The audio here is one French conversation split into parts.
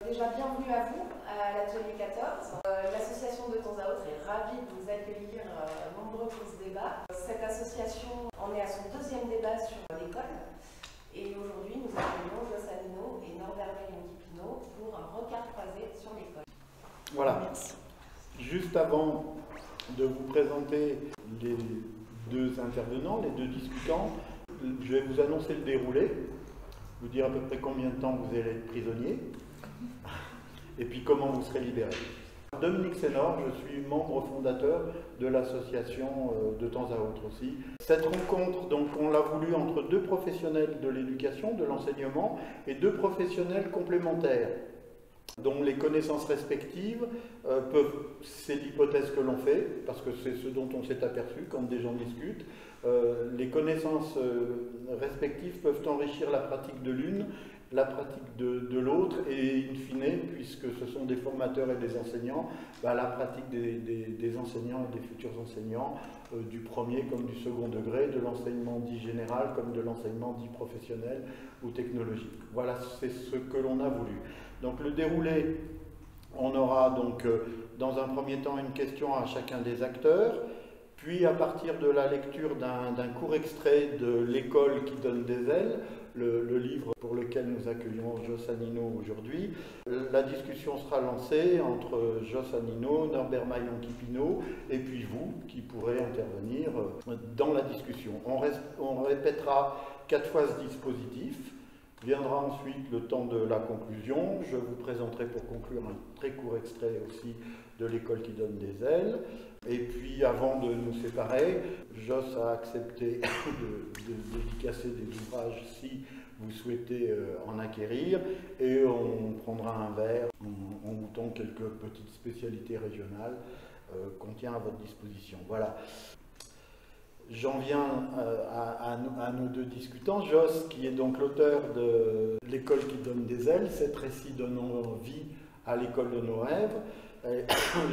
Déjà, bienvenue à vous, à l'atelier 14. L'association de temps à autre est ravie de vous accueillir nombreux pour ce débat. Cette association en est à son deuxième débat sur l'école. Et aujourd'hui, nous accueillons Joss Anino et Norbert Maillon-Kipino pour un regard croisé sur l'école. Voilà. Merci. Juste avant de vous présenter les deux intervenants, les deux discutants, je vais vous annoncer le déroulé, vous dire à peu près combien de temps vous allez être prisonnier, et puis comment vous serez libéré. Dominique Sénor, je suis membre fondateur de l'association de temps à autre aussi. Cette rencontre, donc, on l'a voulu entre deux professionnels de l'éducation, de l'enseignement, et deux professionnels complémentaires, dont les connaissances respectives c'est l'hypothèse que l'on fait, parce que c'est ce dont on s'est aperçu quand des gens discutent, les connaissances respectives peuvent enrichir la pratique de l'une, la pratique de l'autre, et in fine, puisque ce sont des formateurs et des enseignants, la pratique des enseignants et des futurs enseignants, du premier comme du second degré, de l'enseignement dit général comme de l'enseignement dit professionnel ou technologique. Voilà, c'est ce que l'on a voulu. Donc le déroulé, on aura donc dans un premier temps une question à chacun des acteurs, puis à partir de la lecture d'un court extrait de L'école qui donne des ailes, le livre pour lequel nous accueillons Joss Anino aujourd'hui, la discussion sera lancée entre Joss Anino, Norbert Maillon-Kipino et puis vous qui pourrez intervenir dans la discussion. On répétera 4 fois ce dispositif. Viendra ensuite le temps de la conclusion. Je vous présenterai pour conclure un très court extrait aussi de L'école qui donne des ailes. Et puis avant de nous séparer, Joss a accepté de dédicacer des ouvrages si vous souhaitez en acquérir. Et on prendra un verre en goûtant quelques petites spécialités régionales qu'on tient à votre disposition. Voilà. J'en viens à nos deux discutants. Joss, qui est donc l'auteur de L'école qui donne des ailes, cet récit donnant vie à l'école de nos rêves.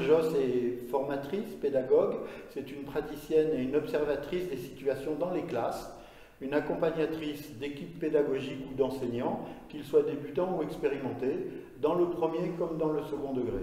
Joss est formatrice, pédagogue, c'est une praticienne et une observatrice des situations dans les classes, une accompagnatrice d'équipes pédagogiques ou d'enseignants, qu'ils soient débutants ou expérimentés, dans le premier comme dans le second degré.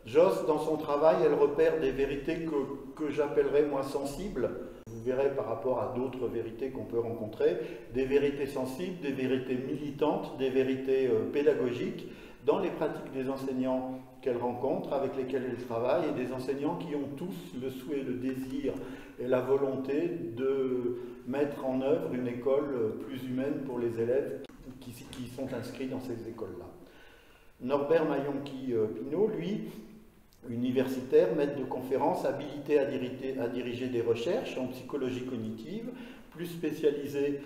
Joss, dans son travail, elle repère des vérités que j'appellerais moins sensibles. Vous verrez par rapport à d'autres vérités qu'on peut rencontrer, des vérités sensibles, des vérités militantes, des vérités pédagogiques, dans les pratiques des enseignants qu'elle rencontre, avec lesquels elle travaille, et des enseignants qui ont tous le souhait, le désir et la volonté de mettre en œuvre une école plus humaine pour les élèves qui sont inscrits dans ces écoles-là. Norbert Maillon-Kipino, lui, universitaire, maître de conférences, habilité à diriger des recherches en psychologie cognitive, plus spécialisé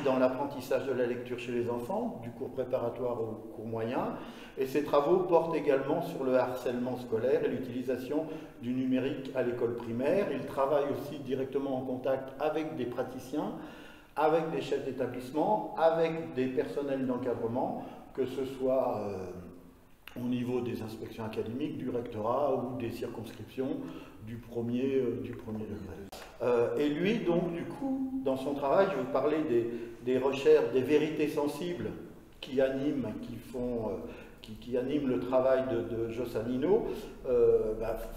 dans l'apprentissage de la lecture chez les enfants, du cours préparatoire au cours moyen, et ses travaux portent également sur le harcèlement scolaire et l'utilisation du numérique à l'école primaire. Il travaille aussi directement en contact avec des praticiens, avec des chefs d'établissement, avec des personnels d'encadrement, que ce soit au niveau des inspections académiques, du rectorat ou des circonscriptions du premier degré. Et lui, donc, du coup, dans son travail, je vais vous parler des recherches, des vérités sensibles qui animent, qui animent le travail de Joss Anino.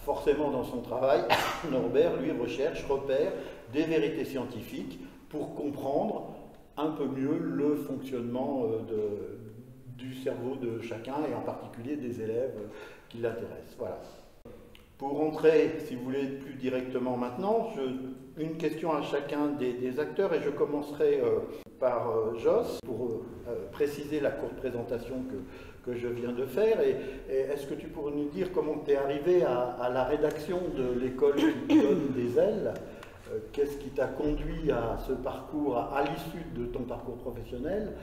Forcément, dans son travail, Norbert, lui, repère des vérités scientifiques pour comprendre un peu mieux le fonctionnement du cerveau de chacun, et en particulier des élèves qui l'intéressent. Voilà. Pour entrer, si vous voulez, plus directement maintenant, une question à chacun des acteurs, et je commencerai par Joss, pour préciser la courte présentation que je viens de faire. Et est-ce que tu pourrais nous dire comment tu es arrivé à la rédaction de L'école qui donne des ailes? Qu'est-ce qui t'a conduit à ce parcours, à l'issue de ton parcours professionnel?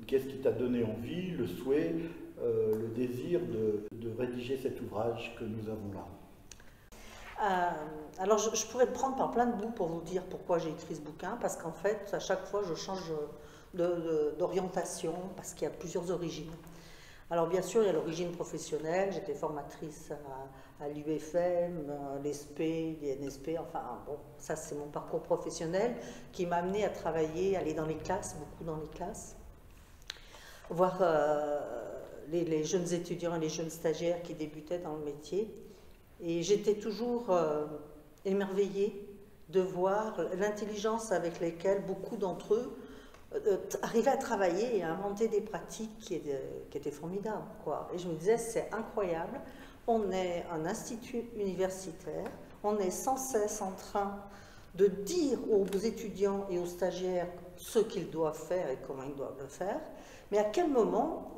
Qu'est-ce qui t'a donné envie, le souhait, le désir de rédiger cet ouvrage que nous avons là? Alors je pourrais le prendre par plein de bouts pour vous dire pourquoi j'ai écrit ce bouquin, parce qu'en fait, à chaque fois, je change d'orientation, parce qu'il y a plusieurs origines. Alors bien sûr, il y a l'origine professionnelle, j'étais formatrice à l'UFM, l'ESP, l'INSP, enfin bon, ça c'est mon parcours professionnel qui m'a amené à travailler, aller dans les classes, beaucoup dans les classes. voir les jeunes étudiants et les jeunes stagiaires qui débutaient dans le métier. Et j'étais toujours émerveillée de voir l'intelligence avec laquelle beaucoup d'entre eux arrivaient à travailler et à inventer des pratiques qui étaient formidables, quoi. Et je me disais, c'est incroyable, on est un institut universitaire, on est sans cesse en train de dire aux étudiants et aux stagiaires ce qu'ils doivent faire et comment ils doivent le faire, mais à quel moment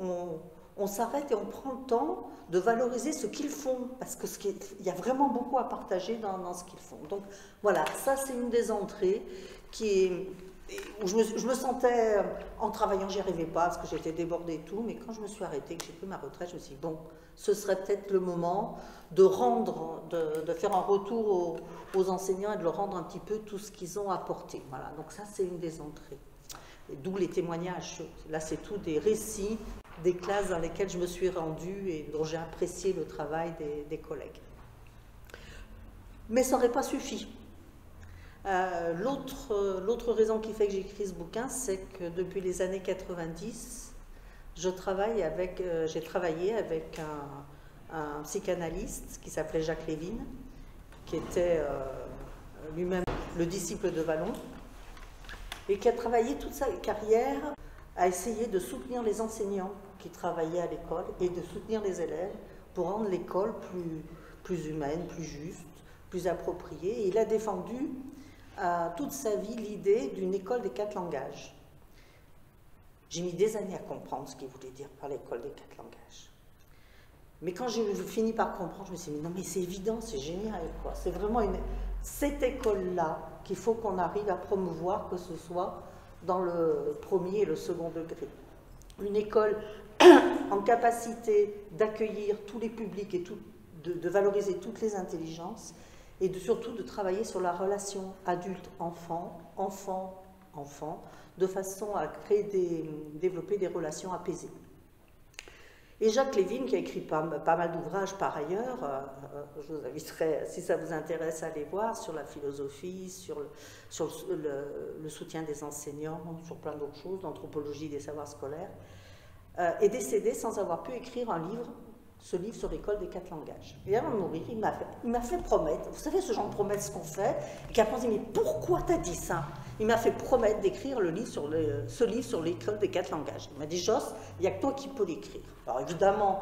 on s'arrête et on prend le temps de valoriser ce qu'ils font, parce qu'il y a vraiment beaucoup à partager dans ce qu'ils font. Donc voilà, ça c'est une des entrées où je me sentais, en travaillant, j'y arrivais pas, parce que j'étais débordée et tout, mais quand je me suis arrêtée, que j'ai pris ma retraite, je me suis dit, bon, ce serait peut-être le moment de faire un retour aux enseignants et de leur rendre un petit peu tout ce qu'ils ont apporté. Voilà, donc ça c'est une des entrées. D'où les témoignages. Là, c'est tout des récits des classes dans lesquelles je me suis rendue et dont j'ai apprécié le travail des collègues. Mais ça n'aurait pas suffi. L'autre raison qui fait que j'ai écrit ce bouquin, c'est que depuis les années 90, j'ai travaillé avec un psychanalyste qui s'appelait Jacques Lévin, qui était lui-même le disciple de Vallon, et qui a travaillé toute sa carrière à essayer de soutenir les enseignants qui travaillaient à l'école et de soutenir les élèves pour rendre l'école plus humaine, plus juste, plus appropriée. Et il a défendu toute sa vie l'idée d'une école des 4 langages. J'ai mis des années à comprendre ce qu'il voulait dire par l'école des 4 langages. Mais quand j'ai fini par comprendre, je me suis dit, non mais c'est évident, c'est génial, quoi. C'est vraiment cette école-là qu'il faut qu'on arrive à promouvoir, que ce soit dans le premier et le second degré. Une école en capacité d'accueillir tous les publics et de valoriser toutes les intelligences et surtout de travailler sur la relation adulte-enfant, enfant-enfant, de façon à développer des relations apaisées. Et Jacques Lévin, qui a écrit pas mal d'ouvrages par ailleurs, je vous inviterai, si ça vous intéresse, à aller voir, sur la philosophie, sur le soutien des enseignants, sur plein d'autres choses, l'anthropologie des savoirs scolaires, est décédé sans avoir pu écrire ce livre sur l'école des 4 langages. Et avant de mourir, il m'a fait promettre, vous savez ce genre de promesses qu'on fait, et qu'après on se dit, mais pourquoi t'as dit ça? Il m'a fait promettre d'écrire ce livre sur l'école des 4 langages. Il m'a dit, Joss, il n'y a que toi qui peux l'écrire. Alors évidemment,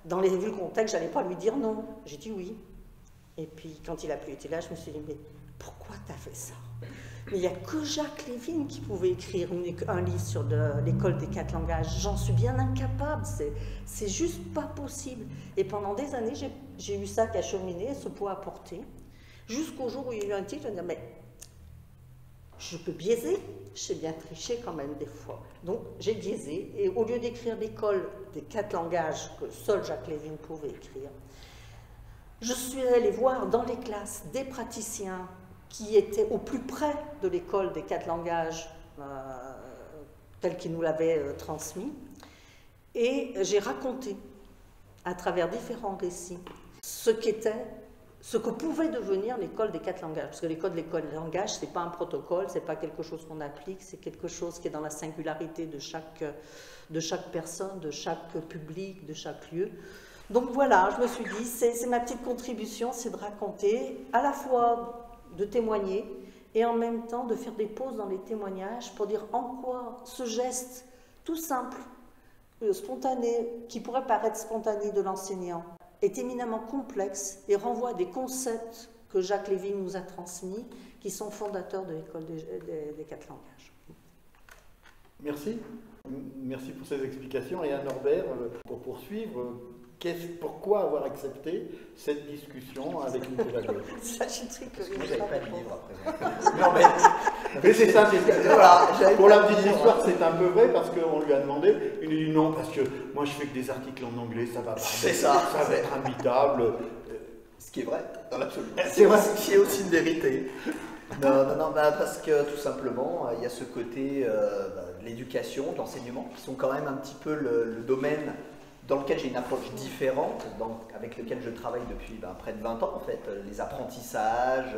vu le contexte, je n'allais pas lui dire non. J'ai dit oui. Et puis quand il n'a plus été là, je me suis dit, mais pourquoi tu as fait ça? Mais il n'y a que Jacques Lévin qui pouvait écrire un livre sur l'école des 4 langages. J'en suis bien incapable, c'est juste pas possible. Et pendant des années, j'ai eu ça qu'à cheminer, ce poids à porter, jusqu'au jour où il y a eu un titre, je me disais, mais je peux biaiser, je sais bien tricher quand même des fois. Donc j'ai biaisé, et au lieu d'écrire l'école des 4 langages que seul Jacques Lévin pouvait écrire, je suis allée voir dans les classes des praticiens qui étaient au plus près de l'école des 4 langages telle qu'ils nous l'avaient transmis, et j'ai raconté à travers différents récits ce que pouvait devenir l'école des 4 langages. Parce que l'école des langages, ce n'est pas un protocole, ce n'est pas quelque chose qu'on applique, c'est quelque chose qui est dans la singularité de chaque personne, de chaque public, de chaque lieu. Donc voilà, je me suis dit, c'est ma petite contribution, c'est de raconter, à la fois de témoigner, et en même temps de faire des pauses dans les témoignages pour dire en quoi ce geste tout simple, spontané, qui pourrait paraître spontané de l'enseignant, est éminemment complexe et renvoie à des concepts que Jacques Lévin nous a transmis, qui sont fondateurs de l'école des 4 langages. Merci. Merci pour ces explications. Et à Norbert, pour poursuivre, pourquoi avoir accepté cette discussion avec une pédagogue? Moi, j'avais pas de livre après. Non, mais c'est ça, voilà, pour la petite histoire, c'est un peu vrai parce qu'on lui a demandé, il lui dit non, parce que moi je fais que des articles en anglais, ça va pas. C'est ça va être imbitable. Ce qui est vrai, dans l'absolu. C'est vrai. Ce qui est aussi une vérité. Non, parce que tout simplement, il y a ce côté de l'éducation, de l'enseignement, qui sont quand même un petit peu le domaine dans lequel j'ai une approche différente, avec lequel je travaille depuis près de 20 ans en fait, les apprentissages,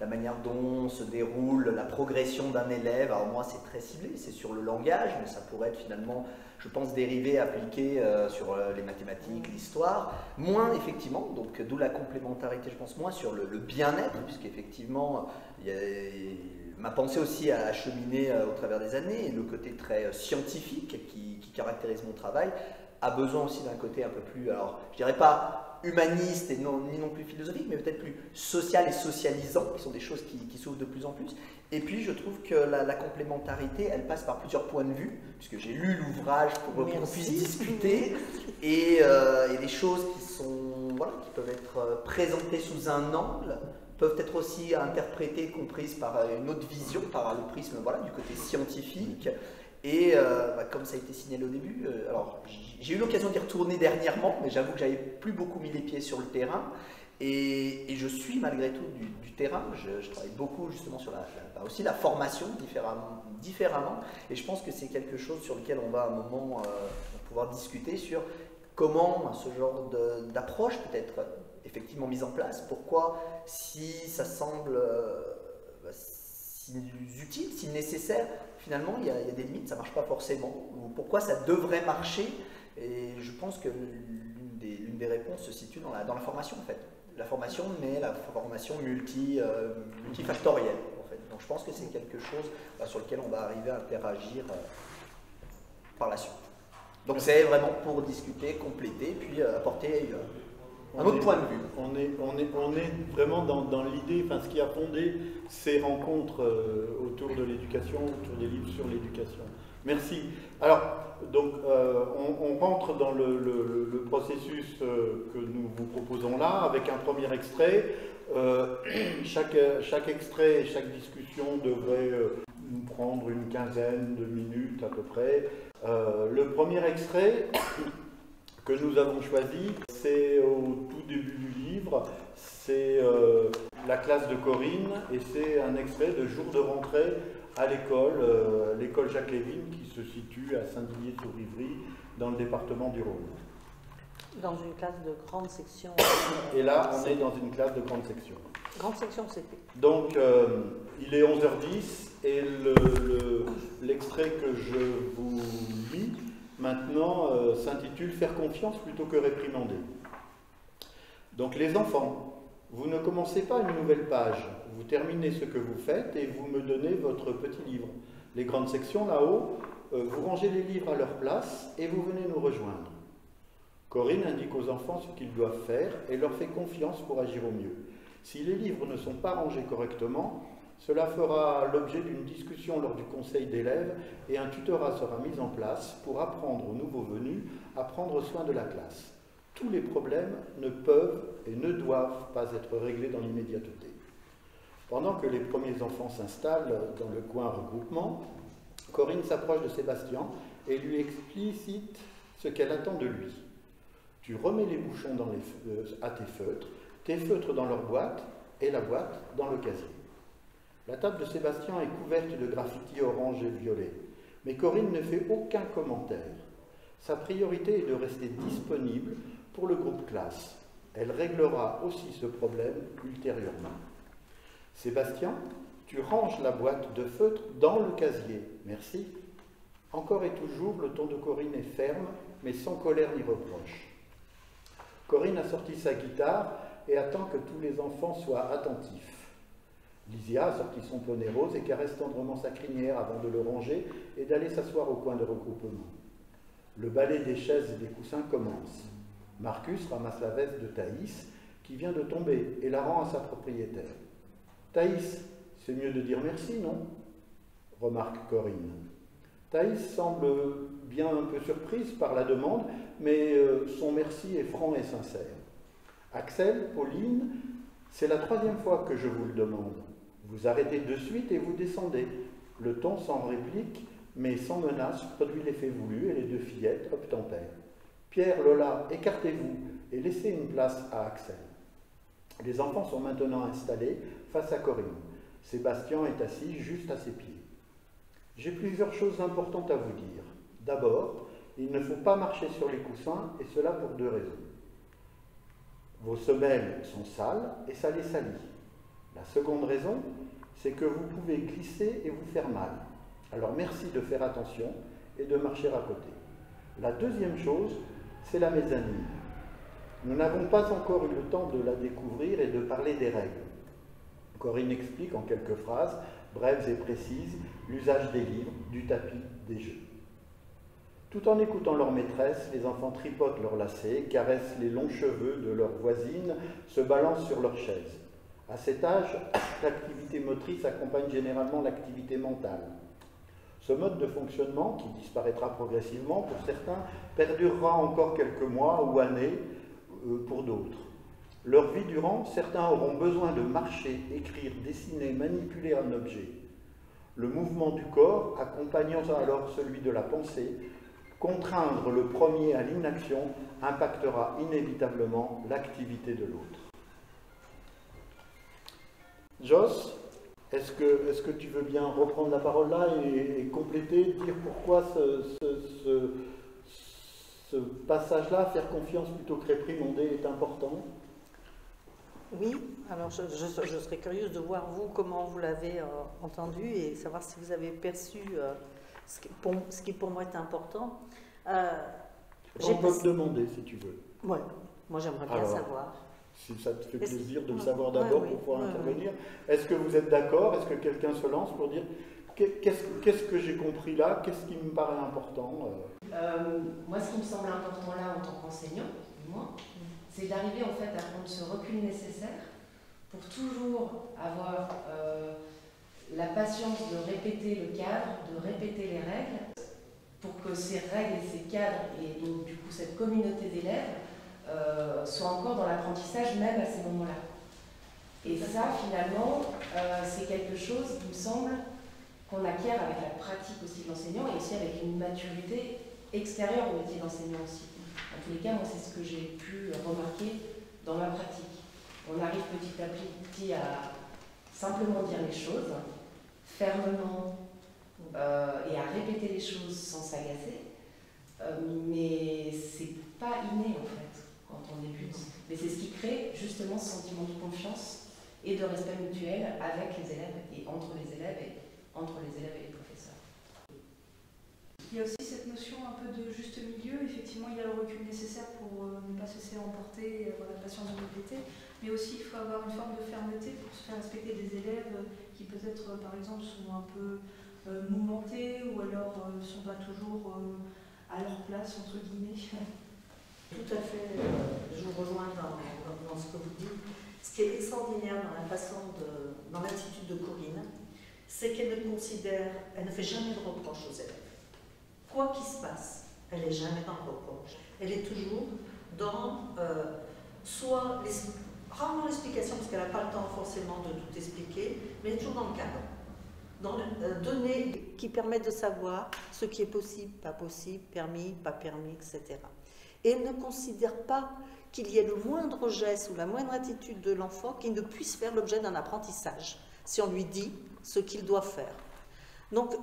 la manière dont se déroule la progression d'un élève. Alors moi, c'est très ciblé, c'est sur le langage, mais ça pourrait être finalement, je pense, dérivé, appliqué sur les mathématiques, l'histoire. Moins, effectivement, donc d'où la complémentarité, je pense, moins sur le bien-être, puisqu'effectivement, ma pensée aussi a cheminé au travers des années, et le côté très scientifique qui caractérise mon travail a besoin aussi d'un côté un peu plus, alors je dirais pas humaniste et ni non plus philosophique, mais peut-être plus social et socialisant, qui sont des choses qui s'ouvrent de plus en plus. Et puis je trouve que la complémentarité, elle passe par plusieurs points de vue, puisque j'ai lu l'ouvrage pour qu'on puisse discuter, et des choses voilà, qui peuvent être présentées sous un angle, peuvent être aussi interprétées, comprises par une autre vision, par le prisme voilà, du côté scientifique. Et comme ça a été signalé au début, alors j'ai eu l'occasion d'y retourner dernièrement, mais j'avoue que j'avais plus beaucoup mis les pieds sur le terrain. Et je suis malgré tout du terrain. Je travaille beaucoup justement sur aussi la formation différemment. Et je pense que c'est quelque chose sur lequel on va à un moment pouvoir discuter sur comment ce genre d'approche peut être effectivement mise en place. Pourquoi, si ça semble si utile, si nécessaire, finalement il y a des limites, ça ne marche pas forcément. Ou pourquoi ça devrait marcher. Et je pense que l'une des réponses se situe dans la formation en fait. La formation, mais la formation multifactorielle en fait. Donc je pense que c'est quelque chose sur lequel on va arriver à interagir par la suite. Donc c'est vraiment pour discuter, compléter, puis apporter un autre point de vue. On est vraiment dans l'idée, enfin ce qui a fondé ces rencontres autour de l'éducation, autour des livres sur l'éducation. Merci. Alors, donc, on rentre dans le processus que nous vous proposons là, avec un premier extrait. Chaque extrait et chaque discussion devrait nous prendre une quinzaine de minutes à peu près. Le premier extrait que nous avons choisi, c'est au tout début du livre, c'est la classe de Corinne, et c'est un extrait de jour de rentrée à l'école Jacques Lévin, qui se situe à Saint-Didier-sur-Ivry, dans le département du Rhône. Dans une classe de grande section. Et là, on est dans une classe de grande section. Grande section CP. Donc, il est 11h10, et l'extrait que je vous lis maintenant s'intitule « Faire confiance plutôt que réprimander ». Donc, les enfants, vous ne commencez pas une nouvelle page, vous terminez ce que vous faites et vous me donnez votre petit livre. Les grandes sections là-haut, vous rangez les livres à leur place et vous venez nous rejoindre. Corinne indique aux enfants ce qu'ils doivent faire et leur fait confiance pour agir au mieux. Si les livres ne sont pas rangés correctement, cela fera l'objet d'une discussion lors du conseil d'élèves et un tutorat sera mis en place pour apprendre aux nouveaux venus à prendre soin de la classe. Tous les problèmes ne peuvent et ne doivent pas être réglés dans l'immédiateté. Pendant que les premiers enfants s'installent dans le coin regroupement, Corinne s'approche de Sébastien et lui explicite ce qu'elle attend de lui. Tu remets les bouchons à tes feutres dans leur boîte et la boîte dans le casier. La table de Sébastien est couverte de graffitis orange et violet, mais Corinne ne fait aucun commentaire. Sa priorité est de rester disponible pour le groupe classe. Elle réglera aussi ce problème ultérieurement. Sébastien, tu ranges la boîte de feutre dans le casier. Merci. Encore et toujours, le ton de Corinne est ferme, mais sans colère ni reproche. Corinne a sorti sa guitare et attend que tous les enfants soient attentifs. Lysia a sorti son poney rose et caresse tendrement sa crinière avant de le ranger et d'aller s'asseoir au coin de regroupement. Le balai des chaises et des coussins commence. Marcus ramasse la veste de Thaïs, qui vient de tomber, et la rend à sa propriétaire. « Thaïs, c'est mieux de dire merci, non ?» remarque Corinne. Thaïs semble bien un peu surprise par la demande, mais son merci est franc et sincère. « Axel, Pauline, c'est la 3e fois que je vous le demande. Vous arrêtez de suite et vous descendez. Le ton sans réplique, mais sans menace, produit l'effet voulu et les 2 fillettes obtempèrent. Pierre, Lola, écartez-vous et laissez une place à Axel. Les enfants sont maintenant installés face à Corinne. Sébastien est assis juste à ses pieds. J'ai plusieurs choses importantes à vous dire. D'abord, il ne faut pas marcher sur les coussins, et cela pour 2 raisons. Vos semelles sont sales et ça les salit. La seconde raison, c'est que vous pouvez glisser et vous faire mal. Alors merci de faire attention et de marcher à côté. La deuxième chose, c'est la mezzanine. Nous n'avons pas encore eu le temps de la découvrir et de parler des règles. Corinne explique en quelques phrases, brèves et précises, l'usage des livres, du tapis, des jeux. Tout en écoutant leur maîtresse, les enfants tripotent leurs lacets, caressent les longs cheveux de leurs voisines, se balancent sur leurs chaises. À cet âge, l'activité motrice accompagne généralement l'activité mentale. Ce mode de fonctionnement, qui disparaîtra progressivement pour certains, perdurera encore quelques mois ou années pour d'autres. Leur vie durant, certains auront besoin de marcher, écrire, dessiner, manipuler un objet. Le mouvement du corps, accompagnant alors celui de la pensée, contraindre le premier à l'inaction impactera inévitablement l'activité de l'autre. Joss, est-ce que tu veux bien reprendre la parole là et compléter, dire pourquoi ce passage-là, faire confiance plutôt que réprimander, est important? Oui, alors je serais curieuse de voir vous comment vous l'avez entendu et savoir si vous avez perçu ce qui pour moi est important. On peut te demander si tu veux. Ouais, moi j'aimerais bien savoir. Si ça te fait plaisir de le savoir d'abord pour pouvoir intervenir. Est-ce que vous êtes d'accord? Est-ce que quelqu'un se lance pour dire qu'est-ce que j'ai compris là? Qu'est-ce qui me paraît important? Moi, ce qui me semble important là en tant qu'enseignant, c'est d'arriver en fait à prendre ce recul nécessaire pour toujours avoir la patience de répéter le cadre, de répéter les règles, pour que ces règles et ces cadres et donc du coup cette communauté d'élèves soient encore dans l'apprentissage même à ces moments-là. Et ça finalement c'est quelque chose qui me semble qu'on acquiert avec la pratique aussi de l'enseignant et aussi avec une maturité extérieure au métier d'enseignant aussi. En tous les cas, moi, c'est ce que j'ai pu remarquer dans ma pratique. On arrive petit à petit à simplement dire les choses, fermement, et à répéter les choses sans s'agacer, mais c'est pas inné en fait quand on débute. Mais c'est ce qui crée justement ce sentiment de confiance et de respect mutuel avec les élèves et entre les élèves et entre les élèves et les professeurs. Il y a aussi cette notion un peu de juste milieu. Effectivement, il y a le recul nécessaire pour ne pas se laisser emporter et avoir la patience de répéter. Mais aussi, il faut avoir une forme de fermeté pour se faire respecter des élèves qui peut-être, par exemple, sont un peu mouvementés ou alors sont pas toujours à leur place, entre guillemets. Tout à fait, je vous rejoins dans ce que vous dites. Ce qui est extraordinaire dans l'attitude de Corinne, c'est qu'elle ne fait jamais de reproche aux élèves. Quoi qu'il se passe, elle n'est jamais dans le reproche. Elle est toujours dans rarement l'explication, parce qu'elle n'a pas le temps forcément de tout expliquer, mais elle est toujours dans le cadre. Dans données qui permettent de savoir ce qui est possible, pas possible, permis, pas permis, etc. Et elle ne considère pas qu'il y ait le moindre geste ou la moindre attitude de l'enfant qui ne puisse faire l'objet d'un apprentissage, si on lui dit ce qu'il doit faire. Donc,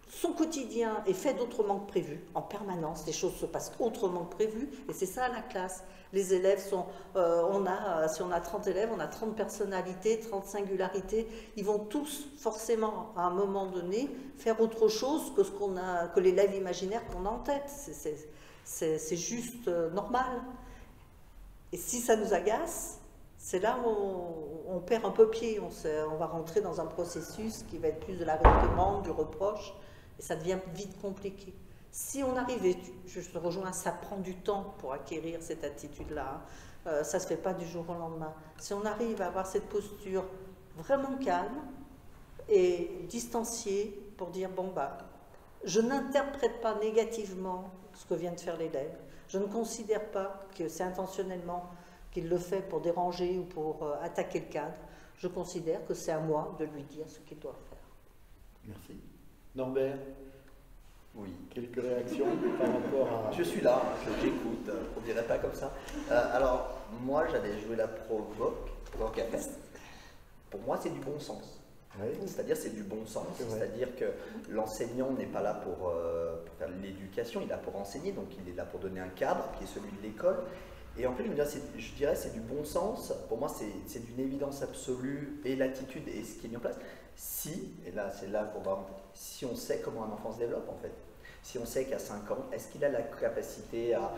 son quotidien est fait d'autrement que prévu, en permanence, les choses se passent autrement que prévu, et c'est ça la classe. Les élèves sont, si on a 30 élèves, on a 30 personnalités, 30 singularités, ils vont tous forcément, à un moment donné, faire autre chose que l'élève imaginaire qu'on a en tête. C'est juste normal. Et si ça nous agace, c'est là où on perd un peu pied, on va rentrer dans un processus qui va être plus de la demande, du reproche, et ça devient vite compliqué. Si on arrive, et je te rejoins, ça prend du temps pour acquérir cette attitude-là, ça ne se fait pas du jour au lendemain. Si on arrive à avoir cette posture vraiment calme et distanciée pour dire, bon, je n'interprète pas négativement ce que vient de faire l'élève, je ne considère pas que c'est intentionnellement qu'il le fait pour déranger ou pour attaquer le cadre, je considère que c'est à moi de lui dire ce qu'il doit faire. Merci. Norbert? Oui. Quelques réactions par rapport à... Je suis là, j'écoute, on dirait pas comme ça. Alors, moi, j'avais joué la provocatrice. Pour moi, c'est du bon sens. Oui. C'est-à-dire, c'est du bon sens. C'est-à-dire que l'enseignant n'est pas là pour faire l'éducation, il est là pour enseigner, donc il est là pour donner un cadre qui est celui de l'école. Et en plus, je dirais c'est du bon sens. Pour moi, c'est d'une évidence absolue et l'attitude et ce qui est mis en place. Si, et là c'est là pour voir, si on sait comment un enfant se développe en fait. Si on sait qu'à 5 ans, est-ce qu'il a la capacité à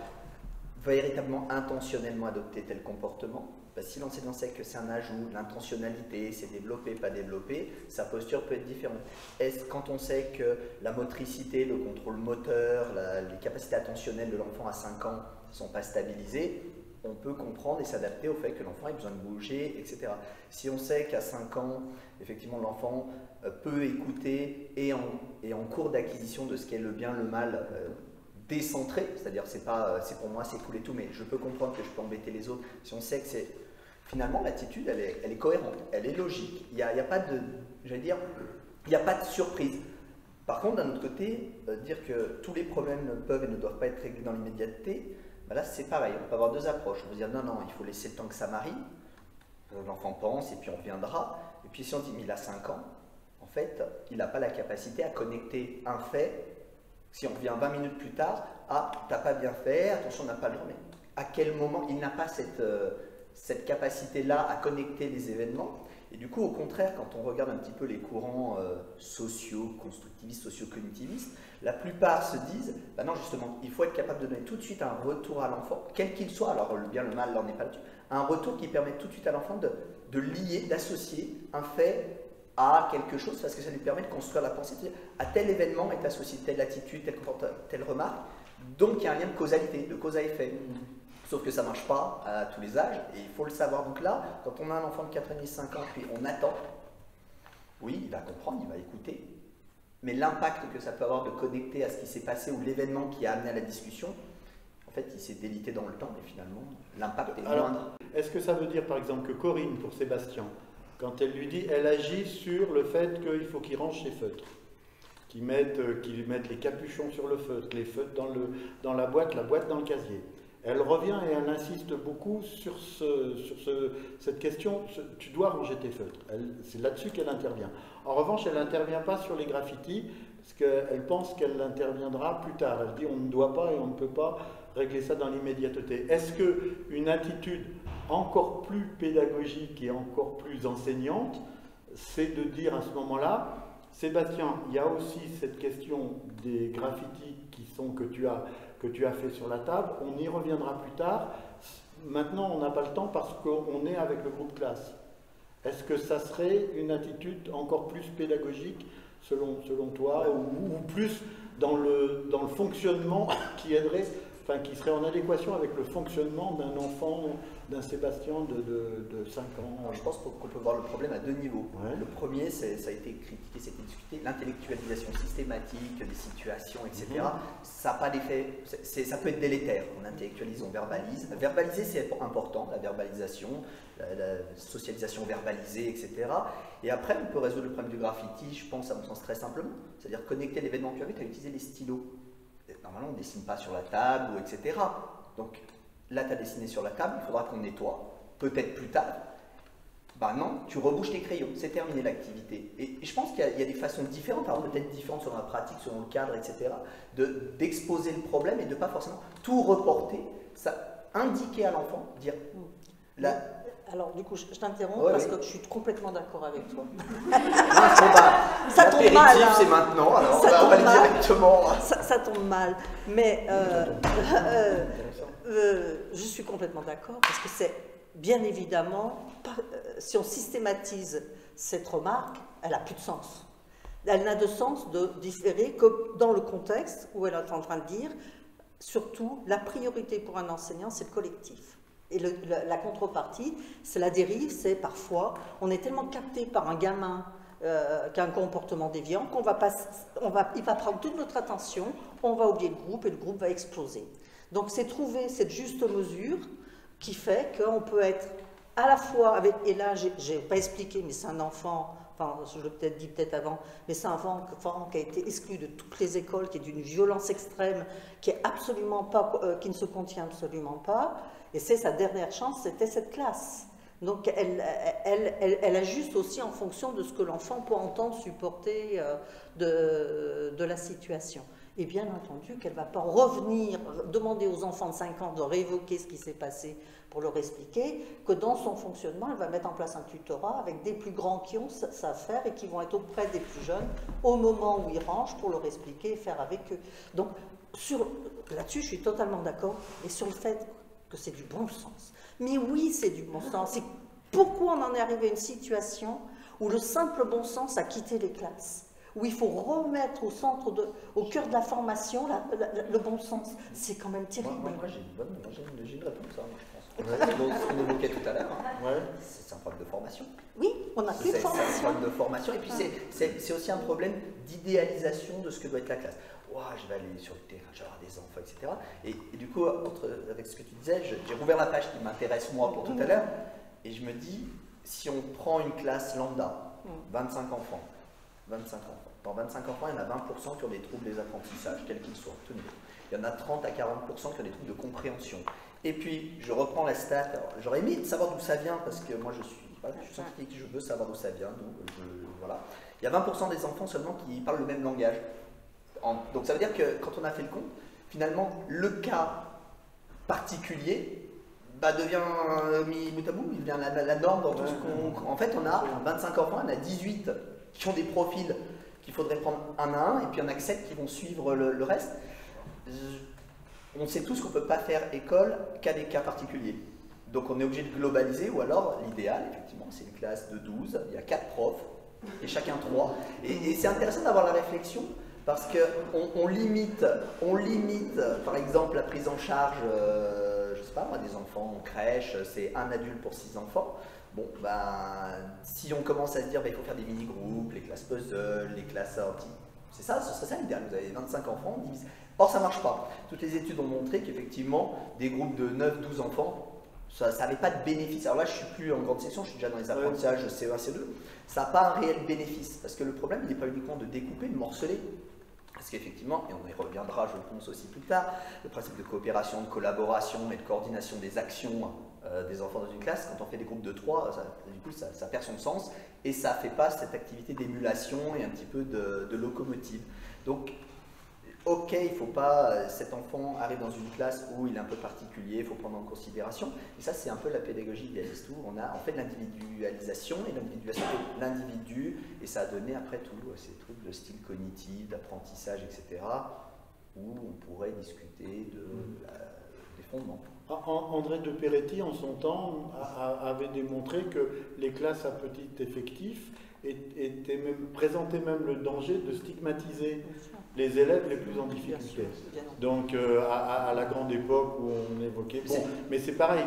véritablement intentionnellement adopter tel comportement? Si l'enseignant sait que c'est un ajout, l'intentionnalité, c'est développé, pas développé, sa posture peut être différente. Est-ce quand on sait que la motricité, le contrôle moteur, les capacités attentionnelles de l'enfant à 5 ans ne sont pas stabilisées, on peut comprendre et s'adapter au fait que l'enfant ait besoin de bouger, etc. Si on sait qu'à 5 ans, effectivement, l'enfant peut écouter et en cours d'acquisition de ce qu'est le bien, le mal, décentré, c'est-à-dire c'est pour moi c'est cool et tout, mais je peux comprendre que je peux embêter les autres. Si on sait que c'est finalement l'attitude, elle est cohérente, elle est logique. Il n'y a pas de, j'allais dire, il n'y a pas de surprise. Par contre, d'un autre côté, dire que tous les problèmes ne peuvent et ne doivent pas être réglés dans l'immédiateté, ben là c'est pareil. On peut avoir deux approches. On peut dire non, il faut laisser le temps que ça marie. L'enfant pense et puis on reviendra. Et puis si on dit mais il a 5 ans, en fait, il n'a pas la capacité à connecter un fait. Si on revient 20 minutes plus tard, ah, t'as pas bien fait, attention, on n'a pas le temps. Mais à quel moment il n'a pas cette capacité-là à connecter les événements? Et du coup, au contraire, quand on regarde un petit peu les courants sociaux, constructivistes, socio-cognitivistes, la plupart se disent, bah non, justement, il faut être capable de donner tout de suite un retour à l'enfant, quel qu'il soit, alors le bien, le mal, là, on n'est pas là-dessus, un retour qui permet tout de suite à l'enfant de lier, d'associer un fait à quelque chose, parce que ça lui permet de construire la pensée, c'est-à-dire à tel événement est associé telle attitude, tel comportement, telle remarque, donc il y a un lien de causalité, de cause à effet. Sauf que ça ne marche pas à tous les âges, et il faut le savoir. Donc là, quand on a un enfant de 4 ans et 5 ans, puis on attend, oui, il va comprendre, il va écouter, mais l'impact que ça peut avoir de connecter à ce qui s'est passé ou l'événement qui a amené à la discussion, en fait, il s'est délité dans le temps, et finalement, l'impact est moindre. Est-ce que ça veut dire, par exemple, que Corinne, pour Sébastien, quand elle lui dit, elle agit sur le fait qu'il faut qu'il range ses feutres, qu'il mette les capuchons sur le feutre, les feutres dans la boîte dans le casier. Elle revient et elle insiste beaucoup sur cette question, tu dois ranger tes feutres. C'est là-dessus qu'elle intervient. En revanche, elle n'intervient pas sur les graffitis, parce qu'elle pense qu'elle interviendra plus tard. Elle dit on ne doit pas et on ne peut pas régler ça dans l'immédiateté. Est-ce qu'une attitude encore plus pédagogique et encore plus enseignante, c'est de dire à ce moment-là, Sébastien, il y a aussi cette question des graffitis que tu as fait sur la table, on y reviendra plus tard. Maintenant, on n'a pas le temps parce qu'on est avec le groupe classe. Est-ce que ça serait une attitude encore plus pédagogique selon toi, ou plus dans le fonctionnement qui aiderait, enfin qui serait en adéquation avec le fonctionnement d'un enfant, d'un Sébastien de 5 ans? Alors, je pense qu'on peut voir le problème à deux niveaux. Ouais. Le premier, ça a été critiqué, ça a été discuté, l'intellectualisation systématique des situations, etc. Ça n'a pas d'effet, ça peut être délétère. On intellectualise, on verbalise. Verbaliser, c'est important, la verbalisation, la socialisation verbalisée, etc. Et après, on peut résoudre le problème du graffiti, je pense, à mon sens, très simplement. C'est-à-dire connecter l'événement. Tu as vu, tu as utilisé les stylos. Normalement, on ne dessine pas sur la table, etc. Donc, là, tu as dessiné sur la table, il faudra qu'on nettoie, peut-être plus tard. Ben non, tu rebouches tes crayons, c'est terminé l'activité. Et je pense qu'il y a des façons différentes, alors peut-être différentes selon la pratique, selon le cadre, etc., d'exposer le problème et de ne pas forcément tout reporter, ça indiquer à l'enfant, dire... Alors, du coup, je t'interromps parce que je suis complètement d'accord avec toi. Ça tombe mal. C'est maintenant, alors on va aller directement. Ça tombe mal. Mais je suis complètement d'accord parce que c'est bien évidemment, si on systématise cette remarque, elle n'a plus de sens. Elle n'a de sens de différer que dans le contexte où elle est en train de dire, surtout, la priorité pour un enseignant, c'est le collectif. Et la contrepartie, c'est la dérive, c'est parfois, on est tellement capté par un gamin qui a un comportement déviant qu'il va prendre toute notre attention, on va oublier le groupe et le groupe va exploser. Donc c'est trouver cette juste mesure qui fait qu'on peut être à la fois avec, et là je n'ai pas expliqué, mais c'est un enfant, enfin je l'ai peut-être dit avant, mais c'est un enfant qui a été exclu de toutes les écoles, qui est d'une violence extrême, qui est absolument pas, qui ne se contient absolument pas. Et c'est sa dernière chance, c'était cette classe. Donc elle ajuste aussi en fonction de ce que l'enfant peut entendre, supporter de la situation. Et bien entendu qu'elle ne va pas revenir, demander aux enfants de 5 ans de réévoquer ce qui s'est passé pour leur expliquer que dans son fonctionnement, elle va mettre en place un tutorat avec des plus grands qui ont ça à faire et qui vont être auprès des plus jeunes au moment où ils rangent pour leur expliquer et faire avec eux. Donc là-dessus, je suis totalement d'accord. Et sur le fait que c'est du bon sens. Mais oui, c'est du bon sens. C'est pourquoi on en est arrivé à une situation où le simple bon sens a quitté les classes, où il faut remettre au cœur de la formation le bon sens. C'est quand même terrible. Moi j'ai une réponse, hein, je pense. On évoquait tout à l'heure, hein. C'est un problème de formation. Oui, on n'a plus de formation. C'est un problème de formation, et puis c'est aussi un problème d'idéalisation de ce que doit être la classe. Wow, je vais aller sur le terrain, je vais avoir des enfants, etc. Et du coup, avec ce que tu disais, j'ai rouvert la page qui m'intéresse moi pour tout à l'heure, et je me dis, si on prend une classe lambda, 25 enfants, dans 25 enfants, il y en a 20% qui ont des troubles des apprentissages, quels qu'ils soient, tout niveau. Il y en a 30 à 40% qui ont des troubles de compréhension. Et puis, je reprends la stat, j'aurais aimé savoir d'où ça vient, parce que moi je suis scientifique, je veux savoir d'où ça vient, voilà. Il y a 20% des enfants seulement qui parlent le même langage. Donc ça veut dire que quand on a fait le compte, finalement, le cas particulier devient mis bout à bout, il devient la norme dans tout ce qu'on... En fait, on a 25 enfants, on a 18 qui ont des profils qu'il faudrait prendre un à un, et puis on a que 7 qui vont suivre le reste. On sait tous qu'on ne peut pas faire école qu'à des cas particuliers. Donc on est obligé de globaliser, ou alors l'idéal, effectivement, c'est une classe de 12, il y a 4 profs, et chacun 3. Et c'est intéressant d'avoir la réflexion, parce qu'on limite, par exemple, la prise en charge, je ne sais pas moi, des enfants en crèche, c'est un adulte pour 6 enfants. Bon, si on commence à se dire il faut faire des mini-groupes, les classes puzzle, les classes anti, c'est ça, ce serait ça l'idéal. Vous avez 25 enfants, divise. Or, ça ne marche pas. Toutes les études ont montré qu'effectivement, des groupes de 9-12 enfants, ça n'avait pas de bénéfice. Alors là, je ne suis plus en grande section, je suis déjà dans les apprentissages CE1, CE2. Ça n'a pas un réel bénéfice, parce que le problème, il n'est pas uniquement de découper, de morceler. Parce qu'effectivement, et on y reviendra, je pense aussi plus tard, le principe de coopération, de collaboration et de coordination des actions des enfants dans une classe, quand on fait des groupes de 3, du coup, ça perd son sens et ça ne fait pas cette activité d'émulation et un petit peu de locomotive. Donc, ok, il ne faut pas, cet enfant arrive dans une classe où il est un peu particulier, il faut prendre en considération. Et ça, c'est un peu la pédagogie idéaliste où on a en fait l'individualisation et l'individuation de l'individu, et ça a donné après tout ces trucs de style cognitif, d'apprentissage, etc., où on pourrait discuter des fondements. André de Peretti, en son temps, avait démontré que les classes à petit effectif présentaient même le danger de stigmatiser les élèves les plus en difficulté. Donc, à la grande époque où on évoquait... Bon, mais c'est pareil,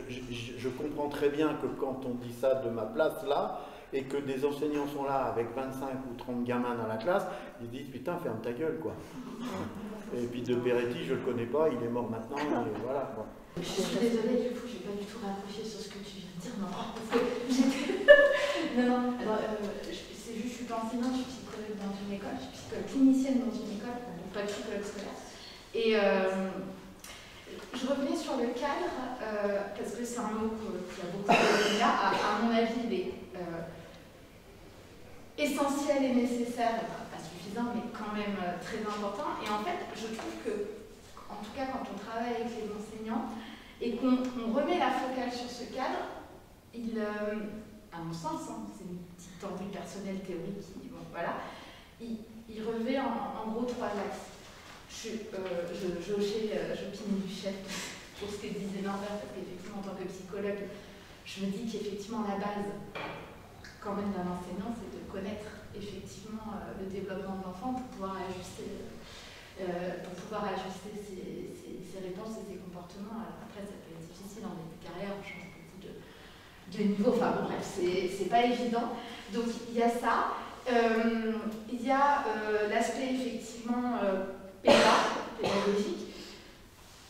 je comprends très bien que quand on dit ça de ma place là, et que des enseignants sont là avec 25 ou 30 gamins dans la classe, ils disent « Putain, ferme ta gueule, quoi ». Et puis de Peretti, je ne le connais pas, il est mort maintenant, et voilà, quoi. Je suis désolée, du coup, je n'ai pas du tout raccroché sur ce que tu viens de dire, non, parce que j'étais... non, alors, c'est juste, je suis pas enseignante, je suis psychologue dans une école, je suis psychologue clinicienne dans une école, donc pas psychologue scolaire. Et je revenais sur le cadre, parce que c'est un mot qui a beaucoup de là, à mon avis, il est essentiel et nécessaire, pas suffisant, mais quand même très important. Et en fait, je trouve que, en tout cas quand on travaille avec les enseignants et qu'on remet la focale sur ce cadre, à mon sens, c'est une petite envie personnelle théorique, il revêt en gros 3 axes. Je pine du chef pour ce que disait Norbert, parce qu'effectivement en tant que psychologue, je me dis qu'effectivement la base quand même d'un enseignant, c'est de connaître effectivement le développement de l'enfant pour pouvoir ajuster ses réponses et ses comportements. Alors après, ça peut être difficile dans des carrières, on change beaucoup de niveau, enfin bon, bref, c'est pas évident. Donc il y a ça. Il y a l'aspect effectivement pédagogique.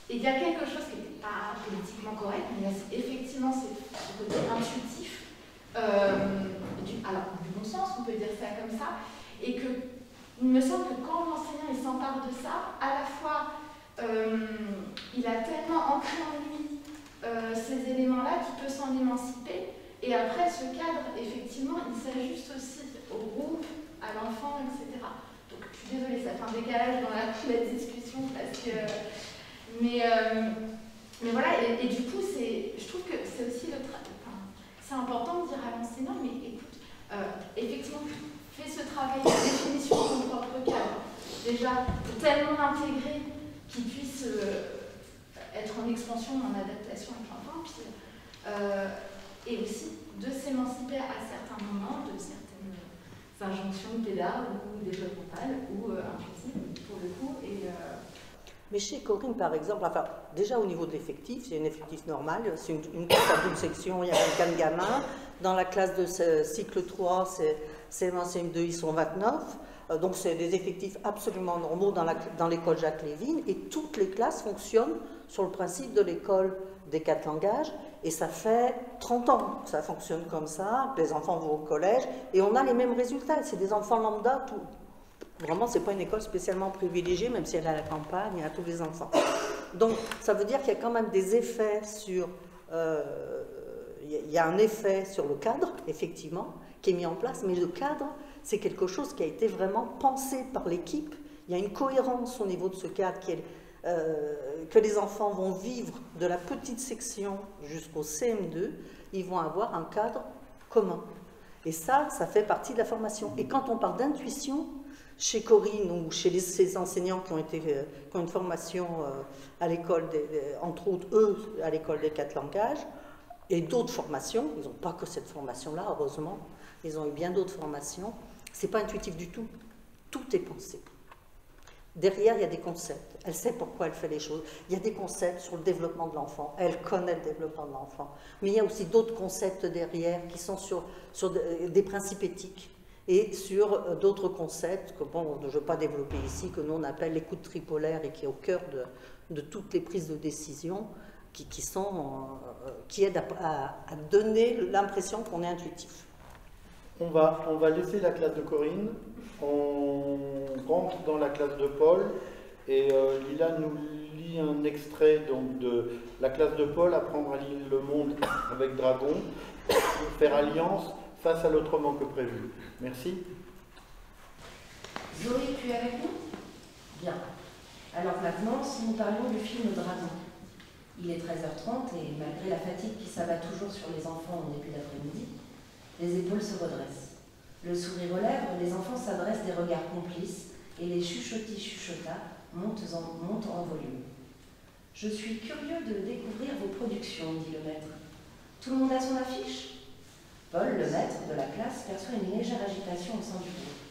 Et il y a quelque chose qui n'était pas politiquement correct, mais effectivement c'est ce côté intuitif, du bon sens, on peut dire ça comme ça, et que il me semble que quand l'enseignant s'empare de ça, à la fois il a tellement ancré en lui ces éléments-là qu'il peut s'en émanciper, et après ce cadre, effectivement, il s'ajuste aussi au groupe, à l'enfant, etc. Donc suis désolée, ça fait un décalage dans la discussion parce que. Mais voilà, et du coup, je trouve que c'est aussi c'est important de dire à l'enseignant, mais écoute, effectivement, fais ce travail de définition de ton propre cadre, déjà tellement intégré qu'il puisse être en expansion, en adaptation avec l'enfant, et aussi de s'émanciper à certains moments de certaines injonctions pédales ou développementales ou intuitives, pour le coup. Mais chez Corinne, par exemple, enfin, déjà au niveau de l'effectif, c'est un effectif normal, c'est une classe d'une section, il y a 24 gamins. Dans la classe de cycle 3, CM1, CM2, ils sont 29. Donc c'est des effectifs absolument normaux dans l'école Jacques Lévin. Et toutes les classes fonctionnent sur le principe de l'école des 4 langages. Et ça fait 30 ans que ça fonctionne comme ça. Les enfants vont au collège et on a les mêmes résultats. C'est des enfants lambda, tout. Vraiment, ce n'est pas une école spécialement privilégiée, même si elle est à la campagne, il y a tous les enfants. Donc, ça veut dire qu'il y a quand même des effets sur... il y a un effet sur le cadre, effectivement, qui est mis en place, mais le cadre, c'est quelque chose qui a été vraiment pensé par l'équipe. Il y a une cohérence au niveau de ce cadre qui est, que les enfants vont vivre de la petite section jusqu'au CM2, ils vont avoir un cadre commun. Et ça fait partie de la formation. Et quand on parle d'intuition, chez Corinne ou chez ces enseignants qui ont une formation à l'école, entre autres eux, à l'école des 4 langages, et d'autres formations, ils n'ont pas que cette formation-là, heureusement, ils ont eu bien d'autres formations, c'est pas intuitif du tout, tout est pensé. Derrière, il y a des concepts, elle sait pourquoi elle fait les choses, il y a des concepts sur le développement de l'enfant, elle connaît le développement de l'enfant, mais il y a aussi d'autres concepts derrière qui sont sur des principes éthiques, et sur d'autres concepts que, bon, je ne veux pas développer ici, que nous on appelle l'écoute tripolaire et qui est au cœur de toutes les prises de décision, qui aident à donner l'impression qu'on est intuitif. On va laisser la classe de Corinne, on rentre dans la classe de Paul, et Lila nous lit un extrait donc, de la classe de Paul, Apprendre à lire le monde avec Dragon, faire alliance face à l'autrement que prévu. Merci. Zoé, tu es avec nous? Bien. Alors maintenant, si nous parlions du film Dragon. Il est 13h30 et malgré la fatigue qui s'abat toujours sur les enfants au début d'après-midi, les épaules se redressent. Le sourire aux lèvres, les enfants s'adressent des regards complices et les chuchotis-chuchotas montent en volume. Je suis curieux de découvrir vos productions, dit le maître. Tout le monde a son affiche? Paul, le maître de la classe, perçoit une légère agitation au sein du groupe.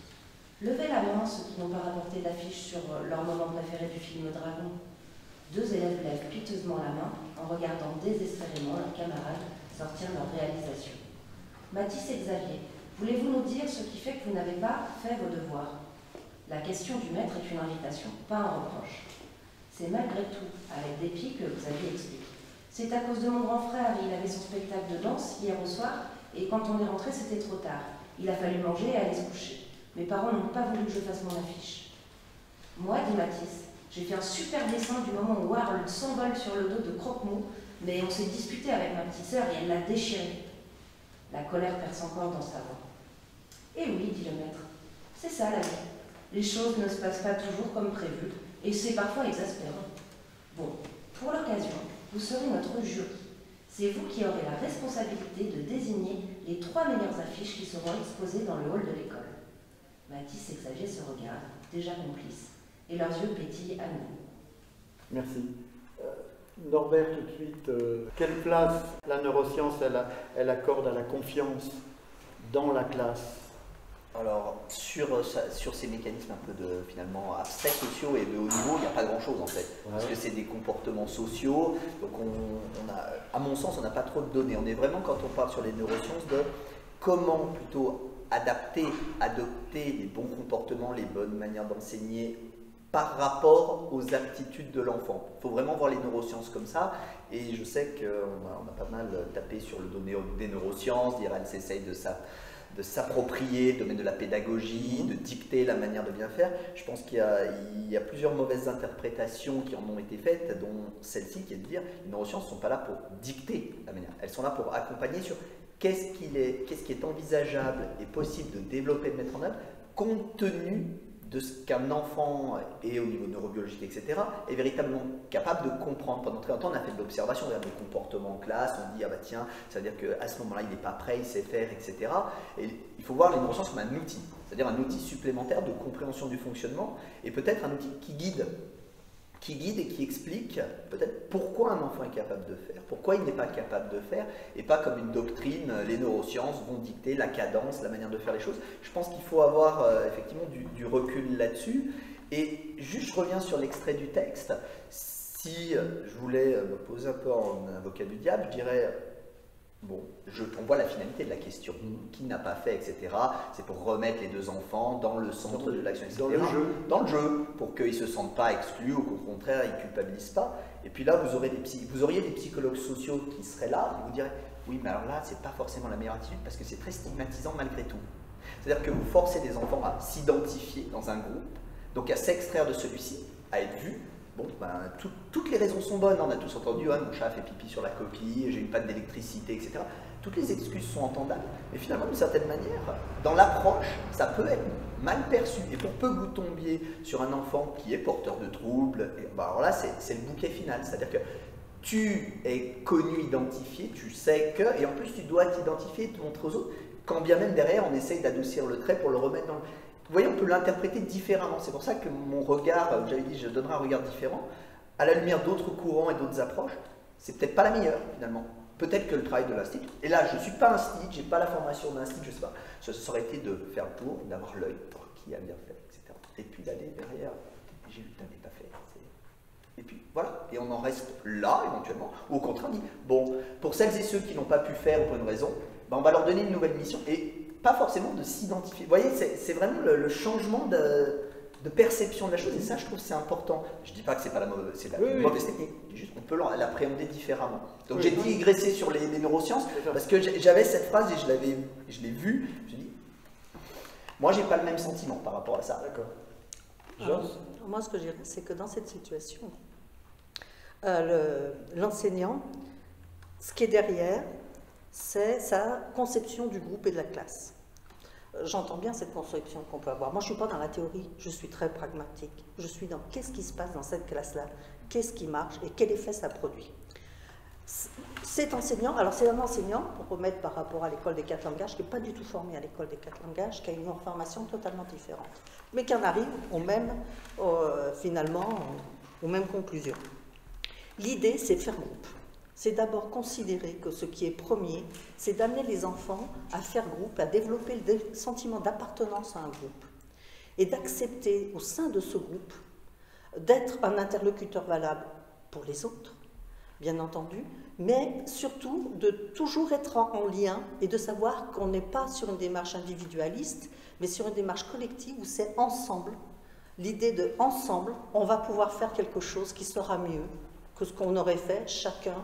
Levez la main ceux qui n'ont pas rapporté d'affiche sur leur moment préféré du film Dragon. 2 élèves lèvent piteusement la main en regardant désespérément leurs camarades sortir leur réalisation. Mathis et Xavier, voulez-vous nous dire ce qui fait que vous n'avez pas fait vos devoirs? La question du maître est une invitation, pas un reproche. C'est malgré tout, avec dépit, que Xavier explique. C'est à cause de mon grand frère, il avait son spectacle de danse hier au soir, et quand on est rentré, c'était trop tard. Il a fallu manger et aller se coucher. Mes parents n'ont pas voulu que je fasse mon affiche. Moi, dit Mathis, j'ai fait un super dessin du moment où Harold s'envole sur le dos de Croque-Mou, mais on s'est disputé avec ma petite sœur et elle l'a déchiré. La colère perce encore dans sa voix. Eh oui, dit le maître, c'est ça la vie. Les choses ne se passent pas toujours comme prévu, et c'est parfois exaspérant. Bon, pour l'occasion, vous serez notre jury. C'est vous qui aurez la responsabilité de désigner les 3 meilleures affiches qui seront exposées dans le hall de l'école. Mathis et Xavier se regardent, déjà complices, et leurs yeux pétillent à nouveau. Merci. Norbert, tout de suite, quelle place la neuroscience elle accorde à la confiance dans la classe? Alors, sur ces mécanismes un peu de, finalement, abstraits sociaux et de haut niveau, il n'y a pas grand-chose en fait. Ouais. Parce que c'est des comportements sociaux, donc à mon sens, on n'a pas trop de données. On est vraiment, quand on parle sur les neurosciences, de comment plutôt adopter les bons comportements, les bonnes manières d'enseigner par rapport aux aptitudes de l'enfant. Il faut vraiment voir les neurosciences comme ça, et je sais qu'on a pas mal tapé sur le domaine des neurosciences, dire elles essayent de s'approprier le domaine de la pédagogie, de dicter la manière de bien faire. Je pense qu'il y a plusieurs mauvaises interprétations qui en ont été faites, dont celle-ci qui est de dire les neurosciences ne sont pas là pour dicter la manière, elles sont là pour accompagner sur qu'est-ce qui est envisageable et possible de développer, de mettre en œuvre, compte tenu de ce qu'un enfant est au niveau neurobiologique, etc., est véritablement capable de comprendre. Pendant très longtemps, on a fait de l'observation, on regarde les comportements en classe, on dit, ah bah tiens, ça veut dire qu'à ce moment-là, il n'est pas prêt, il sait faire, etc. Et il faut voir les neurosciences comme un outil, c'est-à-dire un outil supplémentaire de compréhension du fonctionnement, et peut-être un outil qui guide et qui explique peut-être pourquoi un enfant est capable de faire, pourquoi il n'est pas capable de faire, et pas comme une doctrine, les neurosciences vont dicter la cadence, la manière de faire les choses. Je pense qu'il faut avoir effectivement du recul là-dessus. Et juste, je reviens sur l'extrait du texte. Si je voulais me poser un peu en avocat du diable, je dirais, bon, on voit la finalité de la question. Qui n'a pas fait, etc. C'est pour remettre les deux enfants dans le centre de l'action, etc. Dans le jeu, pour qu'ils ne se sentent pas exclus, ou qu'au contraire, ils ne culpabilisent pas. Et puis là, vous auriez des psychologues sociaux qui seraient là, et vous diraient, oui, mais alors là, ce n'est pas forcément la meilleure attitude, parce que c'est très stigmatisant malgré tout. C'est-à-dire que vous forcez des enfants à s'identifier dans un groupe, donc à s'extraire de celui-ci, à être vus. Bon, ben, toutes les raisons sont bonnes, on a tous entendu, hein, mon chat a fait pipi sur la coquille, j'ai une panne d'électricité, etc. Toutes les excuses sont entendables, mais finalement, d'une certaine manière, dans l'approche, ça peut être mal perçu. Et pour peu que vous tombiez sur un enfant qui est porteur de troubles, et, ben, alors là, c'est le bouquet final, c'est-à-dire que tu es connu, identifié, tu sais que, et en plus tu dois t'identifier et te montrer aux autres, quand bien même derrière, on essaye d'adoucir le trait pour le remettre dans le... Vous voyez, on peut l'interpréter différemment. C'est pour ça que mon regard, j'avais dit, je donnerai un regard différent, à la lumière d'autres courants et d'autres approches, c'est peut-être pas la meilleure, finalement. Peut-être que le travail de l'institut, et là, je ne suis pas institut, je n'ai pas la formation d'institut, je ne sais pas, ça aurait été de faire le tour, d'avoir l'œil pour qui a bien fait, etc. Et puis d'aller derrière, j'ai vu que tu n'avais pas fait. Et puis voilà, et on en reste là, éventuellement, ou au contraire, on dit, bon, pour celles et ceux qui n'ont pas pu faire pour une raison, ben, on va leur donner une nouvelle mission, et pas forcément de s'identifier. Vous voyez, c'est vraiment le changement de perception de la chose, et ça, je trouve, c'est important. Je ne dis pas que c'est pas mauvaise technique, je dis juste qu'on peut l'appréhender différemment. Donc j'ai digressé sur les neurosciences, parce que j'avais cette phrase, et je l'ai vue, je dis, moi, j'ai pas le même sentiment par rapport à ça. D'accord. Moi, ce que je dirais, c'est que dans cette situation, l'enseignant, ce qui est derrière, c'est sa conception du groupe et de la classe. J'entends bien cette conception qu'on peut avoir. Moi, je ne suis pas dans la théorie, je suis très pragmatique. Je suis dans qu'est-ce qui se passe dans cette classe-là, qu'est-ce qui marche et quel effet ça produit. Cet enseignant, alors c'est un enseignant, pour remettre par rapport à l'école des 4 langages, qui n'est pas du tout formé à l'école des 4 langages, qui a une formation totalement différente, mais qui en arrive finalement aux mêmes conclusions. L'idée, c'est de faire groupe. C'est d'abord considérer que ce qui est premier, c'est d'amener les enfants à faire groupe, à développer le sentiment d'appartenance à un groupe et d'accepter au sein de ce groupe d'être un interlocuteur valable pour les autres, bien entendu, mais surtout de toujours être en lien et de savoir qu'on n'est pas sur une démarche individualiste, mais sur une démarche collective où c'est ensemble. L'idée de ensemble, on va pouvoir faire quelque chose qui sera mieux que ce qu'on aurait fait chacun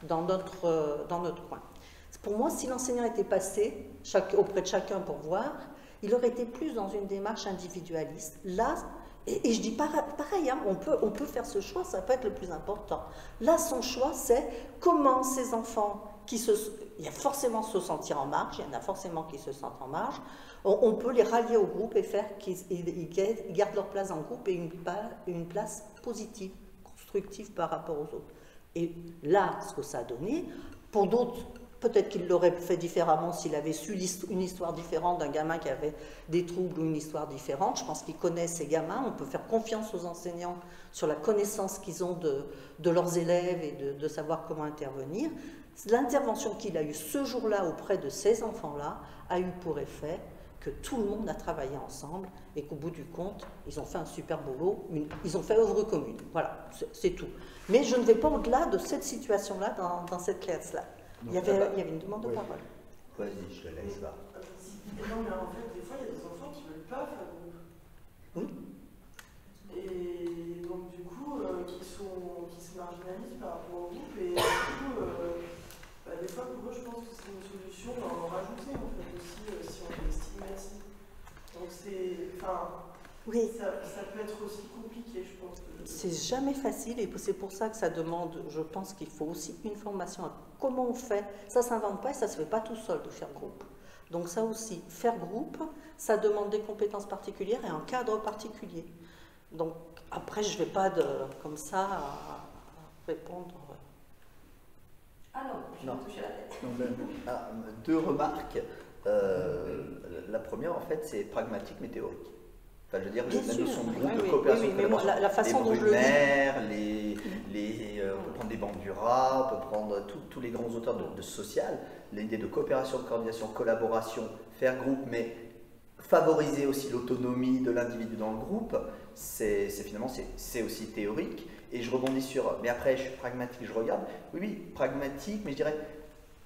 dans notre coin. Pour moi, si l'enseignant était passé auprès de chacun pour voir, il aurait été plus dans une démarche individualiste. Là, et je dis pareil, hein, on peut faire ce choix, ça peut être le plus important. Là, son choix, c'est comment ces enfants il y a forcément se sentir en marge, il y en a forcément qui se sentent en marge, on peut les rallier au groupe et faire qu'ils gardent leur place dans le groupe et une place positive, constructive par rapport aux autres. Et là, ce que ça a donné, pour d'autres, peut-être qu'il l'aurait fait différemment s'il avait su une histoire différente d'un gamin qui avait des troubles ou une histoire différente. Je pense qu'ils connaissent ces gamins, on peut faire confiance aux enseignants sur la connaissance qu'ils ont de leurs élèves et de savoir comment intervenir. L'intervention qu'il a eue ce jour-là auprès de ces enfants-là a eu pour effet que tout le monde a travaillé ensemble et qu'au bout du compte, ils ont fait un super boulot, ils ont fait œuvre commune. Voilà, c'est tout. Mais je ne vais pas au-delà de cette situation-là dans cette classe-là. Il y avait une demande de parole. Vas-y, je te laisse là. Non, mais en fait, des fois, il y a des enfants qui ne veulent pas faire groupe. Oui. Et donc, du coup, qui se marginalisent par rapport au groupe. Et du coup, des fois, pour eux, je pense que c'est une solution d'en rajouter, en fait, aussi, si on les stigmatise. Donc, oui. Ça peut être aussi compliqué, je pense. C'est jamais facile et c'est pour ça que ça demande, je pense qu'il faut aussi une formation à comment on fait. Ça ne s'invente pas et ça ne se fait pas tout seul de faire groupe. Donc ça aussi, faire groupe, ça demande des compétences particulières et un cadre particulier. Donc après, je ne vais pas comme ça à répondre. Ah non, je vais toucher la tête. Non, deux remarques. La première, en fait, c'est pragmatique mais théorique. Enfin, je veux dire, la notion de groupe, de coopération, mais moi, la façon dont je le dis. On peut prendre des Bandura, on peut prendre tous les grands auteurs de social. L'idée de coopération, de coordination, collaboration, faire groupe, mais favoriser aussi l'autonomie de l'individu dans le groupe, finalement c'est aussi théorique. Et je rebondis sur, mais après je suis pragmatique, je regarde, oui, pragmatique, mais je dirais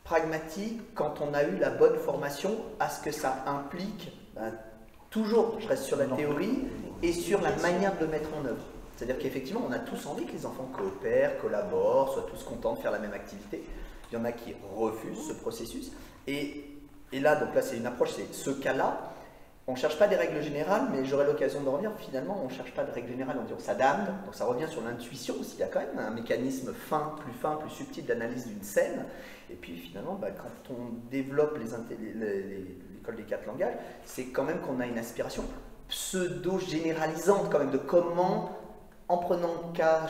pragmatique quand on a eu la bonne formation à ce que ça implique, toujours, je reste sur la théorie et sur la manière de le mettre en œuvre. C'est-à-dire qu'effectivement, on a tous envie que les enfants coopèrent, collaborent, soient tous contents de faire la même activité. Il y en a qui refusent ce processus. Et là, donc là, c'est une approche, c'est ce cas-là. On ne cherche pas des règles générales, mais j'aurai l'occasion d'en revenir. Finalement, on ne cherche pas de règles générales, on s'adapte. Donc ça revient sur l'intuition aussi. Il y a quand même un mécanisme fin, plus subtil d'analyse d'une scène. Et puis finalement, quand on développe l'école des 4 langages, c'est quand même qu'on a une aspiration pseudo-généralisante quand même de comment, en prenant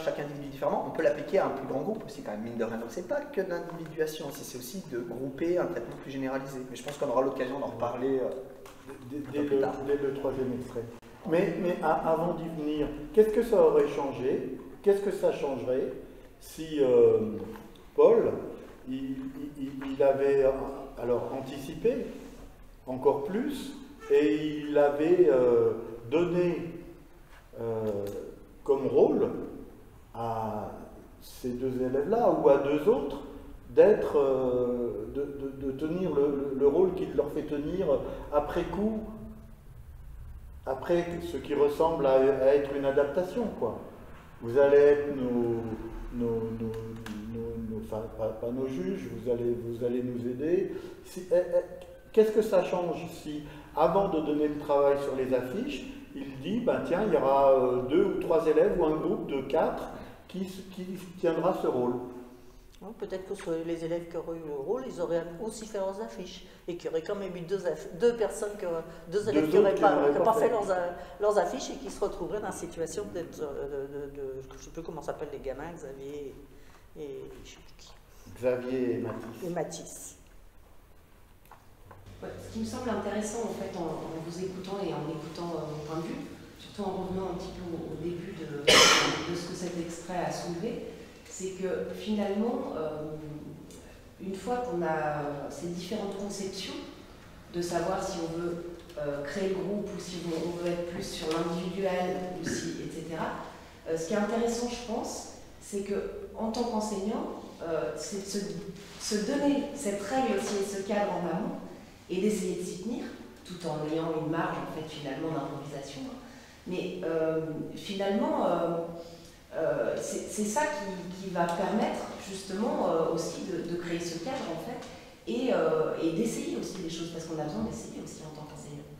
chaque individu différemment, on peut l'appliquer à un plus grand groupe aussi quand même, mine de rien. Donc c'est pas que d'individuation, c'est aussi de grouper un traitement plus généralisé. Mais je pense qu'on aura l'occasion d'en reparler dès le troisième extrait. Mais avant d'y venir, qu'est-ce que ça aurait changé? Qu'est-ce que ça changerait si Paul, il avait alors anticipé encore plus et il avait donné comme rôle à ces deux élèves-là ou à deux autres d'être, de tenir le rôle qu'il leur fait tenir après coup, après ce qui ressemble à être une adaptation, quoi. Vous allez être pas nos juges, vous allez nous aider. Qu'est-ce que ça change si, avant de donner le travail sur les affiches, il dit, tiens, il y aura 2 ou 3 élèves ou un groupe de 4 qui tiendra ce rôle. Peut-être que les élèves qui auraient eu le rôle, ils auraient aussi fait leurs affiches. Et qu'il y aurait quand même eu deux élèves qui n'auraient pas fait leurs affiches et qui se retrouveraient dans la situation d'être, je ne sais plus comment s'appellent les gamins, Xavier et je sais plus qui. Xavier et Mathis. Ce qui me semble intéressant en fait en vous écoutant et en écoutant mon point de vue, surtout en revenant un petit peu au début de ce que cet extrait a soulevé, c'est que finalement, une fois qu'on a ces différentes conceptions de savoir si on veut créer le groupe ou si on veut être plus sur l'individuel, ou si, etc., ce qui est intéressant, je pense, c'est qu'en tant qu'enseignant, c'est de se donner cette règle aussi et ce cadre en amont et d'essayer de s'y tenir, tout en ayant une marge en fait finalement d'improvisation. Mais finalement, c'est ça qui va permettre justement aussi de créer ce cadre en fait et d'essayer aussi des choses, parce qu'on a besoin d'essayer aussi en tant qu'enseignant.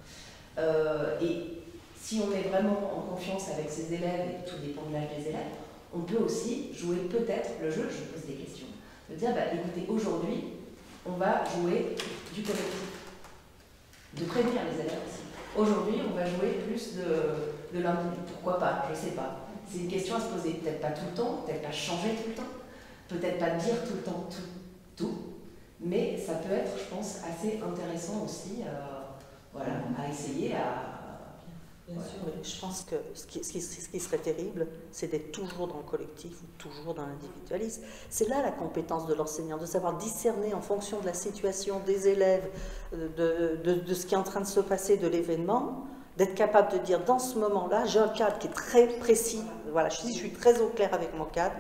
Et si on est vraiment en confiance avec ses élèves, et tout dépend de l'âge des élèves, on peut aussi jouer peut-être le jeu, je pose des questions, de dire écoutez, aujourd'hui, on va jouer du collectif, de prévenir les élèves aussi. Aujourd'hui, on va jouer plus de l'individu. Pourquoi pas? Je ne sais pas. C'est une question à se poser. Peut-être pas tout le temps, peut-être pas changer tout le temps, peut-être pas dire tout le temps tout, mais ça peut être, je pense, assez intéressant aussi à essayer à... Bien sûr, mais je pense que ce qui serait terrible, c'est d'être toujours dans le collectif ou toujours dans l'individualisme. C'est là la compétence de l'enseignant, de savoir discerner en fonction de la situation des élèves, de ce qui est en train de se passer, de l'événement, d'être capable de dire dans ce moment-là, j'ai un cadre qui est très précis, voilà, je suis très au clair avec mon cadre,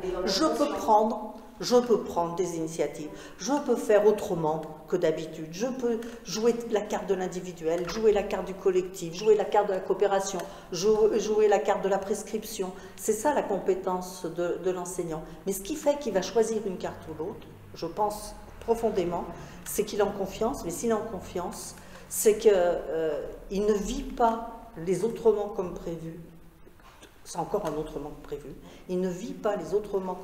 je peux prendre des initiatives, je peux faire autrement que d'habitude, je peux jouer la carte de l'individuel, jouer la carte du collectif, jouer la carte de la coopération, jouer la carte de la prescription. C'est ça la compétence de l'enseignant. Mais ce qui fait qu'il va choisir une carte ou l'autre, je pense profondément, c'est qu'il est en confiance, mais s'il est en confiance, c'est qu'il ne vit pas les autrement comme prévu. C'est encore un autrement que prévu. Il ne vit pas les autrement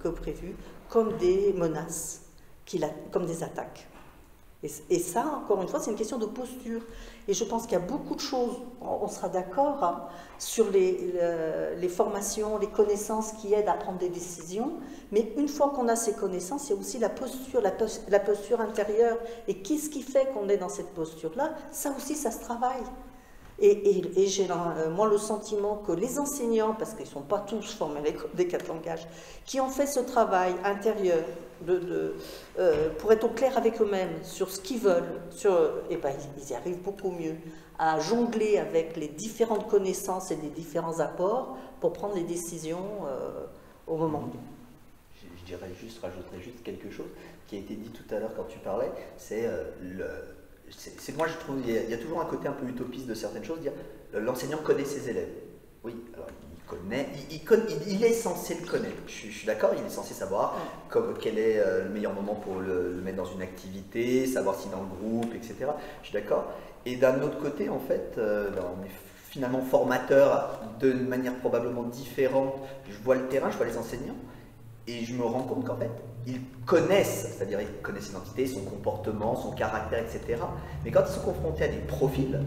que prévu comme des menaces, comme des attaques. Et ça, encore une fois, c'est une question de posture. Et je pense qu'il y a beaucoup de choses, on sera d'accord, hein, sur les formations, les connaissances qui aident à prendre des décisions. Mais une fois qu'on a ces connaissances, il y a aussi la posture intérieure. Et qu'est-ce qui fait qu'on est dans cette posture-là? Ça aussi, ça se travaille. Et j'ai moi le sentiment que les enseignants, parce qu'ils ne sont pas tous formés des 4 langages, qui ont fait ce travail intérieur pour être au clair avec eux-mêmes sur ce qu'ils veulent, ils y arrivent beaucoup mieux à jongler avec les différentes connaissances et les différents apports pour prendre les décisions au moment. Rajouterais juste quelque chose qui a été dit tout à l'heure quand tu parlais, c'est que moi je trouve qu'il y a toujours un côté un peu utopiste de certaines choses, dire l'enseignant connaît ses élèves. Oui, alors il est censé le connaître, je suis d'accord, il est censé savoir quel est le meilleur moment pour le mettre dans une activité, savoir s'il est dans le groupe, etc. Je suis d'accord. Et d'un autre côté, en fait, on est finalement formateur de manière probablement différente. Je vois le terrain, je vois les enseignants, et je me rends compte qu'en fait, ils connaissent, c'est-à-dire ils connaissent l'identité, son comportement, son caractère, etc. Mais quand ils sont confrontés à des profils,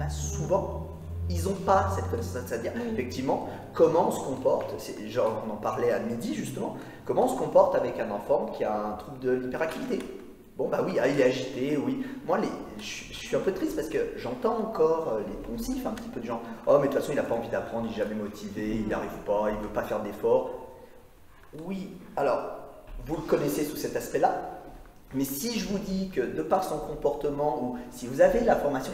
souvent, ils n'ont pas cette connaissance, c'est-à-dire effectivement comment on se comporte, on en parlait à midi justement, comment on se comporte avec un enfant qui a un trouble de l'hyperactivité. Bon bah oui, il est agité, oui. Moi je suis un peu triste parce que j'entends encore les poncifs un petit peu de gens, oh mais de toute façon il n'a pas envie d'apprendre, il n'est jamais motivé, il n'arrive pas, il ne veut pas faire d'efforts. Oui, alors vous le connaissez sous cet aspect-là, mais si je vous dis que de par son comportement, ou si vous avez la formation,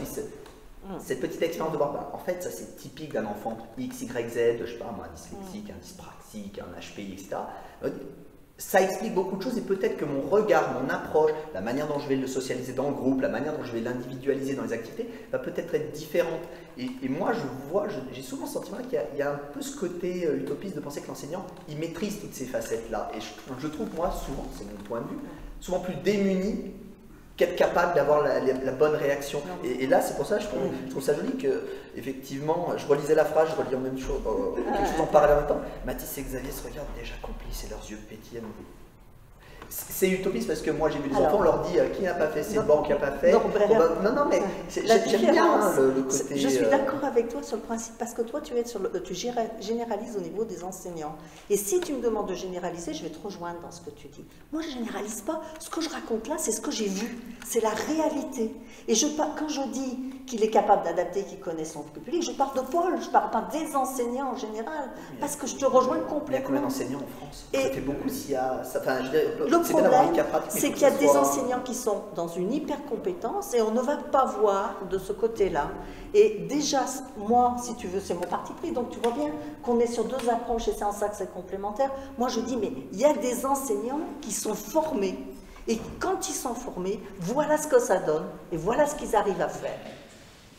cette petite expérience de voir, en fait, ça c'est typique d'un enfant X, Y, Z, je sais pas moi, un dyslexique, un dyspraxique, un HPI, etc. Ça explique beaucoup de choses et peut-être que mon regard, mon approche, la manière dont je vais le socialiser dans le groupe, la manière dont je vais l'individualiser dans les activités, va peut-être être différente. Et moi, j'ai souvent le sentiment qu'il y a un peu ce côté utopiste de penser que l'enseignant, il maîtrise toutes ces facettes-là. Et je trouve, moi, souvent, c'est mon point de vue, souvent plus démuni qu'être capable d'avoir la bonne réaction. Et là, c'est pour ça que je trouve ça joli que, effectivement, je relisais la phrase, je relis en même chose, quelque chose en parallèle en même temps. Mathis et Xavier se regardent déjà complices et leurs yeux pétillent. C'est utopiste parce que moi j'ai vu des enfants, on leur dit qui n'a pas fait ses bancs, qui n'a pas fait. Non, mais j'aime bien le côté. Je suis d'accord avec toi sur le principe parce que toi tu généralises au niveau des enseignants. Et si tu me demandes de généraliser, je vais te rejoindre dans ce que tu dis. Moi je ne généralise pas. Ce que je raconte là, c'est ce que j'ai vu. C'est la réalité. Et quand je dis qu'il est capable d'adapter, qu'il connaît son public, je parle de Paul, je ne parle pas des enseignants en général. Parce que je te rejoins complètement. Il y a combien d'enseignants en France? Ça fait beaucoup s'il y a. Le problème, c'est qu'il y a des enseignants qui sont dans une hyper-compétence et on ne va pas voir de ce côté-là. Et déjà, moi, si tu veux, c'est mon parti pris, donc tu vois bien qu'on est sur 2 approches et c'est en ça que c'est complémentaire. Moi, je dis, mais il y a des enseignants qui sont formés. Et quand ils sont formés, voilà ce que ça donne et voilà ce qu'ils arrivent à faire.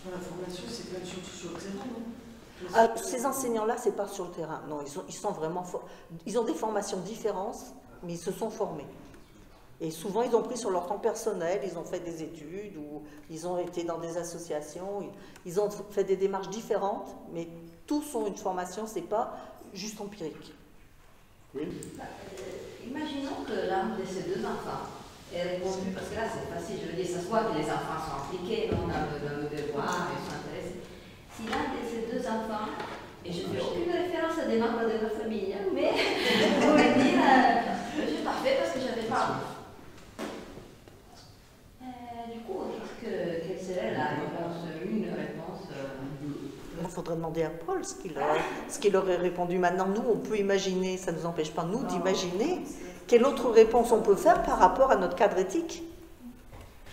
La formation, c'est quand même surtout sur le terrain, non? Ces enseignants-là, c'est pas sur le terrain. Non, ils sont vraiment ils ont des formations différentes, mais ils se sont formés. Et souvent, ils ont pris sur leur temps personnel, ils ont fait des études, ou ils ont été dans des associations, ils ont fait des démarches différentes, mais tous ont une formation, c'est pas juste empirique. Oui. Imaginons que l'un de ces 2 enfants ait répondu, parce que là c'est facile, je veux dire, ça se voit que les enfants sont impliqués dans le devoir, ils sont intéressés. Si l'un de ces 2 enfants, et je ne fais aucune référence à des membres de ma famille, mais je pourrais dire, je n'ai pas fait parce que je n'avais pas. Du coup, quelle serait la réponse? Une réponse Il faudrait demander à Paul ce qu'il aurait répondu. Maintenant, nous, on peut imaginer, ça ne nous empêche pas, nous, d'imaginer quelle autre réponse on peut faire par rapport à notre cadre éthique.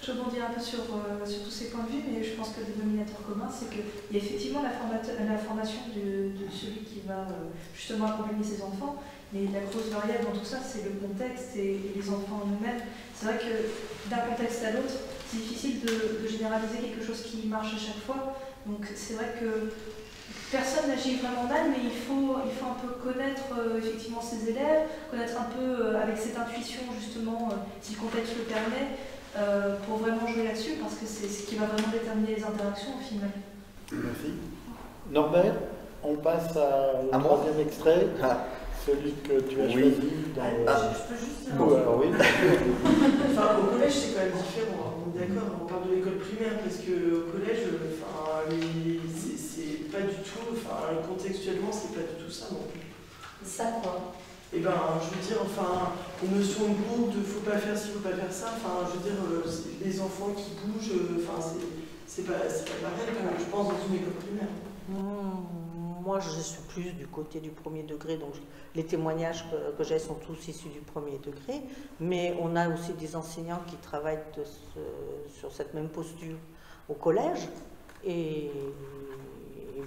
Je rebondis un peu sur tous ces points de vue, mais je pense que le dénominateur commun, c'est qu'il y a effectivement la formation de celui qui va justement accompagner ses enfants, mais la grosse variable dans tout ça, c'est le contexte et les enfants en eux-mêmes. C'est vrai que d'un contexte à l'autre, c'est difficile de généraliser quelque chose qui marche à chaque fois. Donc c'est vrai que personne n'agit vraiment mal, mais il faut un peu connaître effectivement ses élèves, connaître un peu avec cette intuition justement, si le contexte le permet, pour vraiment jouer là-dessus, parce que c'est ce qui va vraiment déterminer les interactions au final. Merci. Norbert, on passe au 3e extrait, celui que tu as choisi dans Je peux juste dire un truc. oui. Enfin, au collège, c'est quand même différent. on parle de l'école primaire parce que au collège, c'est pas du tout, contextuellement, c'est pas du tout ça non plus. Ça quoi? Et ben, je veux dire, une notion de groupe, de faut pas faire ci, faut pas faire ça, je veux dire, les enfants qui bougent, c'est pas pareil, je pense, dans une école primaire. Moi, je suis plus du côté du premier degré, donc les témoignages que j'ai sont tous issus du premier degré, mais on a aussi des enseignants qui travaillent sur cette même posture au collège, et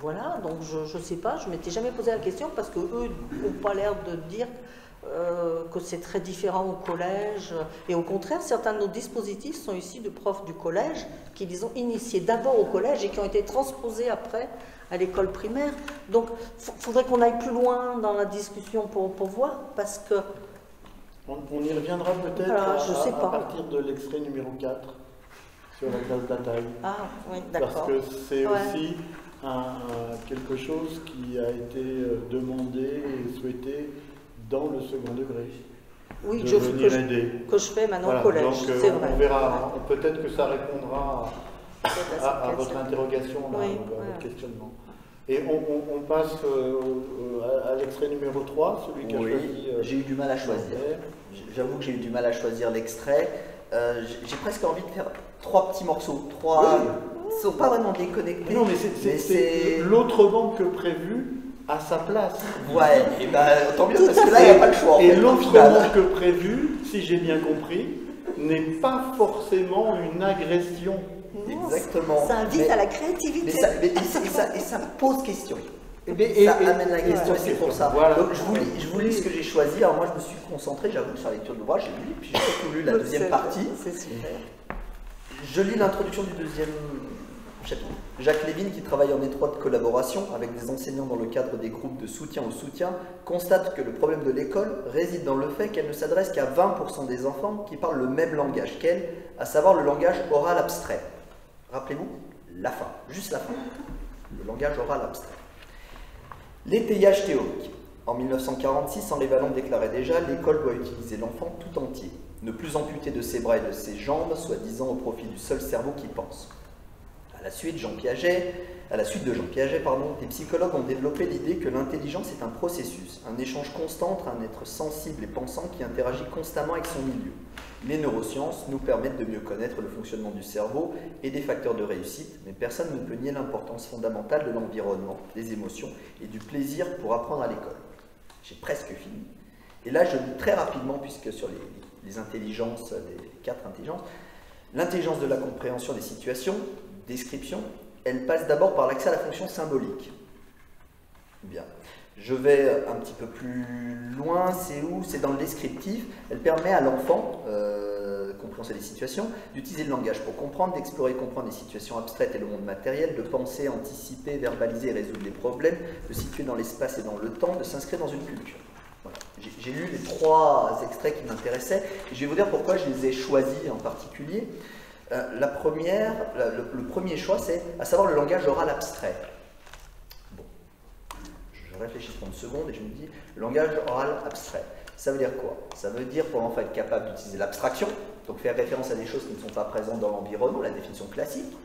voilà, donc je ne sais pas, je ne m'étais jamais posé la question, parce qu'eux n'ont pas l'air de dire que c'est très différent au collège, et au contraire, certains de nos dispositifs sont issus de profs du collège, qui les ont initiés d'abord au collège et qui ont été transposés après à l'école primaire. Donc, il faudrait qu'on aille plus loin dans la discussion pour voir, parce que... On y reviendra peut-être à partir de l'extrait numéro 4, sur la classe d'Ataï. Ah, oui, d'accord. Parce que c'est aussi quelque chose qui a été demandé et souhaité dans le second degré. Oui, que je fais maintenant au collège, c'est vrai. On verra, peut-être que ça répondra à votre interrogation, à votre questionnement. Et on passe à l'extrait numéro 3, celui qui a choisi... j'ai eu du mal à choisir. J'avoue que j'ai eu du mal à choisir l'extrait. J'ai presque envie de faire 3 petits morceaux. Ils ne sont pas vraiment déconnectés. Non, mais c'est l'autrement que prévu à sa place. Ouais, et tant mieux, parce que là, il n'y a pas le choix. Et l'autrement que prévu, si j'ai bien compris, n'est pas forcément une agression. Exactement. Ça invite à la créativité. Et ça pose question. Ça amène la question, c'est pour ça. Voilà. Donc je vous lis ce que j'ai choisi. Alors moi je me suis concentré, j'avoue, sur la lecture de l'ouvrage, j'ai lu, puis j'ai surtout lu la deuxième partie. C'est super. Je lis l'introduction du deuxième chapitre. Jacques Lévin, qui travaille en étroite collaboration avec des enseignants dans le cadre des groupes de soutien au soutien, constate que le problème de l'école réside dans le fait qu'elle ne s'adresse qu'à 20% des enfants qui parlent le même langage qu'elle, à savoir le langage oral abstrait. Rappelez-vous, la fin, juste la fin, le langage oral abstrait. L'étayage théorique. En 1946, Henri Vallon déclarait déjà « L'école doit utiliser l'enfant tout entier, ne plus amputer de ses bras et de ses jambes, soi-disant au profit du seul cerveau qui pense ». À la suite de Jean Piaget, les psychologues ont développé l'idée que l'intelligence est un processus, un échange constant entre un être sensible et pensant qui interagit constamment avec son milieu. Les neurosciences nous permettent de mieux connaître le fonctionnement du cerveau et des facteurs de réussite, mais personne ne peut nier l'importance fondamentale de l'environnement, des émotions et du plaisir pour apprendre à l'école. J'ai presque fini. Et là, je lis très rapidement, puisque sur les intelligences, les 4 intelligences, l'intelligence de la compréhension des situations, description, elle passe d'abord par l'accès à la fonction symbolique. Bien. Je vais un petit peu plus loin, c'est où? C'est dans le descriptif. Elle permet à l'enfant, compréhension des situations, d'utiliser le langage pour comprendre, d'explorer et comprendre les situations abstraites et le monde matériel, de penser, anticiper, verbaliser et résoudre les problèmes, de se situer dans l'espace et dans le temps, de s'inscrire dans une culture. Voilà. J'ai lu les 3 extraits qui m'intéressaient, et je vais vous dire pourquoi je les ai choisis en particulier. La première, le premier choix, c'est à savoir le langage oral abstrait. Bon, je réfléchis 30 secondes et je me dis, le langage oral abstrait, ça veut dire quoi? Ça veut dire pour l'enfant être capable d'utiliser l'abstraction, donc faire référence à des choses qui ne sont pas présentes dans l'environnement, la définition classique,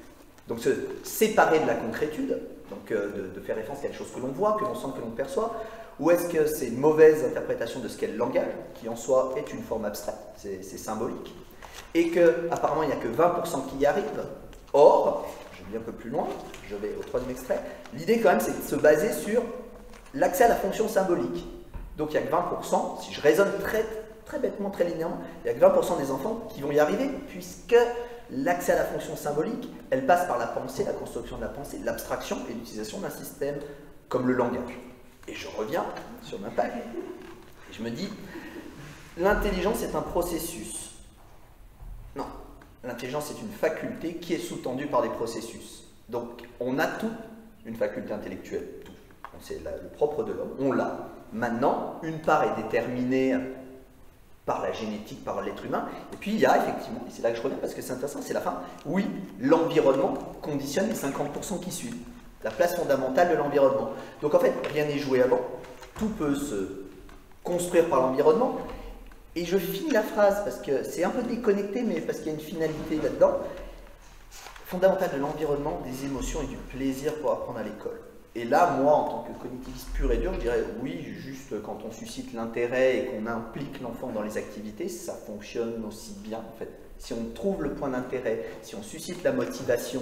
donc se séparer de la concrétude, donc de faire référence à quelque chose que l'on voit, que l'on sent, que l'on perçoit, ou est-ce que c'est une mauvaise interprétation de ce qu'est le langage, qui en soi est une forme abstraite, c'est symbolique, et qu'apparemment il n'y a que 20% qui y arrivent. Or, je vais un peu plus loin, je vais au 3e extrait, l'idée quand même c'est de se baser sur l'accès à la fonction symbolique. Donc il n'y a que 20%, si je raisonne très bêtement, très linéairement, il n'y a que 20% des enfants qui vont y arriver, puisque l'accès à la fonction symbolique, elle passe par la pensée, la construction de la pensée, l'abstraction et l'utilisation d'un système comme le langage. Et je reviens sur ma page, et je me dis, l'intelligence est un processus. Non, l'intelligence est une faculté qui est sous-tendue par des processus. Donc, on a toute une faculté intellectuelle, tout. C'est le propre de l'homme, on l'a. Maintenant, une part est déterminée par la génétique, par l'être humain, et puis il y a effectivement, et c'est là que je reviens parce que c'est intéressant, c'est la fin, oui, l'environnement conditionne les 50% qui suivent. La place fondamentale de l'environnement. Donc en fait, rien n'est joué avant, tout peut se construire par l'environnement. Et je finis la phrase parce que c'est un peu déconnecté, mais parce qu'il y a une finalité là-dedans. fondamentale de l'environnement, des émotions et du plaisir pour apprendre à l'école. Et là, moi, en tant que cognitiviste pur et dur, je dirais oui, juste quand on suscite l'intérêt et qu'on implique l'enfant dans les activités, ça fonctionne aussi bien en fait. Si on trouve le point d'intérêt, si on suscite la motivation,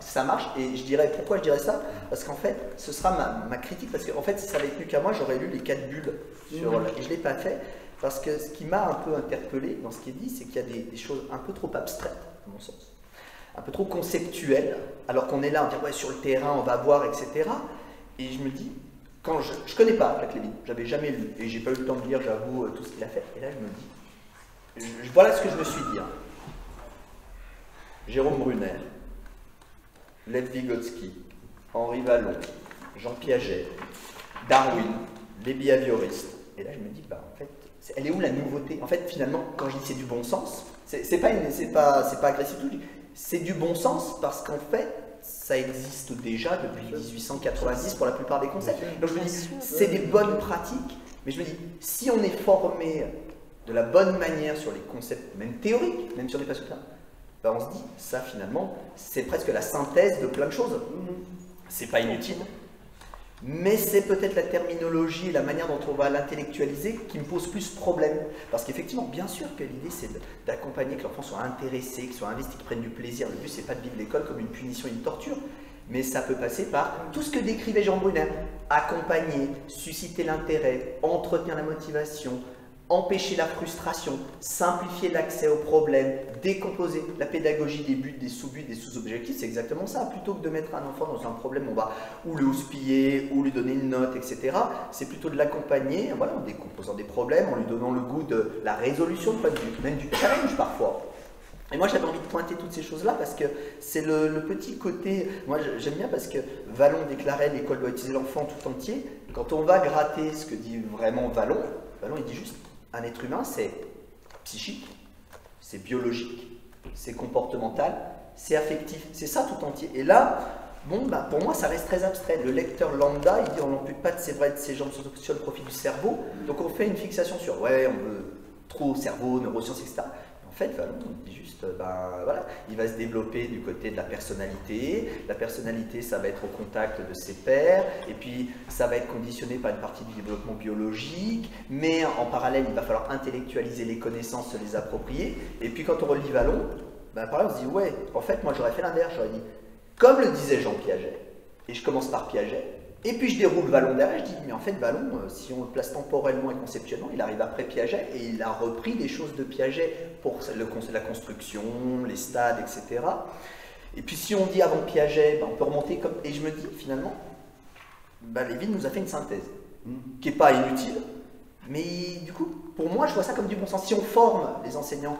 ça marche. Et je dirais, pourquoi je dirais ça? Parce qu'en fait, ce sera ma critique, parce qu'en fait, si ça avait tenu qu'à moi, j'aurais lu les 4 bulles, et je ne l'ai pas fait, parce que ce qui m'a un peu interpellé dans ce qui est dit, c'est qu'il y a des choses un peu trop abstraites, à mon sens, un peu trop conceptuelles, alors qu'on est là, on dit, ouais, sur le terrain, on va voir, etc. Et je me dis, quand je ne connais pas Jacques Lévin, j'avais jamais lu, et j'ai pas eu le temps de lire, j'avoue, tout ce qu'il a fait, et là, je me dis, voilà ce que je me suis dit. Hein. Jérôme Brunner, Lev Vygotsky, Henri Wallon, Jean Piaget, Darwin, les behavioristes. Et là, je me dis, bah, en fait, elle est où la nouveauté? En fait, finalement, quand je dis c'est du bon sens, c'est pas agressif tout. C'est du bon sens parce qu'en fait, ça existe déjà depuis 1890 pour la plupart des concepts. Donc je me dis, c'est des bonnes pratiques, mais je me dis, si on est formé de la bonne manière sur les concepts, même théoriques, même si on n'est pas sur ça, ben on se dit, ça finalement, c'est presque la synthèse de plein de choses. C'est pas inutile, mais c'est peut-être la terminologie et la manière dont on va l'intellectualiser qui me pose plus problème. Parce qu'effectivement, bien sûr que l'idée, c'est d'accompagner que l'enfant soit intéressé, qu'il soit investi, qu'il prenne du plaisir. Le but, c'est pas de vivre l'école comme une punition et une torture, mais ça peut passer par tout ce que décrivait Jean Brunner. Accompagner, susciter l'intérêt, entretenir la motivation, empêcher la frustration, simplifier l'accès aux problèmes, décomposer la pédagogie des buts, des sous-buts, des sous-objectifs, c'est exactement ça. Plutôt que de mettre un enfant dans un problème, on va ou le houspiller, ou lui donner une note, etc. C'est plutôt de l'accompagner, voilà, en décomposant des problèmes, en lui donnant le goût de la résolution, même du challenge parfois. Et moi j'avais envie de pointer toutes ces choses-là parce que c'est le petit côté, moi j'aime bien parce que Wallon déclarait l'école doit utiliser l'enfant tout entier. Quand on va gratter ce que dit vraiment Wallon il dit juste un être humain c'est psychique, c'est biologique, c'est comportemental, c'est affectif, c'est ça tout entier. Et là, bon, bah, pour moi ça reste très abstrait. Le lecteur lambda, il dit on n'ampute pas de ses bras et de ses jambes sur le profit du cerveau, donc on fait une fixation sur ouais, on veut trop cerveau, neurosciences, etc. En fait, Wallon dit juste, ben voilà, il va se développer du côté de la personnalité. La personnalité, ça va être au contact de ses pairs, et puis ça va être conditionné par une partie du développement biologique, mais en parallèle, il va falloir intellectualiser les connaissances, se les approprier. Et puis quand on relit Wallon, ben pareil, on se dit, ouais, en fait, moi j'aurais fait l'inverse, j'aurais dit, comme le disait Jean Piaget, et je commence par Piaget, et puis je déroule Wallon derrière, je dis, mais en fait Wallon, si on le place temporellement et conceptuellement, il arrive après Piaget, et il a repris des choses de Piaget pour la construction, les stades, etc. Et puis si on dit avant Piaget, ben on peut remonter comme... Et je me dis, finalement, ben Lévin nous a fait une synthèse, qui n'est pas inutile, mais du coup, pour moi, je vois ça comme du bon sens. Si on forme les enseignants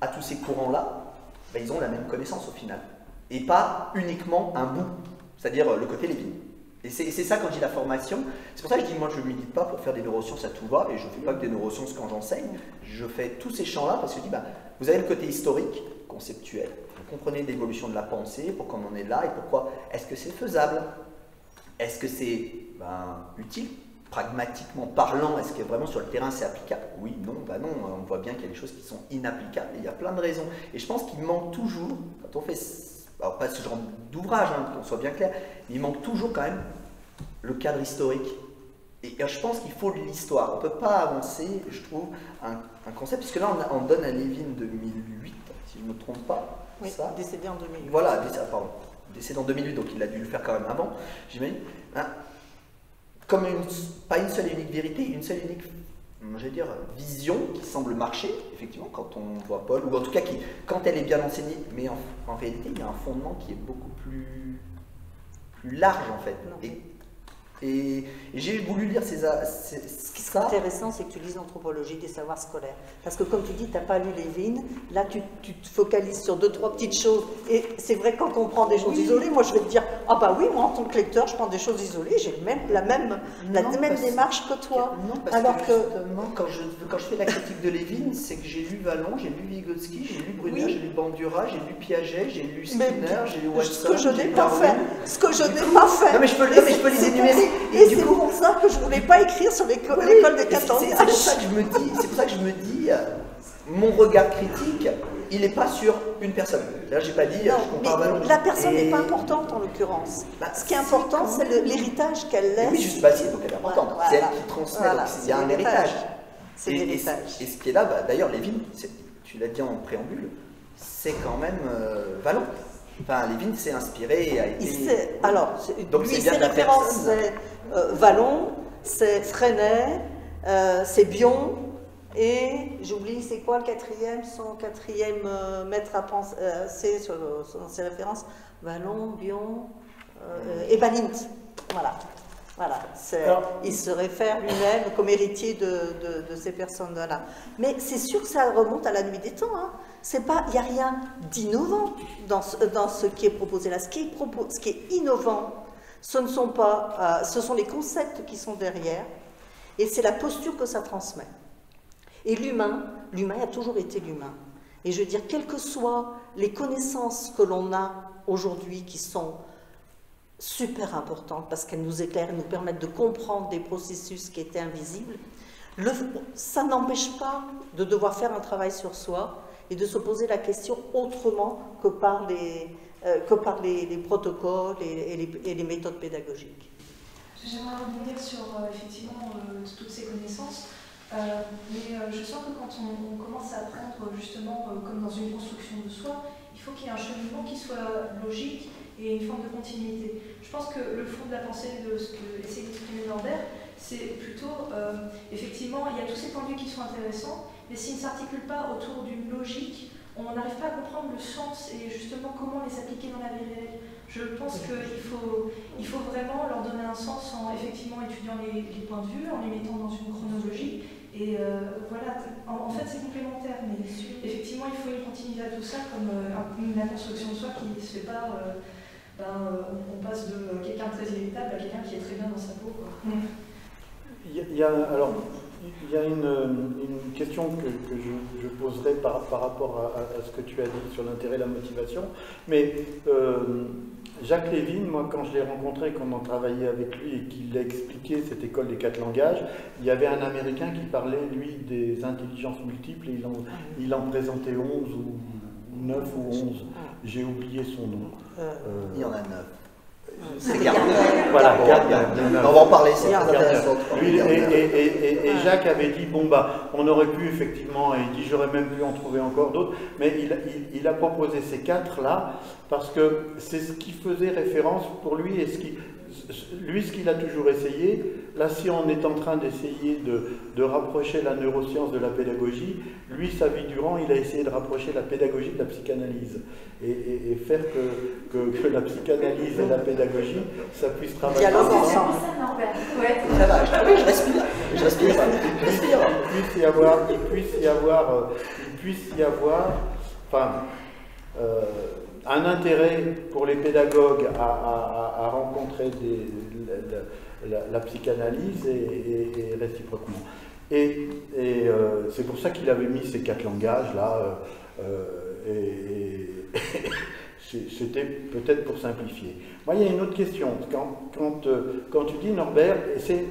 à tous ces courants-là, ben ils ont la même connaissance au final, et pas uniquement un bout, c'est-à-dire le côté Lévin. Et c'est ça quand je dis la formation, c'est pour ça que je dis moi je ne milite pas pour faire des neurosciences à tout va, et je ne fais pas que des neurosciences quand j'enseigne, je fais tous ces champs-là parce que je dis bah, vous avez le côté historique, conceptuel, vous comprenez l'évolution de la pensée, pourquoi on en est là et pourquoi, est-ce que c'est faisable, est-ce que c'est utile, pragmatiquement parlant, est-ce que vraiment sur le terrain c'est applicable? Oui, non, bah non, on voit bien qu'il y a des choses qui sont inapplicables, et il y a plein de raisons, et je pense qu'il manque toujours, quand on fait... Alors pas ce genre d'ouvrage, hein, qu'on soit bien clair, mais il manque toujours quand même le cadre historique. Et je pense qu'il faut de l'histoire. On ne peut pas avancer, je trouve, un concept, puisque là on donne à Lévin 2008, si je ne me trompe pas. Oui, ça. Décédé en 2008. Voilà, décédé en 2008, donc il a dû le faire quand même avant, j'imagine. Hein, comme pas une seule et unique vérité, une seule et unique vision qui semble marcher, effectivement, quand on voit Paul, ou en tout cas qui, quand elle est bien enseignée, mais en réalité, il y a un fondement qui est beaucoup plus large, en fait. Et j'ai voulu lire Ce qui serait intéressant, c'est que tu lises l'anthropologie des savoirs scolaires. Parce que comme tu dis, tu n'as pas lu Lévin, là tu te focalises sur 2-3 petites choses. Et c'est vrai quand on prend des choses isolées, moi je vais te dire, ah bah oui, moi en tant que lecteur, je prends des choses isolées, j'ai la même démarche que toi. Non, parce que justement, quand je fais la critique de Lévin, c'est que j'ai lu Wallon, j'ai lu Vygotsky, j'ai lu Brunner, j'ai lu Bandura, j'ai lu Piaget, j'ai lu Skinner, j'ai lu Watson. Ce que je n'ai pas fait. Ce que je n'ai pas fait. Non mais je peux les énumérer. Et c'est pour ça que je ne voulais pas écrire sur l'école des 14 ans. C'est pour ça que je me dis, mon regard critique, il n'est pas sur une personne. Là, j'ai pas dit, non, je compare Vallon. La personne n'est pas importante en l'occurrence. Ce qui est important, c'est l'héritage qu'elle laisse. Oui, juste, bah si, donc elle est importante. Voilà. C'est elle qui transmet, donc il y a un héritage. C'est l'héritage. Et ce qui est là, bah, d'ailleurs, Lévin, tu l'as dit en préambule, c'est quand même Vallon. Enfin, Lévin s'est inspiré et a été... Alors, donc lui, c'est bien ses de la références, personne. c'est Vallon, c'est Freinet, c'est Bion, et j'oublie, c'est quoi le quatrième, son quatrième maître à penser, c'est sur ses références, Vallon, Bion, et Balint. Voilà. Voilà, il se réfère lui-même comme héritier de ces personnes-là. Mais c'est sûr que ça remonte à la nuit des temps. Hein. Il n'y a rien d'innovant dans ce qui est proposé là. Ce qui est innovant, ce sont les concepts qui sont derrière, et c'est la posture que ça transmet. Et l'humain a toujours été l'humain. Et je veux dire, quelles que soient les connaissances que l'on a aujourd'hui qui sont super importantes parce qu'elles nous éclairent et nous permettent de comprendre des processus qui étaient invisibles, ça n'empêche pas de devoir faire un travail sur soi et de se poser la question autrement que par les protocoles et les méthodes pédagogiques. J'aimerais rebondir sur effectivement toutes ces connaissances, mais je sens que quand on commence à apprendre justement comme dans une construction de soi, il faut qu'il y ait un cheminement qui soit logique et une forme de continuité. Je pense que le fond de la pensée de ce que essaie d'exprimer Norbert, c'est plutôt, effectivement, il y a tous ces points de vue qui sont intéressants, mais s'ils ne s'articulent pas autour d'une logique, on n'arrive pas à comprendre le sens et justement comment les appliquer dans la vie réelle. Je pense qu'il faut vraiment leur donner un sens en effectivement étudiant les points de vue, en les mettant dans une chronologie. Et voilà, en fait c'est complémentaire, mais effectivement il faut une continuité à tout ça, comme la construction de soi qui ne se fait pas, on passe de quelqu'un de très irritable à quelqu'un qui est très bien dans sa peau. Quoi. Il y a une question que je poserai par rapport à ce que tu as dit sur l'intérêt et la motivation, mais Jacques Lévin, moi quand je l'ai rencontré, quand on travaillait avec lui et qu'il a expliqué cette école des 4 langages, il y avait un Américain qui parlait, lui, des intelligences multiples, et il en présentait 11 ou 9 ou 11, j'ai oublié son nom. Il y en a 9. C'est Gardner. Voilà, Gardner. On va en parler, c'est très intéressant. Et Jacques avait dit, bon bah, on aurait pu effectivement, et il dit, j'aurais même pu en trouver encore d'autres, mais il a proposé ces 4 là, parce que c'est ce qui faisait référence pour lui, et ce qu'il a toujours essayé. Là, si on est en train d'essayer de rapprocher la neuroscience de la pédagogie, lui, sa vie durant, il a essayé de rapprocher la pédagogie de la psychanalyse et faire que la psychanalyse et la pédagogie, ça puisse travailler ensemble. Ça va, je respire. Il puisse y avoir un intérêt pour les pédagogues à rencontrer la psychanalyse et réciproquement. Et c'est pour ça qu'il avait mis ces 4 langages là, c'était peut-être pour simplifier. Moi, il y a une autre question. Quand tu dis Norbert, c'est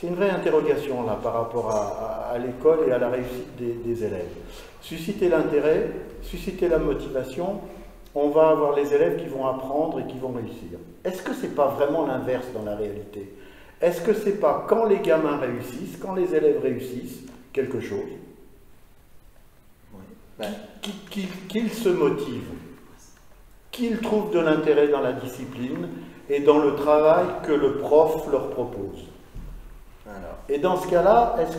une vraie interrogation là par rapport à l'école et à la réussite des élèves. Susciter l'intérêt, susciter la motivation, on va avoir les élèves qui vont apprendre et qui vont réussir. Est-ce que c'est pas vraiment l'inverse dans la réalité? Est-ce que c'est pas quand les gamins réussissent, quand les élèves réussissent quelque chose, qu'ils se motivent, qu'ils trouvent de l'intérêt dans la discipline et dans le travail que le prof leur propose? Et dans ce cas-là, est-ce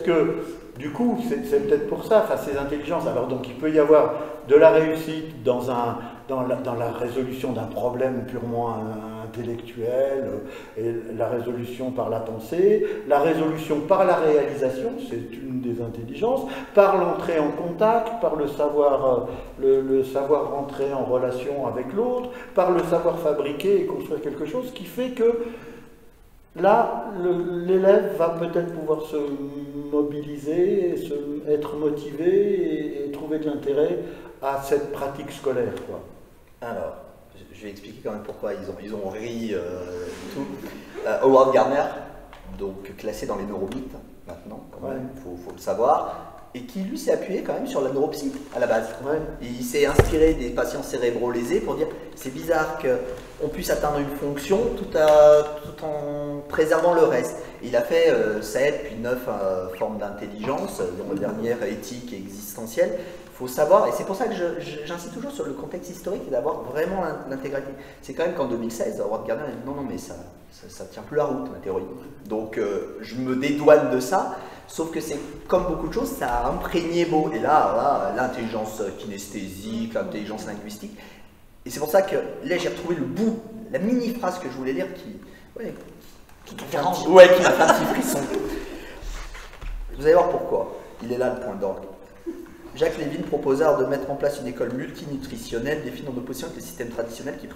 que du coup, c'est peut-être pour ça, ces intelligences, alors donc il peut y avoir de la réussite dans la résolution d'un problème purement intellectuel, et la résolution par la pensée, la résolution par la réalisation, c'est une des intelligences, par l'entrée en contact, par le savoir rentrer en relation avec l'autre, par le savoir fabriquer et construire quelque chose qui fait que là, l'élève va peut-être pouvoir se mobiliser, être motivé et trouver de l'intérêt à cette pratique scolaire, quoi. Alors, je vais expliquer quand même pourquoi ils ont ri tout. Howard Gardner, donc classé dans les neuromythes maintenant, quand même, faut le savoir. et qui lui s'est appuyé quand même sur la neuropsy à la base. Il s'est inspiré des patients cérébraux lésés pour dire c'est bizarre qu'on puisse atteindre une fonction tout en préservant le reste. Il a fait 7 puis 9 formes d'intelligence, dont la dernière éthique et existentielle. Il faut savoir, et c'est pour ça que j'insiste toujours sur le contexte historique et d'avoir vraiment l'intégralité. C'est quand même qu'en 2016, Howard Gardner a dit non, mais ça tient plus la route, ma théorie. Donc je me dédouane de ça, sauf que c'est comme beaucoup de choses, ça a imprégné beau. Et là, l'intelligence kinesthésique, l'intelligence linguistique. Et c'est pour ça que là, j'ai retrouvé le bout, la mini-phrase que je voulais lire qui m'a fait un petit frisson. Vous allez voir pourquoi. Il est là le point d'orgue. Jacques Lévin proposa de mettre en place une école multinutritionnelle définie en opposition avec les systèmes traditionnels qui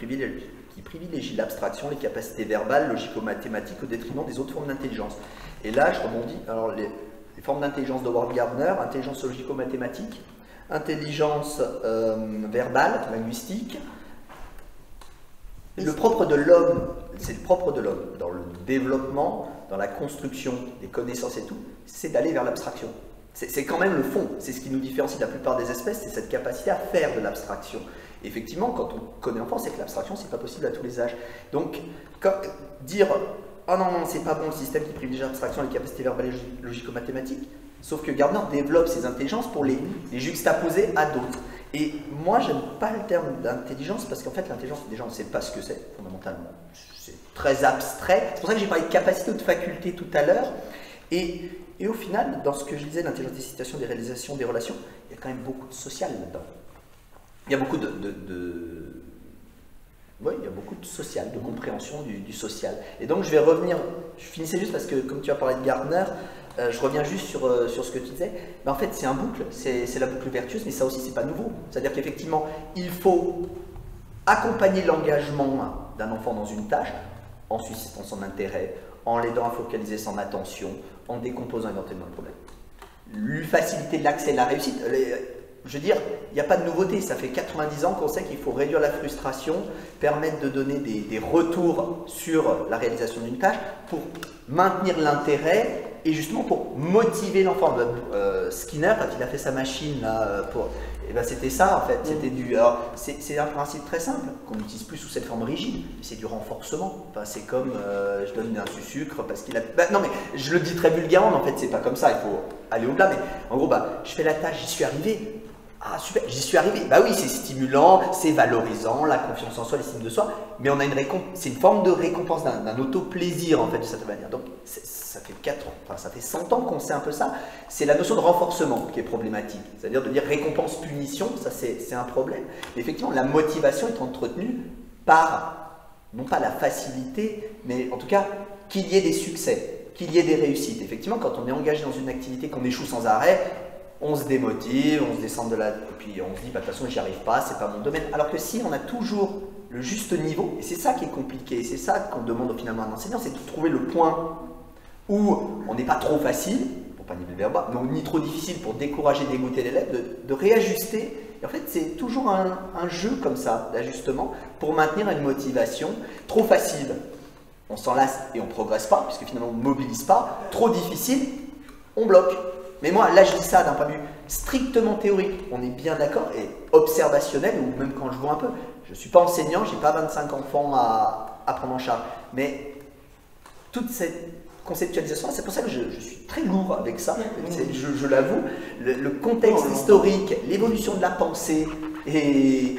privilégient l'abstraction, les capacités verbales, logico-mathématiques au détriment des autres formes d'intelligence. Et là, je rebondis. Alors, les formes d'intelligence de Howard Gardner, intelligence logico-mathématique, intelligence verbale, linguistique. Le propre de l'homme, c'est le propre de l'homme, dans le développement, dans la construction des connaissances et tout, c'est d'aller vers l'abstraction. C'est quand même le fond, c'est ce qui nous différencie de la plupart des espèces, c'est cette capacité à faire de l'abstraction. Effectivement, quand on connaît enfant, c'est que l'abstraction, c'est pas possible à tous les âges. Donc, dire « Ah non, c'est pas bon le système qui privilégie l'abstraction, les capacités verbales et logico-mathématiques », sauf que Gardner développe ses intelligences pour les juxtaposer à d'autres. Et moi, j'aime pas le terme d'intelligence, parce qu'en fait, l'intelligence, déjà, on ne sait pas ce que c'est, fondamentalement. C'est très abstrait. C'est pour ça que j'ai parlé de capacité ou de faculté tout à l'heure. Et au final, dans ce que je disais, l'intelligence des situations, des réalisations, des relations, il y a quand même beaucoup de social là-dedans. Il y a beaucoup oui, il y a beaucoup de social, de compréhension du social. Et donc je vais revenir, je finissais juste parce que comme tu as parlé de Gardner, je reviens juste sur ce que tu disais. Ben, en fait, c'est un boucle, c'est la boucle vertueuse, mais ça aussi, c'est pas nouveau. C'est-à-dire qu'effectivement, il faut accompagner l'engagement d'un enfant dans une tâche en suscitant son intérêt, en l'aidant à focaliser son attention, en décomposant éventuellement le problème. Lui faciliter l'accès à la réussite, je veux dire, il n'y a pas de nouveauté, ça fait 90 ans qu'on sait qu'il faut réduire la frustration, permettre de donner des retours sur la réalisation d'une tâche pour maintenir l'intérêt et justement pour motiver l'enfant. Skinner, quand il a fait sa machine là, c'était ça en fait, c'était c'est un principe très simple qu'on n'utilise plus sous cette forme rigide, c'est du renforcement. Enfin, c'est comme je donne un sucre parce qu'il a. Non mais je le dis très vulgairement, mais en fait c'est pas comme ça, il faut aller au-delà. Mais en gros, je fais la tâche, j'y suis arrivé. Ah super, j'y suis arrivé. Bah oui, c'est stimulant, c'est valorisant, la confiance en soi, l'estime de soi, mais on a c'est une forme de récompense, d'un auto-plaisir en fait de cette manière. Donc ça fait ça fait 100 ans qu'on sait un peu ça. C'est la notion de renforcement qui est problématique, c'est-à-dire de dire récompense-punition, ça c'est un problème. Mais effectivement, la motivation est entretenue par, non pas la facilité, mais en tout cas qu'il y ait des succès, qu'il y ait des réussites. Effectivement, quand on est engagé dans une activité, qu'on échoue sans arrêt, on se démotive, on se descend de la... Et puis on se dit, de toute façon, j'y arrive pas, c'est pas mon domaine. Alors que si on a toujours le juste niveau, et c'est ça qui est compliqué, c'est ça qu'on demande finalement à un enseignant, c'est de trouver le point où on n'est pas trop facile, pour pas niveler le verbe, donc ni trop difficile pour décourager, dégoûter l'élève, de réajuster. Et en fait, c'est toujours un jeu comme ça, d'ajustement, pour maintenir une motivation. Trop facile, on s'en lasse et on ne progresse pas, puisque finalement on ne mobilise pas. Trop difficile, on bloque. Mais moi, là, je dis ça d'un point de vue strictement théorique. On est bien d'accord, et observationnel, ou même quand je vois un peu. Je ne suis pas enseignant, je n'ai pas 25 enfants à prendre en charge. Mais toute cette conceptualisation, c'est pour ça que je suis très lourd avec ça, je l'avoue. Le contexte historique, l'évolution de la pensée, et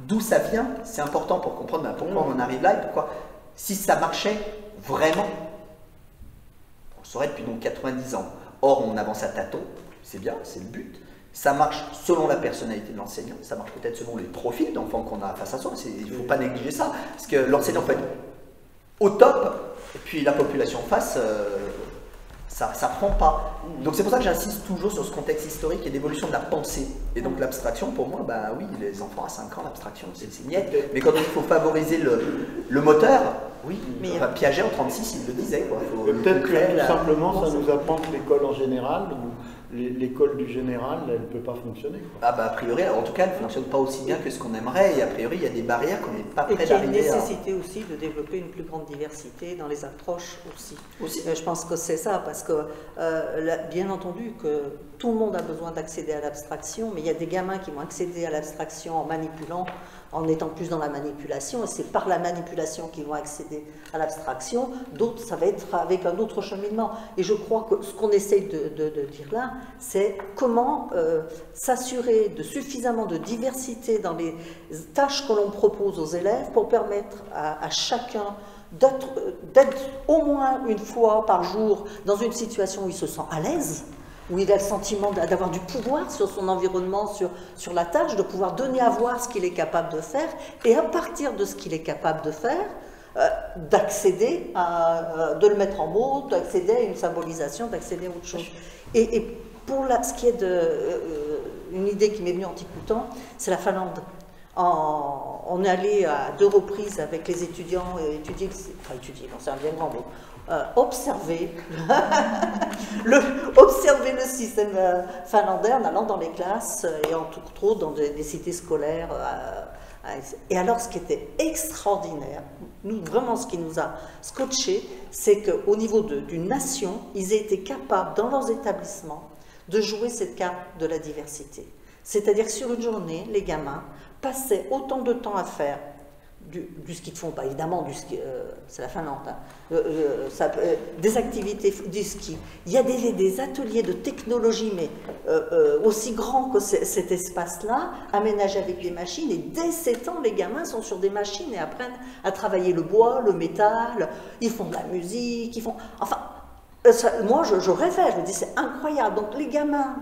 d'où ça vient, c'est important pour comprendre pourquoi on en arrive là, et pourquoi, si ça marchait vraiment, on le saurait depuis donc 90 ans. Or, on avance à tâtons, c'est bien, c'est le but. Ça marche selon la personnalité de l'enseignant, ça marche peut-être selon les profils d'enfants qu'on a face à soi. Il ne faut pas négliger ça, parce que l'enseignant peut être au top, et puis la population en face, ça ne prend pas. Donc c'est pour ça que j'insiste toujours sur ce contexte historique et d'évolution de la pensée. Et donc l'abstraction, pour moi, oui, les enfants à 5 ans, l'abstraction, c'est niette. Mais quand il faut favoriser le moteur, oui, Piaget en 1936, il le disait. Peut-être que tout simplement, ça nous apprend que l'école en général, l'école du général, elle ne peut pas fonctionner. A priori, en tout cas, elle ne fonctionne pas aussi bien que ce qu'on aimerait. Et a priori, il y a des barrières qu'on n'est pas prêt d'arriver à... Et il y a une nécessité aussi de développer une plus grande diversité dans les approches aussi. Je pense que c'est ça, parce que bien entendu que tout le monde a besoin d'accéder à l'abstraction, mais il y a des gamins qui vont accéder à l'abstraction en manipulant, en étant plus dans la manipulation, et c'est par la manipulation qu'ils vont accéder à l'abstraction. D'autres, ça va être avec un autre cheminement. Et je crois que ce qu'on essaye de dire là, c'est comment s'assurer de suffisamment de diversité dans les tâches que l'on propose aux élèves pour permettre à chacun d'être au moins une fois par jour dans une situation où il se sent à l'aise, où il a le sentiment d'avoir du pouvoir sur son environnement, sur la tâche, de pouvoir donner à voir ce qu'il est capable de faire, et à partir de ce qu'il est capable de faire, d'accéder à, de le mettre en mots, d'accéder à une symbolisation, d'accéder à autre chose. Et pour ce qui est une idée qui m'est venue en t'écoutant, c'est la Finlande. On est allé à 2 reprises avec les étudiants, étudier, non, c'est un bien grand mot, observer le système finlandais en allant dans les classes et entre autres dans des cités scolaires. Et alors, ce qui était extraordinaire, vraiment ce qui nous a scotché, c'est qu'au niveau d'une nation, ils aient été capables, dans leurs établissements, de jouer cette carte de la diversité. C'est-à-dire que sur une journée, les gamins passaient autant de temps à faire du ski de fond, pas évidemment du ski, c'est la Finlande, hein, des activités du ski. Il y a des ateliers de technologie, mais aussi grands que cet espace-là, aménagés avec des machines, et dès 7 ans, les gamins sont sur des machines et apprennent à travailler le bois, le métal, ils font de la musique, ils font... Enfin, moi je rêvais, je me dis c'est incroyable. Donc les gamins,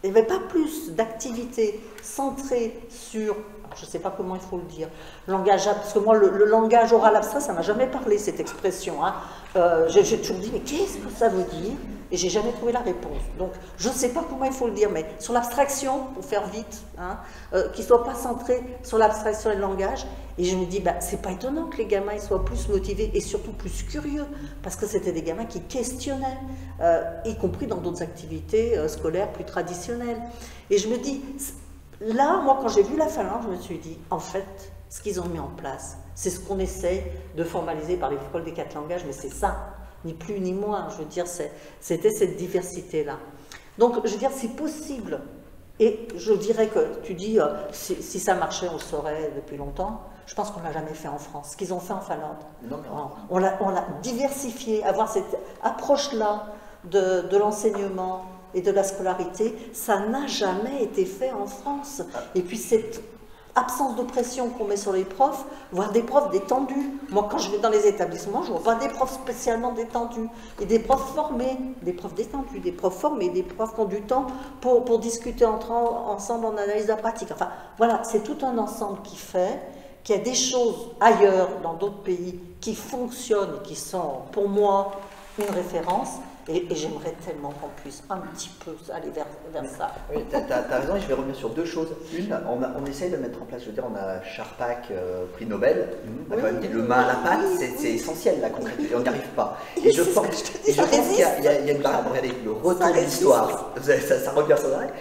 il n'y avait pas plus d'activités centrées sur... je ne sais pas comment il faut le dire, langage, parce que moi, le langage oral abstrait, ça ne m'a jamais parlé, cette expression. Hein. J'ai toujours dit, mais qu'est-ce que ça veut dire? Et j'ai jamais trouvé la réponse. Donc, je ne sais pas comment il faut le dire, mais sur l'abstraction, pour faire vite, hein, qu'il ne soit pas centré sur l'abstraction et le langage. Et je me dis, bah, c'est pas étonnant que les gamins ils soient plus motivés et surtout plus curieux, parce que c'était des gamins qui questionnaient, y compris dans d'autres activités scolaires plus traditionnelles. Et je me dis... là, moi, quand j'ai vu la Finlande, je me suis dit, en fait, ce qu'ils ont mis en place, c'est ce qu'on essaie de formaliser par l'école des 4 langages, mais c'est ça, ni plus ni moins. Je veux dire, c'était cette diversité-là. Donc, je veux dire, c'est possible. Et je dirais que, tu dis, si ça marchait, on le saurait depuis longtemps. Je pense qu'on ne l'a jamais fait en France. Ce qu'ils ont fait en Finlande. Non, on l'a diversifié, avoir cette approche-là de l'enseignement et de la scolarité, ça n'a jamais été fait en France. Et puis cette absence de pression qu'on met sur les profs, voire des profs détendus. Moi, quand je vais dans les établissements, je ne vois pas des profs spécialement détendus. Et des profs formés, des profs détendus, des profs formés, des profs qui ont du temps pour discuter ensemble en analyse de la pratique. Enfin, voilà, c'est tout un ensemble qui fait qu'il y a des choses ailleurs, dans d'autres pays, qui fonctionnent et qui sont, pour moi, une référence. Et j'aimerais tellement qu'on puisse un petit peu aller vers ça. Oui, tu as raison, et je vais revenir sur 2 choses. Une, on essaye de mettre en place, je veux dire, on a Charpak, prix Nobel, on a quand même dit le main à la pâte, c'est essentiel la concrétude, et on n'y arrive pas. Et je pense qu'il y a une barrière, regardez, le retour de l'histoire, ça revient sur l'arrêt.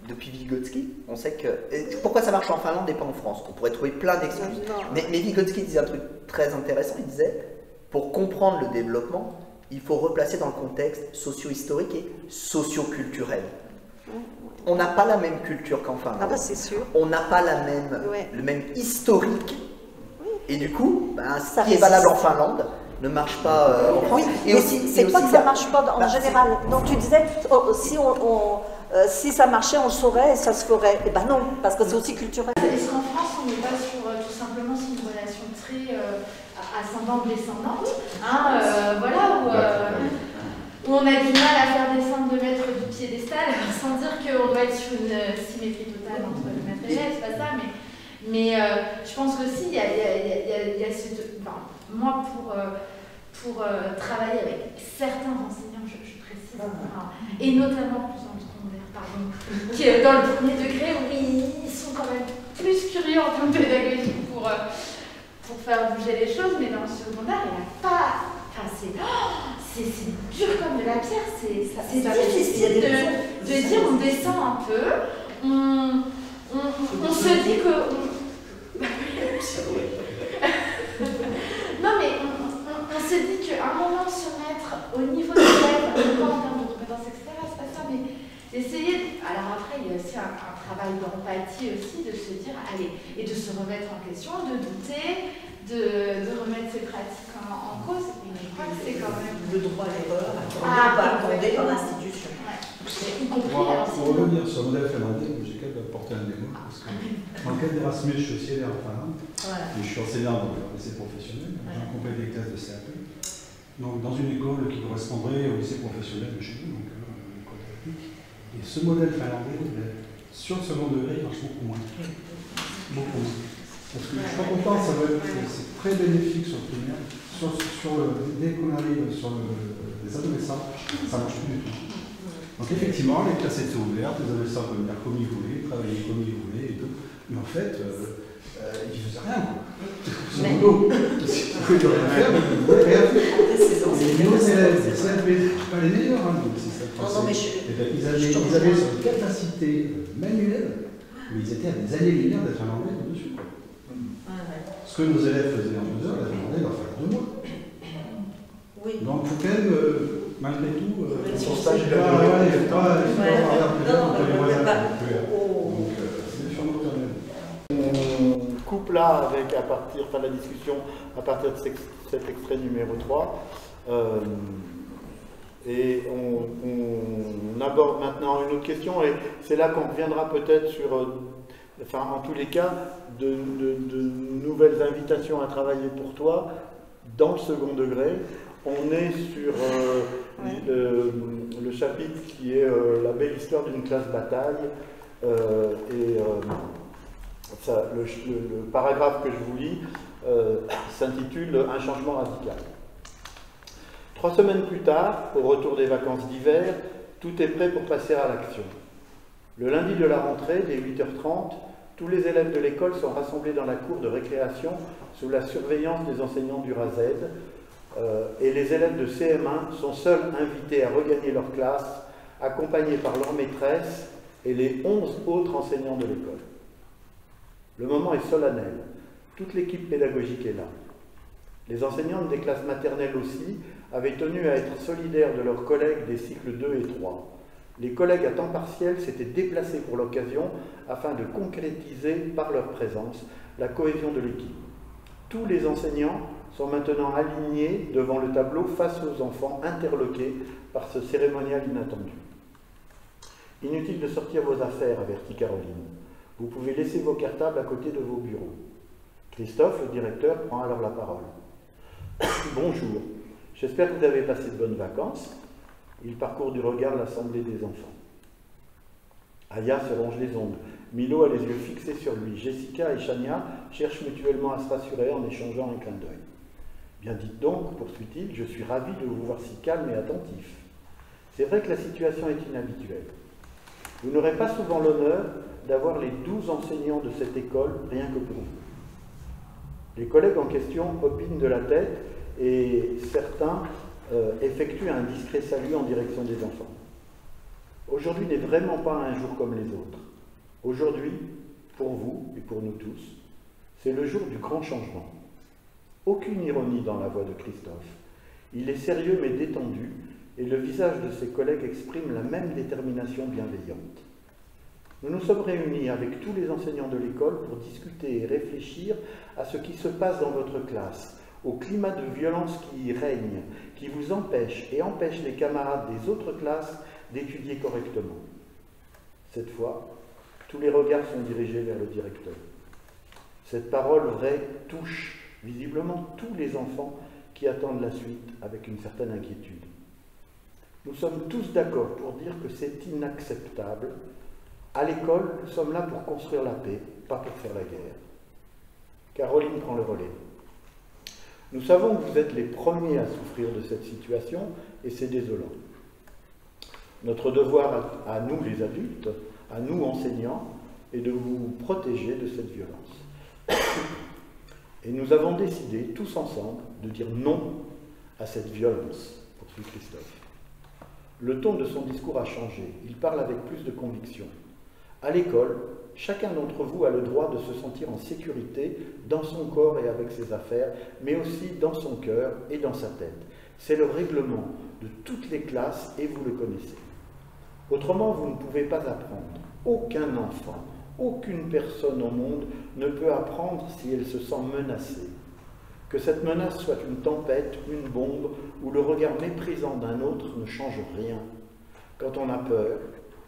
Depuis Vygotsky, on sait que... pourquoi ça marche en Finlande et pas en France? On pourrait trouver plein d'excuses. Mais Vygotsky disait un truc très intéressant, il disait, pour comprendre le développement, il faut replacer dans le contexte socio-historique et socio-culturel. On n'a pas la même culture qu'en Finlande. Ah bah c'est sûr. On n'a pas le même historique. Et du coup, ce qui est valable en Finlande ne marche pas en France. Oui, et aussi, c'est pas que ça ne marche pas en général. Donc tu disais, si ça marchait, on le saurait et ça se ferait. Eh ben non, parce que c'est aussi culturel. Est-ce qu'en France, on n'est pas sur tout simplement une relation très ascendante-descendante, hein, voilà, où on a du mal à faire descendre le maître du piédestal sans dire qu'on doit être sur une symétrie totale entre le maître et l'élève, c'est pas ça, mais je pense qu'aussi il y a cette... Enfin, moi, pour travailler avec certains enseignants, je précise, et notamment plus en secondaire, pardon, qui est dans le premier degré, où ils sont quand même plus curieux en termes pédagogiques pour faire bouger les choses, mais dans le secondaire, il n'y a pas... Enfin, c'est dur comme de la pierre, c'est difficile de dire on descend un peu, on se dit que... non mais on se dit qu'à un moment se mettre au niveau de l'élève, pas en termes de compétences, etc., c'est pas ça, mais d'essayer, alors après il y a aussi un travail d'empathie aussi, de se dire, allez, et de se remettre en question, de douter, de remettre ses pratiques en cause. Et je crois que c'est quand même... Le droit à l'erreur, pas accordé par l'institution. Pour revenir sur le modèle finlandais, j'ai quand même apporté un démo, parce que dans le cadre d'Erasmus, je suis aussi allé en Finlande, et je suis enseignant dans le lycée professionnel, j'ai accompagné des classes de CAP, donc dans une école qui correspondrait au lycée professionnel de chez nous, donc l'école technique. Et ce modèle finlandais, sur le second degré, il marche beaucoup moins. Beaucoup moins. Parce que je suis pas content, c'est très bénéfique sur le primaire. Dès qu'on arrive sur les adolescents, ça ne marche plus du tout. Donc effectivement, les classes étaient ouvertes, les adolescents pouvaient venir comme ils voulaient, travailler comme ils voulaient et tout. Mais en fait, ils ne faisaient rien, quoi. Sur le dos. Ils ne pouvaient rien faire, mais ils ne pouvaient rien faire. Et nos élèves, les CAP, pas les meilleurs, hein, le système français. Ils avaient sur une capacité manuelle, mais ils étaient à des années-lumière d'être finlandais dessus. Ce que nos élèves faisaient en 2 heures, les finlandais, il leur fallait 2 mois. Oui. Donc, il faut quand même, malgré tout, son stage, il pas on coupe là avec, à partir de la discussion, à partir de cet extrait numéro 3. Et on aborde maintenant une autre question, et c'est là qu'on reviendra peut-être sur, en tous les cas, de nouvelles invitations à travailler pour toi dans le second degré. On est sur le chapitre qui est la belle histoire d'une classe bataille, le paragraphe que je vous lis s'intitule « Un changement radical ». 3 semaines plus tard, au retour des vacances d'hiver, tout est prêt pour passer à l'action. Le lundi de la rentrée, dès 8h30, tous les élèves de l'école sont rassemblés dans la cour de récréation sous la surveillance des enseignants du RASED, et les élèves de CM1 sont seuls invités à regagner leur classe, accompagnés par leur maîtresse et les 11 autres enseignants de l'école. Le moment est solennel. Toute l'équipe pédagogique est là. Les enseignantes des classes maternelles aussi avaient tenu à être solidaires de leurs collègues des cycles 2 et 3. Les collègues à temps partiel s'étaient déplacés pour l'occasion afin de concrétiser par leur présence la cohésion de l'équipe. Tous les enseignants sont maintenant alignés devant le tableau face aux enfants interloqués par ce cérémonial inattendu. Inutile de sortir vos affaires, avertit Caroline. Vous pouvez laisser vos cartables à côté de vos bureaux. Christophe, le directeur, prend alors la parole. Bonjour, j'espère que vous avez passé de bonnes vacances. Il parcourt du regard l'assemblée des enfants. Aya se ronge les ongles. Milo a les yeux fixés sur lui. Jessica et Chania cherchent mutuellement à se rassurer en échangeant un clin d'œil. Bien dites donc, poursuit-il, je suis ravi de vous voir si calme et attentif. C'est vrai que la situation est inhabituelle. Vous n'aurez pas souvent l'honneur d'avoir les 12 enseignants de cette école rien que pour vous. Les collègues en question opinent de la tête et certains effectuent un discret salut en direction des enfants. Aujourd'hui n'est vraiment pas un jour comme les autres. Aujourd'hui, pour vous et pour nous tous, c'est le jour du grand changement. Aucune ironie dans la voix de Christophe. Il est sérieux mais détendu, et le visage de ses collègues exprime la même détermination bienveillante. Nous nous sommes réunis avec tous les enseignants de l'école pour discuter et réfléchir à ce qui se passe dans votre classe, au climat de violence qui y règne, qui vous empêche et empêche les camarades des autres classes d'étudier correctement. Cette fois, tous les regards sont dirigés vers le directeur. Cette parole vraie touche visiblement tous les enfants qui attendent la suite avec une certaine inquiétude. Nous sommes tous d'accord pour dire que c'est inacceptable. À l'école, nous sommes là pour construire la paix, pas pour faire la guerre. Caroline prend le relais. Nous savons que vous êtes les premiers à souffrir de cette situation et c'est désolant. Notre devoir à nous les adultes, à nous enseignants, est de vous protéger de cette violence. Et nous avons décidé, tous ensemble, de dire non à cette violence, poursuit Christophe. Le ton de son discours a changé. Il parle avec plus de conviction. À l'école, chacun d'entre vous a le droit de se sentir en sécurité dans son corps et avec ses affaires, mais aussi dans son cœur et dans sa tête. C'est le règlement de toutes les classes et vous le connaissez. Autrement, vous ne pouvez pas apprendre. Aucun enfant, aucune personne au monde ne peut apprendre si elle se sent menacée. Que cette menace soit une tempête, une bombe ou le regard méprisant d'un autre ne change rien. Quand on a peur,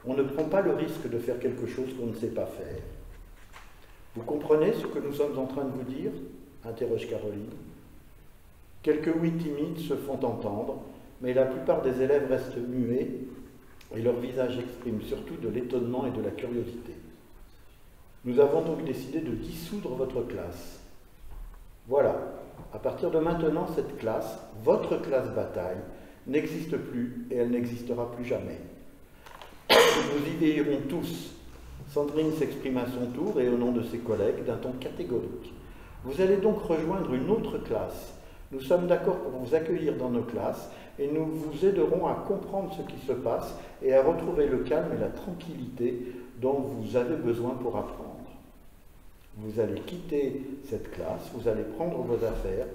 on ne prend pas le risque de faire quelque chose qu'on ne sait pas faire. Vous comprenez ce que nous sommes en train de vous dire ? Interroge Caroline. Quelques oui timides se font entendre, mais la plupart des élèves restent muets et leur visage exprime surtout de l'étonnement et de la curiosité. Nous avons donc décidé de dissoudre votre classe. Voilà, à partir de maintenant, cette classe, votre classe bataille, n'existe plus et elle n'existera plus jamais. Nous y veillerons tous. Sandrine s'exprime à son tour et au nom de ses collègues d'un ton catégorique. Vous allez donc rejoindre une autre classe. Nous sommes d'accord pour vous accueillir dans nos classes et nous vous aiderons à comprendre ce qui se passe et à retrouver le calme et la tranquillité dont vous avez besoin pour apprendre. Vous allez quitter cette classe, vous allez prendre vos affaires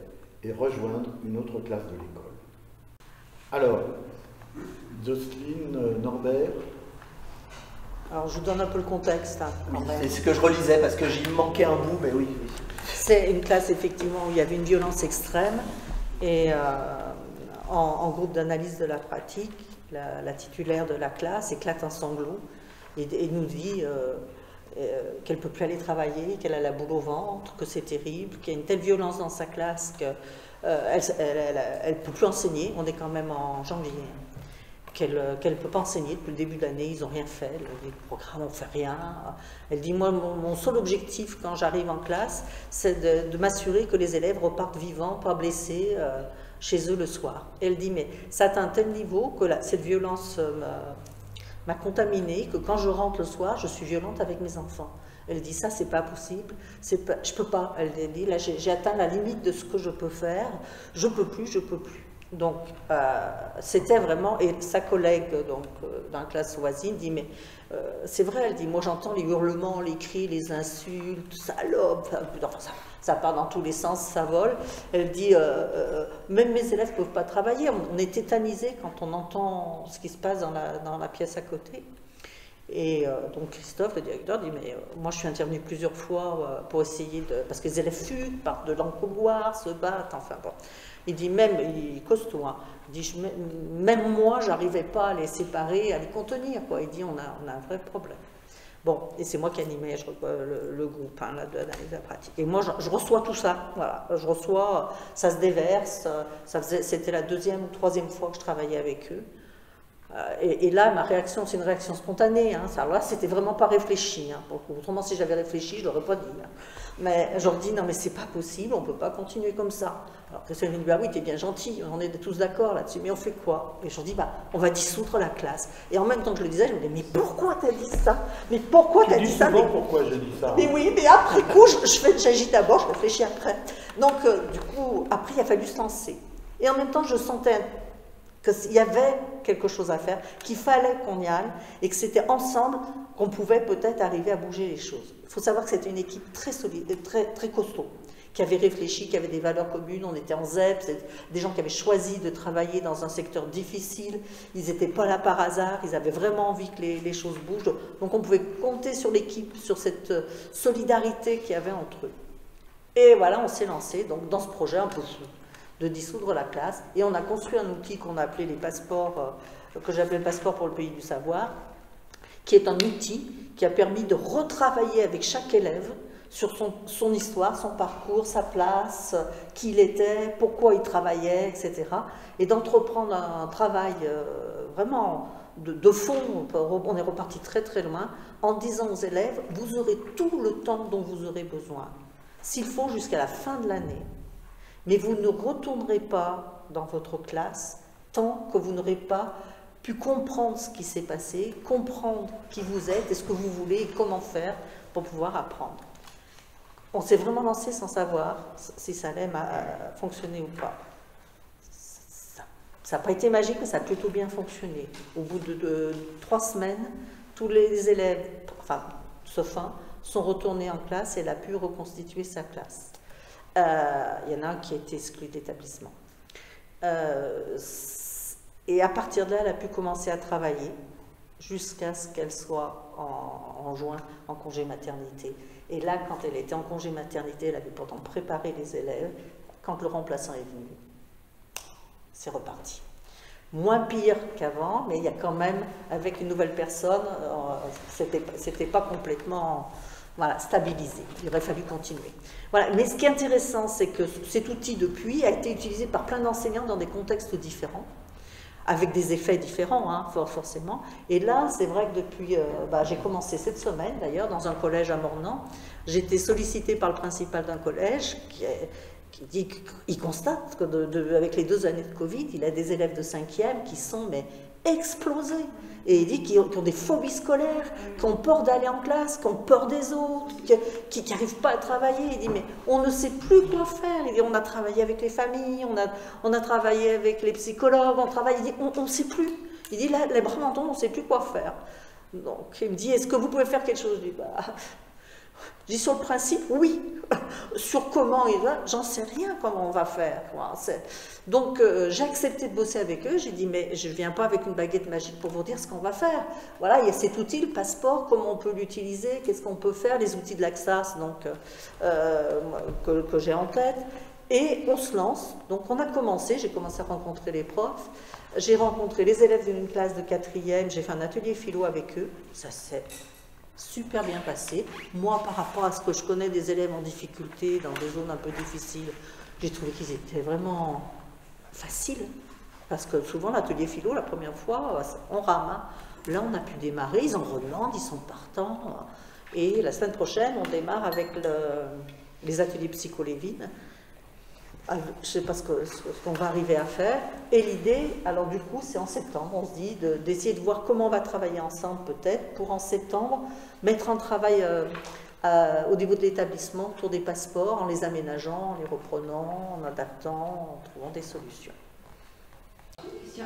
et rejoindre une autre classe de l'école. Alors, Jocelyne, Norbert. Alors, je vous donne un peu le contexte. Hein, c'est ce que je relisais parce que j'y manquais un bout, mais oui. C'est une classe, effectivement, où il y avait une violence extrême. Et en groupe d'analyse de la pratique, la titulaire de la classe éclate en sanglots et nous dit qu'elle ne peut plus aller travailler, qu'elle a la boule au ventre, que c'est terrible, qu'il y a une telle violence dans sa classe qu'elle ne peut plus enseigner. On est quand même en janvier. Qu'elle ne peut pas enseigner depuis le début de l'année, ils n'ont rien fait, les programmes n'ont fait rien. Elle dit, moi, mon seul objectif quand j'arrive en classe, c'est de m'assurer que les élèves repartent vivants, pas blessés, chez eux le soir. Et elle dit, mais ça atteint un tel niveau que cette violence m'a contaminée, que quand je rentre le soir, je suis violente avec mes enfants. Elle dit, ça, c'est pas possible, je peux pas. Elle dit, là, j'ai atteint la limite de ce que je peux faire, je peux plus. Donc, c'était vraiment, et sa collègue dans la classe voisine dit, mais c'est vrai, elle dit, moi j'entends les hurlements, les cris, les insultes, salope, enfin, ça part dans tous les sens, ça vole. Elle dit, même mes élèves ne peuvent pas travailler, on est tétanisé quand on entend ce qui se passe dans la pièce à côté. Et donc Christophe, le directeur, dit, mais moi je suis intervenu plusieurs fois pour essayer de... Parce que les élèves fuient, partent de l'encouloir, se battent, enfin bon. Il dit même, il est costaud, hein. Il dit, même moi, j'arrivais pas à les séparer, à les contenir, quoi. Il dit, on a un vrai problème. Bon, et c'est moi qui animais le groupe hein, d'analyse de la pratique. Et moi, je reçois tout ça, voilà. Je reçois, ça se déverse, c'était la 2e ou 3e fois que je travaillais avec eux. Et là, ma réaction, c'est une réaction spontanée. Hein. Alors là, c'était vraiment pas réfléchi. Hein. Autrement, si j'avais réfléchi, je l'aurais pas dit. Hein. Mais je leur dis, non, mais c'est pas possible, on peut pas continuer comme ça. Alors Christophe me dit, bah oui, t'es bien gentil, on est tous d'accord là-dessus, mais on fait quoi? Et je leur dis, bah, on va dissoudre la classe. Et en même temps que je le disais, je me dis, mais pourquoi t'as dit ça? Mais pourquoi t'as dit ça? Pourquoi j'ai dit ça? Mais oui, mais après coup, j'agis d'abord, je réfléchis après. Donc, du coup, après, il a fallu se lancer. Et en même temps, je sentais qu'il y avait quelque chose à faire, qu'il fallait qu'on y aille, et que c'était ensemble qu'on pouvait peut-être arriver à bouger les choses. Il faut savoir que c'était une équipe très solide, très costaud, qui avait réfléchi, qui avait des valeurs communes. On était en ZEP, des gens qui avaient choisi de travailler dans un secteur difficile. Ils n'étaient pas là par hasard, ils avaient vraiment envie que les choses bougent. Donc on pouvait compter sur l'équipe, sur cette solidarité qu'il y avait entre eux. Et voilà, on s'est lancé donc, dans ce projet un peu fou de dissoudre la classe. Et on a construit un outil qu'on a appelé les passeports, que j'appelais le passeport pour le pays du savoir, qui est un outil qui a permis de retravailler avec chaque élève sur son histoire, son parcours, sa place, qui il était, pourquoi il travaillait, etc. Et d'entreprendre un travail vraiment de fond, on est reparti très très loin, en disant aux élèves, vous aurez tout le temps dont vous aurez besoin, s'il faut jusqu'à la fin de l'année. Mais vous ne retournerez pas dans votre classe tant que vous n'aurez pas pu comprendre ce qui s'est passé, comprendre qui vous êtes et ce que vous voulez et comment faire pour pouvoir apprendre. On s'est vraiment lancé sans savoir si ça allait fonctionner ou pas. Ça n'a pas été magique, mais ça a plutôt bien fonctionné. Au bout de 3 semaines, tous les élèves, enfin, sauf un, sont retournés en classe et elle a pu reconstituer sa classe. Il y en a un qui a été exclu de l'établissement. Et à partir de là, elle a pu commencer à travailler. jusqu'à ce qu'elle soit en juin en congé maternité. Et là, quand elle était en congé maternité, elle avait pourtant préparé les élèves. Quand le remplaçant est venu, c'est reparti. Moins pire qu'avant, mais il y a quand même, avec une nouvelle personne, c'était pas complètement stabilisé. Il aurait fallu continuer. Voilà. Mais ce qui est intéressant, c'est que cet outil, depuis, a été utilisé par plein d'enseignants dans des contextes différents, avec des effets différents, hein, forcément. Et là, c'est vrai que depuis, j'ai commencé cette semaine, d'ailleurs, dans un collège à Mornan. J'ai été sollicitée par le principal d'un collège qui dit qu'il constate qu'avec les 2 années de Covid, il a des élèves de 5e qui sont explosés. Et il dit qu'ils ont des phobies scolaires, qui ont peur d'aller en classe, qui ont peur des autres, qui n'arrivent pas à travailler. Il dit, mais on ne sait plus quoi faire. Il dit, on a travaillé avec les familles, on a travaillé avec les psychologues, il dit, on ne sait plus. Il dit, là, les bras mentons, on ne sait plus quoi faire. Donc, il me dit, est-ce que vous pouvez faire quelque chose? Je dis, sur le principe, oui. Sur comment il va, j'en sais rien comment on va faire. Donc, j'ai accepté de bosser avec eux. J'ai dit, mais je ne viens pas avec une baguette magique pour vous dire ce qu'on va faire. Voilà, il y a cet outil, le passeport, comment on peut l'utiliser, qu'est-ce qu'on peut faire, les outils de l'AXAS que j'ai en tête. Et on se lance. Donc, on a commencé, j'ai commencé à rencontrer les profs. J'ai rencontré les élèves d'une classe de 4e. J'ai fait un atelier philo avec eux. Ça s'est super bien passé. Moi, par rapport à ce que je connais des élèves en difficulté, dans des zones un peu difficiles, j'ai trouvé qu'ils étaient vraiment faciles. Parce que souvent, l'atelier philo, la première fois, on rame. Hein. Là, on a pu démarrer, ils en redemandent, ils sont partants. Et la semaine prochaine, on démarre avec les ateliers psycho-Lévin. Je ne sais pas ce qu'on va arriver à faire. Et l'idée, alors du coup, c'est en septembre, on se dit d'essayer de voir comment on va travailler ensemble peut-être, pour en septembre, mettre un travail au niveau de l'établissement autour des passeports, en les aménageant, en les reprenant, en adaptant, en trouvant des solutions. Question,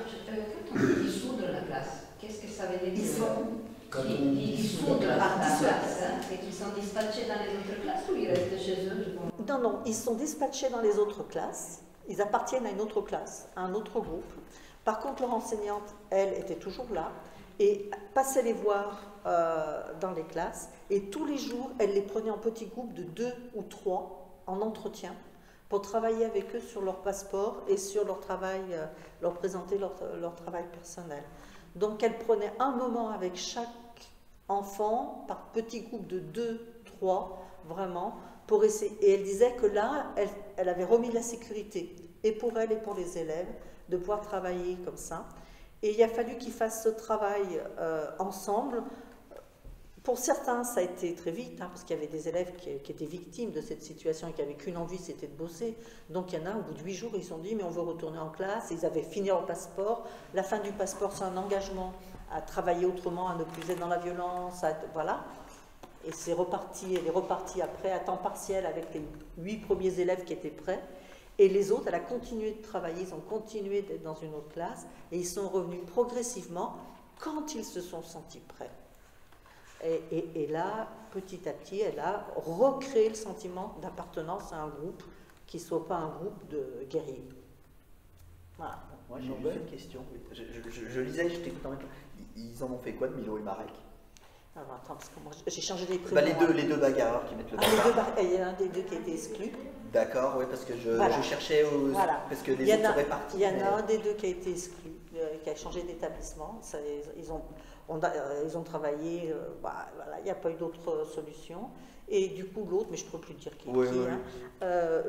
quand on dit dissoudre la classe, qu'est-ce que ça veut dire? Dissoudre la classe, et qu'ils sont dispatchés dans les autres classes ou ils restent chez eux? Non, ils sont dispatchés dans les autres classes, ils appartiennent à une autre classe, à un autre groupe. Par contre, leur enseignante, elle, était toujours là et passait les voir dans les classes. Et tous les jours, elle les prenait en petits groupes de 2 ou 3 en entretien pour travailler avec eux sur leur passeport et sur leur travail, leur présenter leur travail personnel. Donc, elle prenait un moment avec chaque enfant par petits groupes de 2, 3, vraiment, pour essayer. Et elle disait que là, elle avait remis la sécurité, et pour elle et pour les élèves, de pouvoir travailler comme ça. Et il a fallu qu'ils fassent ce travail ensemble. Pour certains, ça a été très vite, hein, parce qu'il y avait des élèves qui étaient victimes de cette situation et qui n'avaient qu'une envie, c'était de bosser. Donc il y en a, au bout de 8 jours, ils se sont dit, mais on veut retourner en classe. Ils avaient fini leur passeport. La fin du passeport, c'est un engagement à travailler autrement, à ne plus être dans la violence, voilà. Et c'est reparti, elle est repartie après à temps partiel avec les 8 premiers élèves qui étaient prêts. Et les autres, elle a continué de travailler, ils ont continué d'être dans une autre classe, et ils sont revenus progressivement quand ils se sont sentis prêts. Et là, petit à petit, elle a recréé le sentiment d'appartenance à un groupe qui ne soit pas un groupe de guerriers. Voilà. Moi, j'ai une question. Je lisais, je t'écoute en même temps. Ils en ont fait quoi de Milo et Marek? Alors, attends, parce que moi, j'ai changé les prénoms. Les deux bagarreurs qui mettent le il y a un des deux qui a été exclu. D'accord, oui, parce que je cherchais parce que les autres seraient partis. Il y en a un des deux qui a été exclu, qui a changé d'établissement. Ils ont travaillé, voilà, il n'y a pas eu d'autre solution. Et du coup, l'autre, mais je ne peux plus dire qui est qui,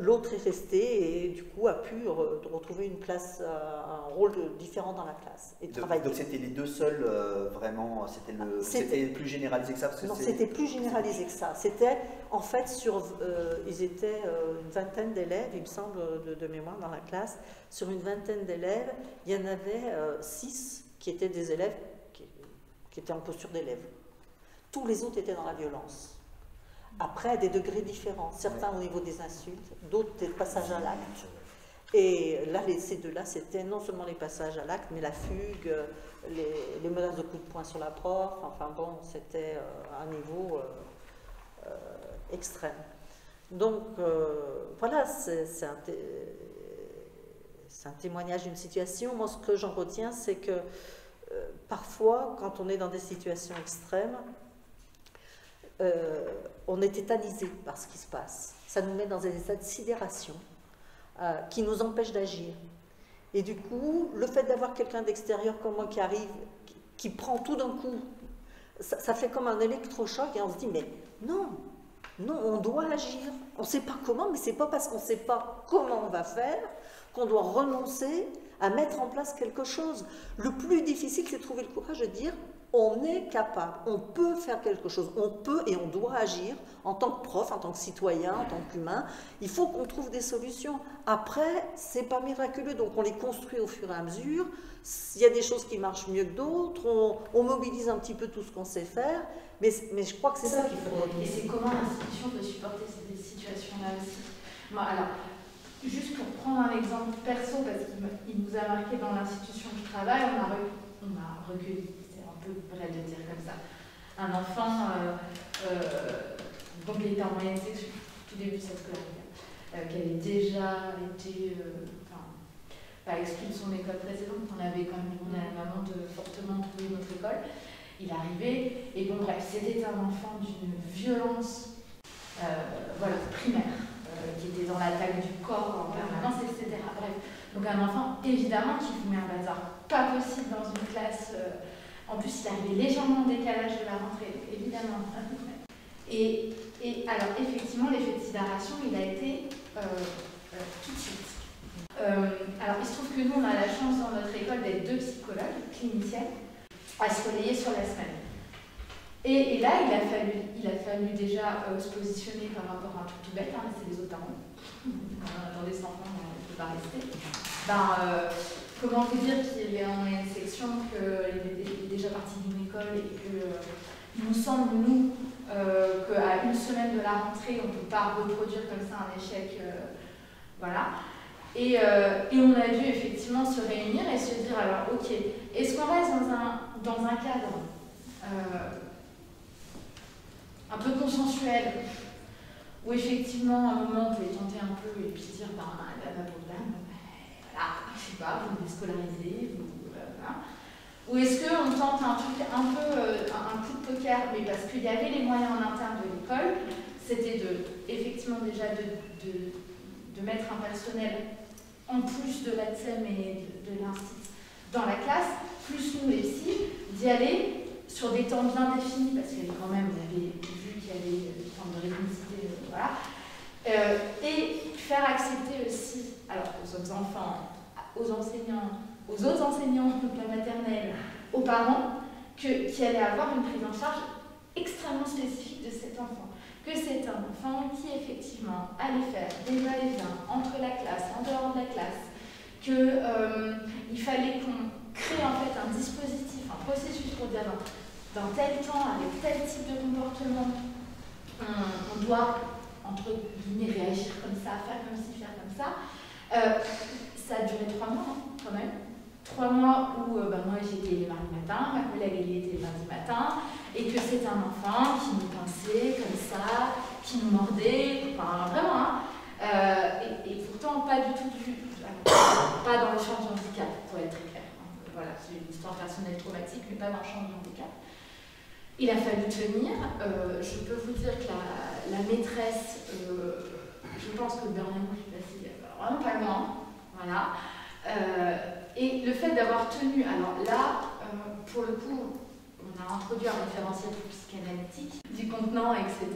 l'autre est resté et du coup a pu retrouver une place, un rôle différent dans la classe. Et travailler. Donc c'était les deux seuls, vraiment, c'était plus généralisé que ça parce que non, c'était plus généralisé que ça. C'était, en fait, ils étaient une vingtaine d'élèves, il me semble, de mémoire dans la classe. Sur une vingtaine d'élèves, il y en avait 6 qui étaient des élèves qui étaient en posture d'élève. Tous les autres étaient dans la violence. Après, à des degrés différents. Certains au niveau des insultes, d'autres des passages à l'acte. Et là, ces deux-là, c'était non seulement les passages à l'acte, mais la fugue, les menaces de coups de poing sur la prof. Enfin bon, c'était un niveau extrême. Donc, voilà, c'est un témoignage d'une situation. Moi, ce que j'en retiens, c'est que parfois, quand on est dans des situations extrêmes, on est tétanisé par ce qui se passe. Ça nous met dans un état de sidération qui nous empêche d'agir. Et du coup, le fait d'avoir quelqu'un d'extérieur comme moi qui arrive, qui prend tout d'un coup, ça fait comme un électrochoc et on se dit, mais non, on doit agir. On ne sait pas comment, mais ce n'est pas parce qu'on ne sait pas comment on va faire qu'on doit renoncer à mettre en place quelque chose. Le plus difficile, c'est de trouver le courage de dire, on est capable, on peut faire quelque chose, on peut et on doit agir en tant que prof, en tant que citoyen, en tant qu'humain. Il faut qu'on trouve des solutions. Après, ce n'est pas miraculeux, donc on les construit au fur et à mesure. Il y a des choses qui marchent mieux que d'autres, on mobilise un petit peu tout ce qu'on sait faire, mais je crois que c'est ça qu'il faut. Et c'est comment l'institution peut supporter ces situations-là aussi. Moi, alors, juste pour prendre un exemple perso, parce qu'il nous a marqué dans l'institution où je travaille, on a recueilli, c'est un peu vrai de dire comme ça, un enfant, donc il était en moyenne section tout début de sa scolarité, qui avait déjà été pas exclu de son école précédente, on avait quand même demandé à la maman de fortement trouver notre école. Il arrivait, et bon bref, c'était un enfant d'une violence primaire, qui était dans l'attaque du corps en permanence, etc. Bref, donc un enfant évidemment qui vous met un bazar pas possible dans une classe. En plus, il arrivait légèrement en décalage de la rentrée, évidemment. Et alors effectivement, l'effet de sidération, il a été tout de suite. Alors il se trouve que nous, on a la chance dans notre école d'être 2 psychologues cliniciennes à se relayer sur la semaine. Et là, il a fallu déjà se positionner par rapport à un truc tout bête, mais c'est les autres parents. Quand on attendait cet enfant, on ne peut pas rester. Comment vous dire qu'il est en moyenne section, qu'il est déjà parti d'une école et qu'il nous semble, nous, qu'à une semaine de la rentrée, on ne peut pas reproduire comme ça un échec. Voilà. Et on a dû effectivement se réunir et se dire, alors ok, est-ce qu'on reste dans un cadre un peu consensuel, où effectivement à un moment on pouvait tenter un peu et puis dire, voilà, je sais pas, vous me déscolarisez, voilà. Ou est-ce qu'on tente un truc un peu, un coup de poker, mais parce qu'il y avait les moyens en interne de l'école, c'était effectivement déjà de mettre un personnel en plus de l'ATSEM et de l'Institut dans la classe, plus nous les psys, d'y aller sur des temps bien définis, parce qu'il y avait quand même, on avait vu qu'il y avait des temps de rythmicité, voilà, et faire accepter aussi, alors aux autres enfants, aux enseignants, aux autres enseignants de la maternelle, aux parents, qu'il allait avoir une prise en charge extrêmement spécifique de cet enfant. Que c'est un enfant qui effectivement allait faire des va-et-vient entre la classe, en dehors de la classe, qu'il fallait qu'on crée en fait un dispositif, un processus pour dire dans tel temps, avec tel type de comportement, on doit, entre guillemets, réagir comme ça, faire comme ci, faire comme ça. Ça a duré 3 mois, quand même. 3 mois où moi j'étais les mardis matin, ma collègue elle était les mardis matin, et que c'est un enfant qui nous pinçait comme ça, qui nous mordait, enfin vraiment, hein. Et pourtant pas du tout pas dans le champ du handicap, pour être très clair. Voilà, c'est une histoire personnelle traumatique, mais pas dans le champ du handicap. Il a fallu tenir. Je peux vous dire que la maîtresse, je pense que le burn-out est passé vraiment pas loin. Voilà. Et le fait d'avoir tenu, alors là, pour le coup, on a introduit un référentiel psychanalytique du contenant, etc.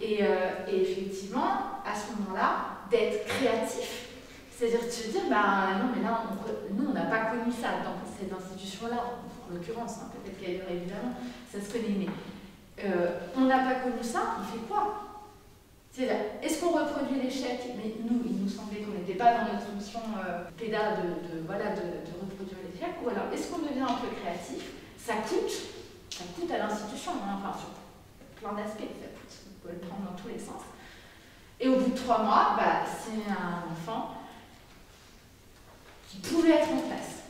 Et effectivement, à ce moment-là, d'être créatif, c'est-à-dire de se dire, non, mais là, nous, on n'a pas connu ça dans cette institution-là, en l'occurrence, hein, peut-être qu'ailleurs, évidemment, ça se connaît, mais on n'a pas connu ça, on fait quoi? C'est-à-dire, est-ce qu'on reproduit l'échec? Mais nous, il nous semblait qu'on n'était pas dans notre fonction pédale de reproduire l'échec. Ou alors, est-ce qu'on devient un peu créatif? Ça coûte à l'institution, hein, enfin, sur plein d'aspects, ça coûte. Vous pouvez le prendre dans tous les sens. Et au bout de 3 mois, c'est un enfant qui pouvait être en classe.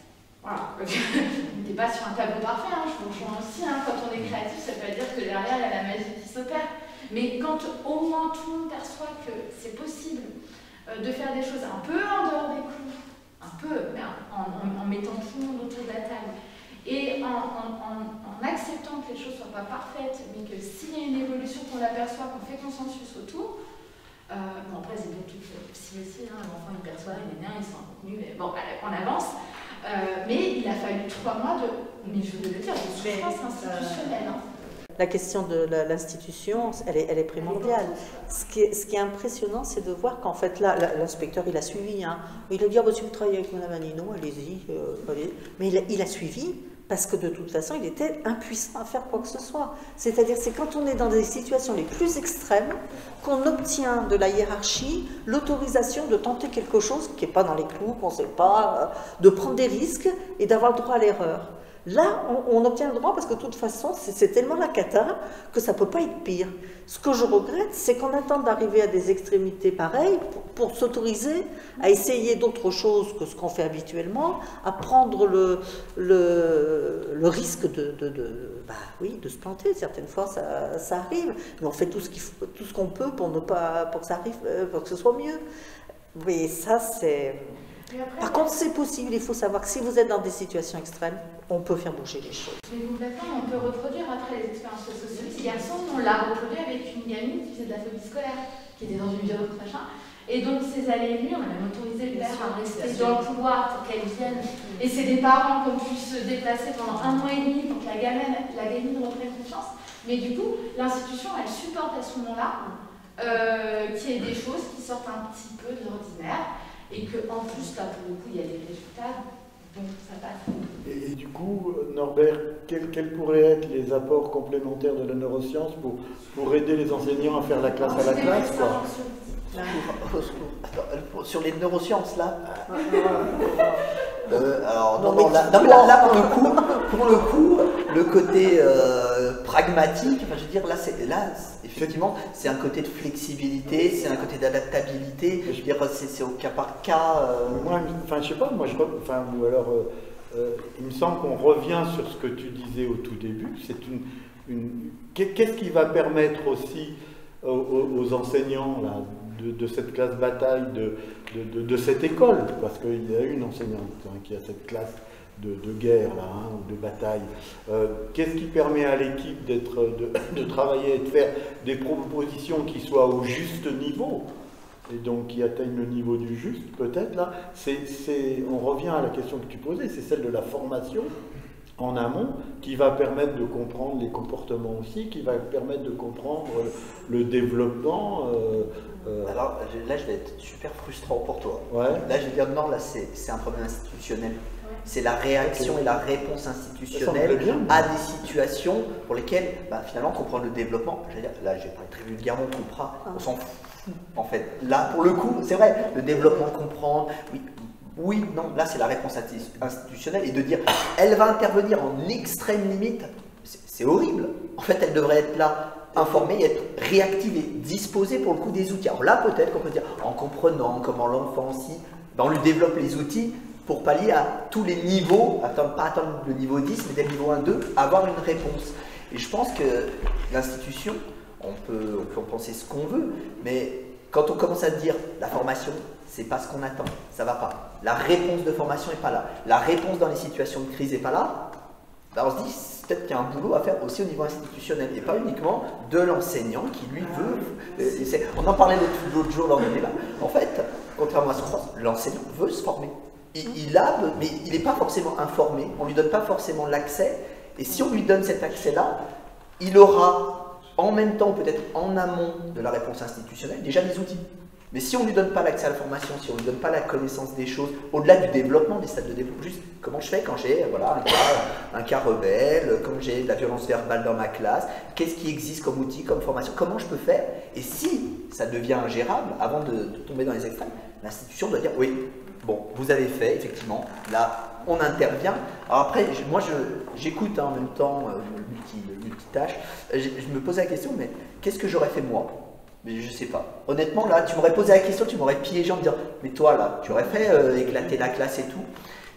Voilà. On n'était pas sur un tableau parfait, hein, je vous rejoins aussi. Hein, quand on est créatif, ça veut dire que derrière, il y a la magie qui s'opère. Mais quand au moins tout le monde perçoit que c'est possible de faire des choses un peu en dehors des clous, un peu, mais en mettant tout le monde autour de la table, Et en acceptant que les choses ne soient pas parfaites, mais que s'il y a une évolution, qu'on l'aperçoit, qu'on fait consensus autour, bon après c'est bien tout psy aussi, hein, l'enfant il perçoit, il est bien, il sent contenu, mais bon, on avance. Mais il a fallu 3 mois mais je veux le dire, de souffrance institutionnelle. Hein. La question de l'institution, elle est primordiale. Ce qui est impressionnant, c'est de voir qu'en fait, là, l'inspecteur, il a suivi. Hein. Il a dit, si vous travaillez avec Mme Annie, non, allez-y. Mais il a suivi parce que de toute façon, il était impuissant à faire quoi que ce soit. C'est-à-dire, c'est quand on est dans des situations les plus extrêmes qu'on obtient de la hiérarchie l'autorisation de tenter quelque chose qui n'est pas dans les clous, qu'on ne sait pas, de prendre des risques et d'avoir le droit à l'erreur. Là, on obtient le droit parce que de toute façon, c'est tellement la cata que ça ne peut pas être pire. Ce que je regrette, c'est qu'on attend d'arriver à des extrémités pareilles pour s'autoriser à essayer d'autres choses que ce qu'on fait habituellement, à prendre le risque de se planter. Certaines fois, ça arrive, mais on fait tout ce qu'on peut pour que ça arrive, pour que ce soit mieux. Oui, ça c'est... Par contre, c'est possible, il faut savoir que si vous êtes dans des situations extrêmes, on peut faire bouger les choses. Mais complètement, on peut reproduire après les expériences sociologiques. Ce garçon, on l'a reproduit avec une gamine qui faisait de la phobie scolaire, qui était dans une violence machin. Et donc, ces allées et venues, on a même autorisé le père à rester dans le couloir pour qu'elle vienne. Et c'est des parents qui ont pu se déplacer pendant 1 mois et demi pour que la gamine reprenne confiance. Mais du coup, l'institution, elle supporte à ce moment-là qu'il y ait des choses qui sortent un petit peu de l'ordinaire. Et qu'en plus, là, pour le coup, il y a des résultats, donc ça passe. Et du coup, Norbert, quels pourraient être les apports complémentaires de la neuroscience pour aider les enseignants à faire la classe à la classe, quoi? Sur les neurosciences, là alors, là, pour le coup, le côté pragmatique, enfin, je veux dire, là, effectivement, c'est un côté de flexibilité, c'est un côté d'adaptabilité, je veux dire, c'est au cas par cas. Moi, enfin, je sais pas, ou alors, il me semble qu'on revient sur ce que tu disais au tout début, c'est qu'est-ce qui va permettre aussi aux enseignants, là, de cette classe bataille, de cette école, parce qu'il y a une enseignante qui a cette classe de guerre là, ou de bataille. Qu'est-ce qui permet à l'équipe de travailler et de faire des propositions qui soient au juste niveau, et donc qui atteignent le niveau du juste, peut-être là, on revient à la question que tu posais, c'est celle de la formation en amont, qui va permettre de comprendre les comportements aussi, qui va permettre de comprendre le développement. Alors là, je vais être super frustrant pour toi. Ouais. Là, je vais dire non, là, c'est un problème institutionnel. C'est la réaction et la réponse institutionnelle à des situations pour lesquelles, finalement, comprendre le développement, je veux dire, là, je vais pas être très vulgairement, on s'en fout, en fait. Là, pour le coup, c'est vrai, le développement, comprendre, oui, non, là, c'est la réponse institutionnelle, et de dire, elle va intervenir en extrême limite, c'est horrible. En fait, elle devrait être là, informée, être réactive et disposée pour le coup des outils. Alors là, peut-être qu'on peut dire, en comprenant comment l'enfant aussi, on lui développe les outils pour pallier à tous les niveaux, pas attendre le niveau 10, mais dès le niveau 1, 2, avoir une réponse. Et je pense que l'institution, on peut en penser ce qu'on veut, mais quand on commence à dire la formation, c'est pas ce qu'on attend, ça va pas. La réponse de formation n'est pas là. La réponse dans les situations de crise n'est pas là. On se dit peut-être qu'il y a un boulot à faire aussi au niveau institutionnel et pas uniquement de l'enseignant qui lui veut. On en parlait l'autre jour lors du débat. En fait, contrairement à ce qu'on pense, l'enseignant veut se former. Mais il n'est pas forcément informé, on ne lui donne pas forcément l'accès. Et si on lui donne cet accès-là, il aura en même temps, peut-être en amont de la réponse institutionnelle, déjà des outils. Mais si on ne lui donne pas l'accès à la formation, si on ne lui donne pas la connaissance des choses, au-delà du développement, des stades de développement, juste comment je fais quand j'ai un cas rebelle, quand j'ai de la violence verbale dans ma classe, qu'est-ce qui existe comme outil, comme formation, comment je peux faire? Et si ça devient ingérable, avant de tomber dans les extrêmes, l'institution doit dire oui, bon, vous avez fait, effectivement, là, on intervient. Alors après, moi, j'écoute en même temps le multitâche, je me pose la question, mais qu'est-ce que j'aurais fait moi? Mais je sais pas. Honnêtement, là, tu m'aurais posé la question, tu m'aurais piégé en me disant, mais toi, là, tu aurais fait éclater la classe et tout.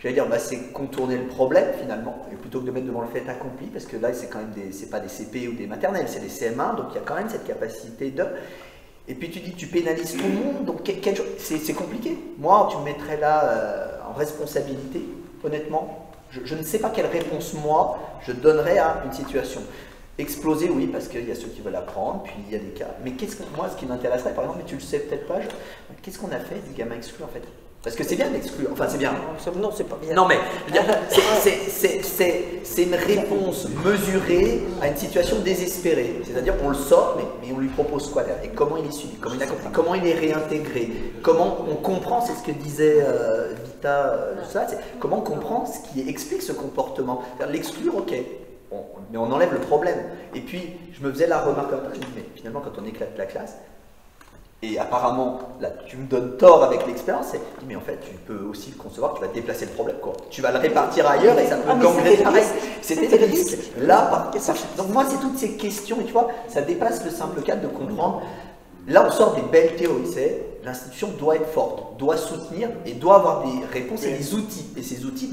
J'allais dire, c'est contourner le problème, finalement, et plutôt que de mettre devant le fait accompli, parce que là, c'est quand même c'est pas des CP ou des maternelles, c'est des CM1, donc il y a quand même cette capacité de... Et puis tu dis que tu pénalises tout le monde, donc c'est compliqué. Moi, tu me mettrais là en responsabilité, honnêtement, Je ne sais pas quelle réponse, moi, je donnerais à une situation. Exploser, oui, parce qu'il y a ceux qui veulent apprendre, puis il y a des cas. Mais moi, ce qui m'intéresserait, par exemple, mais tu le sais peut-être pas, qu'est-ce qu'on a fait des gamins exclus, en fait? Parce que c'est bien d'exclure, enfin c'est bien. Non, c'est pas bien. Non mais, c'est une réponse mesurée à une situation désespérée. C'est-à-dire qu'on le sort, mais on lui propose quoi derrière? Et comment il est suivi? Comment il est réintégré? Comment on comprend, c'est ce que disait Vita, comment on comprend ce qui explique ce comportement? L'exclure, ok. Mais on enlève le problème. Et puis, je me faisais la remarque comme ça, je me dis, mais finalement, quand on éclate la classe, et apparemment, là, tu me donnes tort avec l'expérience, mais en fait, tu peux aussi concevoir que tu vas déplacer le problème, quoi. Tu vas le répartir ailleurs et ça peut gangréner pareil. C'était des risques. Là, donc moi, c'est toutes ces questions, et tu vois, ça dépasse le simple cadre de comprendre. Là, on sort des belles théories, c'est l'institution doit être forte, doit soutenir et doit avoir des réponses et des outils. Et ces outils,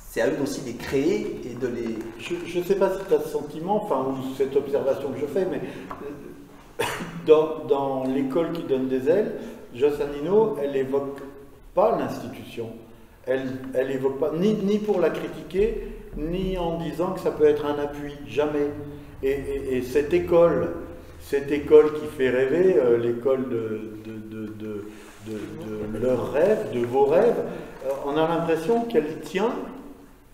c'est à eux aussi de les créer et de les... Je ne sais pas si tu as ce sentiment, ou cette observation que je fais, mais dans l'école qui donne des ailes, Jossanino, elle n'évoque pas l'institution. Elle n'évoque pas, ni pour la critiquer, ni en disant que ça peut être un appui, jamais. Et cette école qui fait rêver, l'école de leurs rêves, de vos rêves, on a l'impression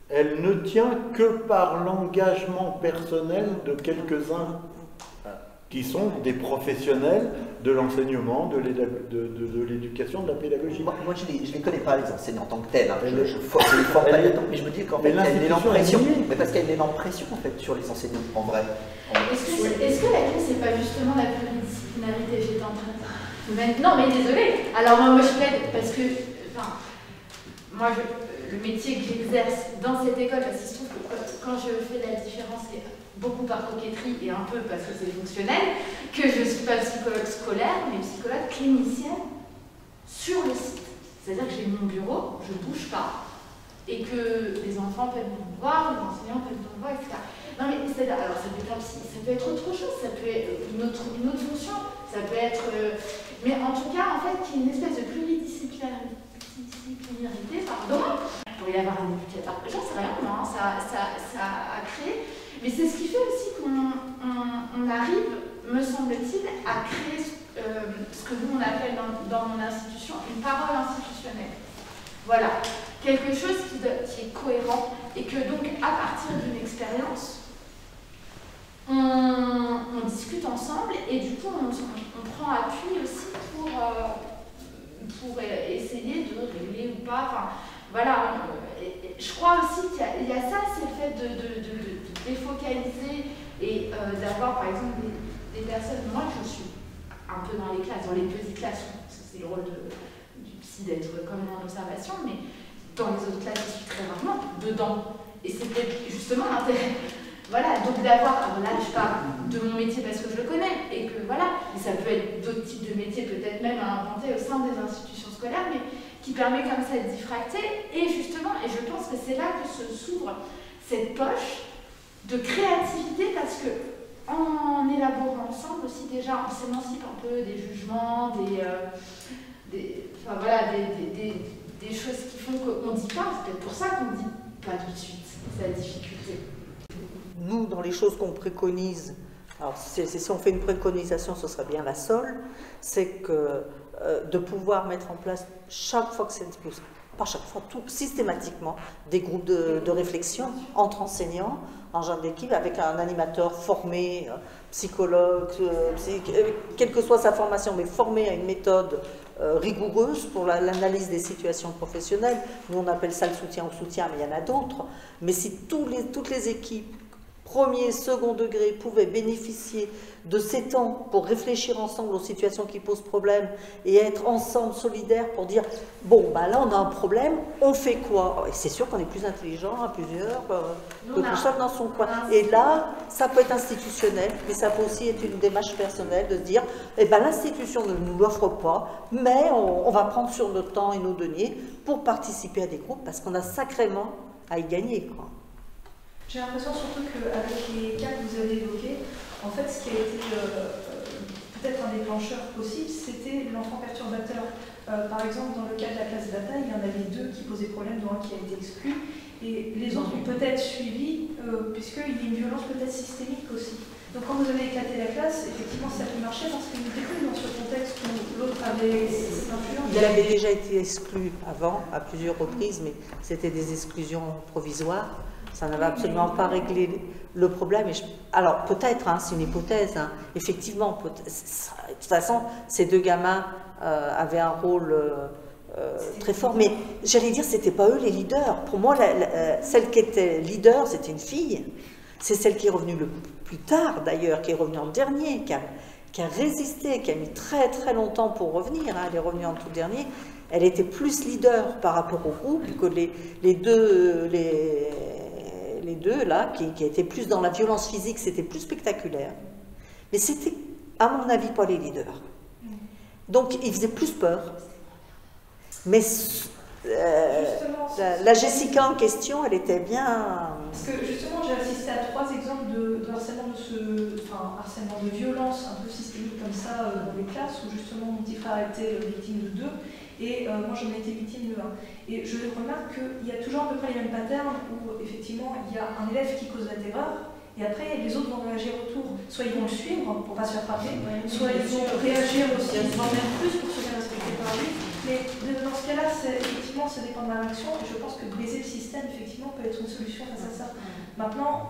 elle ne tient que par l'engagement personnel de quelques-uns qui sont des professionnels de l'enseignement, de l'éducation, de la pédagogie. Moi je ne les connais pas, les enseignants en tant que tels. Hein. Je les forme pas là-dedans, mais je me dis qu'en fait, il y a une énorme pression. Mais parce qu'il y a une énorme pression en fait, sur les enseignants, en vrai. Est-ce que la clé, c'est pas justement la pluridisciplinarité? J'étais en train de... Non, mais désolé. Alors moi je plaide parce que... moi, le métier que j'exerce dans cette école, parce qu'il se trouve que quand je fais la différence, c'est beaucoup par coquetterie et un peu parce que c'est fonctionnel, que je ne suis pas psychologue scolaire, mais psychologue clinicienne sur le site. C'est-à-dire que j'ai mon bureau, je ne bouge pas, et que les enfants peuvent me voir, les enseignants peuvent me voir, etc. Non mais c'est-à-dire, alors ça peut être autre chose, ça peut être une autre fonction, ça peut être... mais en tout cas, en fait, qu'il y ait une espèce de pluridisciplinarité, pardon. Il pourrait y avoir un éducateur, j'en sais rien, non, ça a créé. Mais c'est ce qui fait aussi qu'on arrive, me semble-t-il, à créer ce que nous on appelle dans mon institution une parole institutionnelle. Voilà, quelque chose qui est cohérent et que donc à partir d'une expérience, on discute ensemble et du coup on prend appui aussi pour essayer de régler ou pas. Enfin, voilà, je crois aussi qu'il y a ça, c'est le fait de défocaliser et d'avoir par exemple des personnes. Moi je suis un peu dans les classes, dans les petites classes, parce que c'est le rôle du psy d'être comme en observation, mais dans les autres classes je suis très rarement dedans. Et c'est peut-être justement l'intérêt. Voilà, donc d'avoir, là je parle de mon métier parce que je le connais, et que voilà, mais ça peut être d'autres types de métiers, peut-être même à inventer au sein des institutions scolaires, mais qui permet comme ça de diffracter, et justement, et je pense que c'est là que s'ouvre cette poche de créativité, parce que en élaborant ensemble aussi déjà, on s'émancipe un peu des jugements, des choses qui font qu'on ne dit pas, c'est peut-être pour ça qu'on ne dit pas tout de suite, c'est la difficulté. Nous, dans les choses qu'on préconise, alors si on fait une préconisation, ce serait bien la SOL, c'est que de pouvoir mettre en place chaque fois que c'est possible, pas chaque fois, systématiquement, des groupes de réflexion entre enseignants, en genre d'équipe, avec un animateur formé, psychologue, quelle que soit sa formation, mais formé à une méthode rigoureuse pour l'analyse des situations professionnelles. Nous, on appelle ça le soutien au soutien, mais il y en a d'autres. Mais si toutes les équipes, premier, second degré, pouvaient bénéficier de ces temps pour réfléchir ensemble aux situations qui posent problème et être ensemble solidaires pour dire bon, bah là on a un problème, on fait quoi? Et c'est sûr qu'on est plus intelligent à plusieurs que tout seul dans son coin. Et là, ça peut être institutionnel, mais ça peut aussi être une démarche personnelle de se dire eh ben l'institution ne nous l'offre pas, mais on va prendre sur notre temps et nos deniers pour participer à des groupes parce qu'on a sacrément à y gagner, quoi. J'ai l'impression surtout qu'avec les cas que vous avez évoqués, en fait, ce qui a été peut-être un déclencheur possible, c'était l'enfant perturbateur. Par exemple, dans le cas de la classe bataille, il y en avait deux qui posaient problème, dont un qui a été exclu. Et les autres ont peut-être suivi, puisqu'il y a une violence peut-être systémique aussi. Donc quand vous avez éclaté la classe, effectivement ça peut marcher parce qu'il n'était plus dans ce contexte où l'autre avait cette influence. Il avait déjà été exclu avant, à plusieurs reprises, mais c'était des exclusions provisoires. Ça n'avait absolument pas réglé le problème. Alors peut-être, hein, c'est une hypothèse, hein, effectivement, de toute façon, ces deux gamins avaient un rôle très fort, mais j'allais dire, c'était pas eux les leaders. Pour moi, celle qui était leader, c'était une fille. C'est celle qui est revenue le plus tard, d'ailleurs, qui est revenue en dernier, qui a résisté, qui a mis très très longtemps pour revenir. Hein, elle est revenue en tout dernier. Elle était plus leader par rapport au groupe que les deux là, qui étaient plus dans la violence physique, c'était plus spectaculaire. Mais c'était, à mon avis, pas les leaders. Donc, ils faisaient plus peur. Mais la Jessica en question, elle était bien... Parce que justement, j'ai assisté à 3 exemples de harcèlement harcèlement de violence un peu systémique comme ça dans les classes, où justement mon petit frère a été victime de 2, et moi j'en ai été victime de 1. Et je remarque qu'il y a toujours à peu près les mêmes patterns où effectivement il y a un élève qui cause la terreur, et après les autres vont réagir autour. Soit ils vont le suivre pour ne pas se faire frapper, soit ils vont réagir aussi, ils vont même plus pour se faire respecter par lui. Mais dans ce cas-là, effectivement, ça dépend de la réaction, et je pense que briser le système, effectivement, peut être une solution face à ça. Maintenant,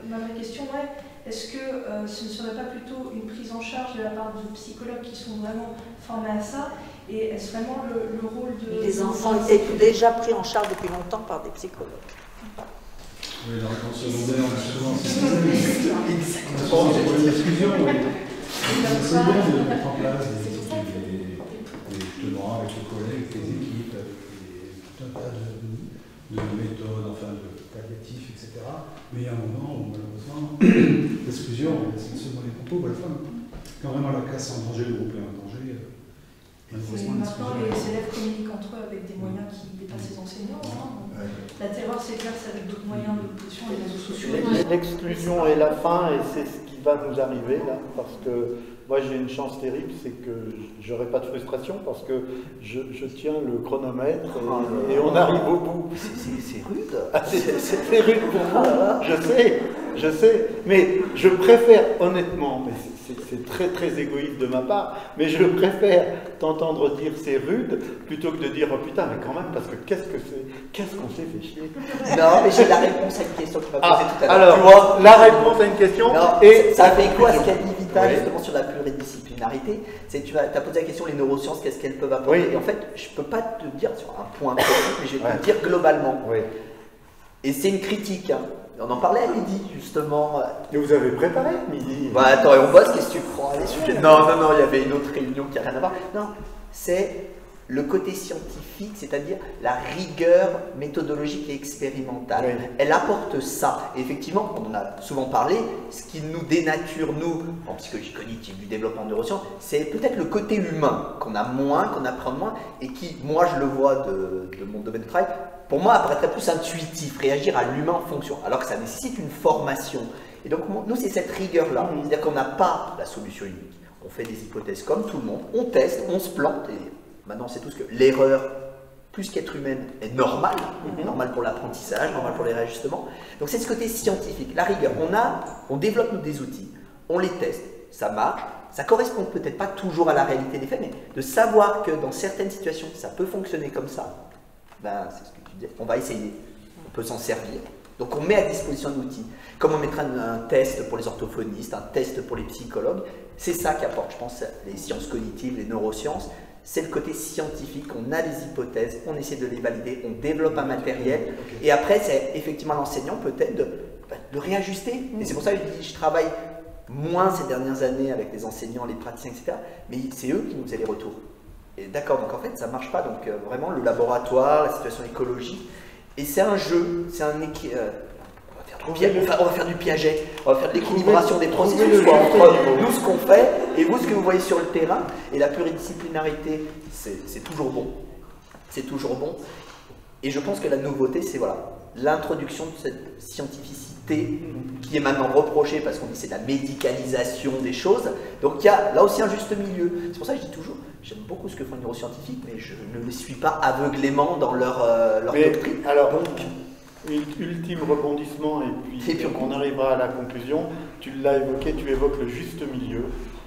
ma question est, est-ce que ce ne serait pas plutôt une prise en charge de la part de psychologues qui sont vraiment formés à ça, et est-ce vraiment le rôle de... Les enfants étaient déjà pris en charge depuis longtemps par des psychologues. Oui, dans le secondaire, on a souvent l'exclusion. C'est bien de mettre en place des avec les collègues, avec les équipes, avec tout un tas de méthodes, enfin de palliatifs, etc. Mais il y a un moment où malheureusement, l'exclusion, c'est seulement les propos, quand vraiment la classe est en danger, le groupe est en danger, malheureusement maintenant les élèves communiquent entre eux avec des moyens qui dépassent les enseignants. Hein. La terreur s'exerce avec d'autres moyens de pression, les réseaux sociaux. L'exclusion est la fin, et c'est ce qui va nous arriver là, parce que moi j'ai une chance terrible, c'est que j'aurai pas de frustration parce que je tiens le chronomètre et on arrive au bout. C'est rude. C'est rude pour moi, je sais, mais je préfère honnêtement, mais c'est très très égoïste de ma part, mais je préfère t'entendre dire c'est rude plutôt que de dire oh putain mais quand même, parce que qu'est-ce qu'on s'est fait chier. Non, mais j'ai la réponse à une question que tu m'as posée tout à l'heure. Alors, la réponse à une question, et ça fait quoi ce qu'a dit Vita justement sur la pluridisciplinarité? Tu as posé la question, les neurosciences, qu'est-ce qu'elles peuvent apporter? Et en fait, je ne peux pas te dire sur un point précis, mais je vais te dire globalement. Et c'est une critique, hein. On en parlait à midi, justement. Et vous avez préparé midi? Bah attends, on bosse, qu'est-ce que tu crois les sujets? Non, il y avait une autre réunion qui n'a rien à voir. Non, c'est le côté scientifique, c'est-à-dire la rigueur méthodologique et expérimentale. Oui. Elle apporte ça. Et effectivement, on en a souvent parlé, ce qui nous dénature, nous, en psychologie cognitive, du développement de neurosciences, c'est peut-être le côté humain qu'on a moins, qu'on apprend moins, et qui, moi je le vois de mon domaine de travail, pour moi apparaîtrait plus intuitif, réagir à l'humain en fonction, alors que ça nécessite une formation. Et donc nous, c'est cette rigueur-là, c'est-à-dire qu'on n'a pas la solution unique. On fait des hypothèses comme tout le monde, on teste, on se plante, et maintenant, c'est tout ce que l'erreur, plus qu'être humaine, est normale, normale pour l'apprentissage, normale pour les réajustements. Donc c'est ce côté scientifique, la rigueur. On développe nous des outils, on les teste, ça marche, ça correspond peut-être pas toujours à la réalité des faits, mais de savoir que dans certaines situations, ça peut fonctionner comme ça, ben, c'est ce que tu dis, on va essayer, on peut s'en servir. Donc on met à disposition un outil, comme on mettra un test pour les orthophonistes, un test pour les psychologues, c'est ça qu'apporte, je pense, les sciences cognitives, les neurosciences. C'est le côté scientifique, on a des hypothèses, on essaie de les valider, on développe un matériel, et après c'est effectivement l'enseignant peut-être de réajuster. Et c'est pour ça que je travaille moins ces dernières années avec les enseignants, les praticiens, etc. Mais c'est eux qui nous faisaient les retours. Et d'accord, donc en fait ça ne marche pas, donc vraiment le laboratoire, la situation écologique, et c'est un jeu, c'est un on va faire du Piaget, on va faire de l'équilibration des processus entre nous ce qu'on fait et vous ce que vous voyez sur le terrain. Et la pluridisciplinarité, c'est toujours bon. C'est toujours bon. Et je pense que la nouveauté, c'est voilà, l'introduction de cette scientificité qui est maintenant reprochée parce qu'on dit c'est de la médicalisation des choses. Donc il y a là aussi un juste milieu. C'est pour ça que je dis toujours, j'aime beaucoup ce que font les neuroscientifiques, mais je ne les suis pas aveuglément dans leur doctrine. Alors, ultime rebondissement, et puis on arrivera à la conclusion. Tu l'as évoqué, tu évoques le juste milieu.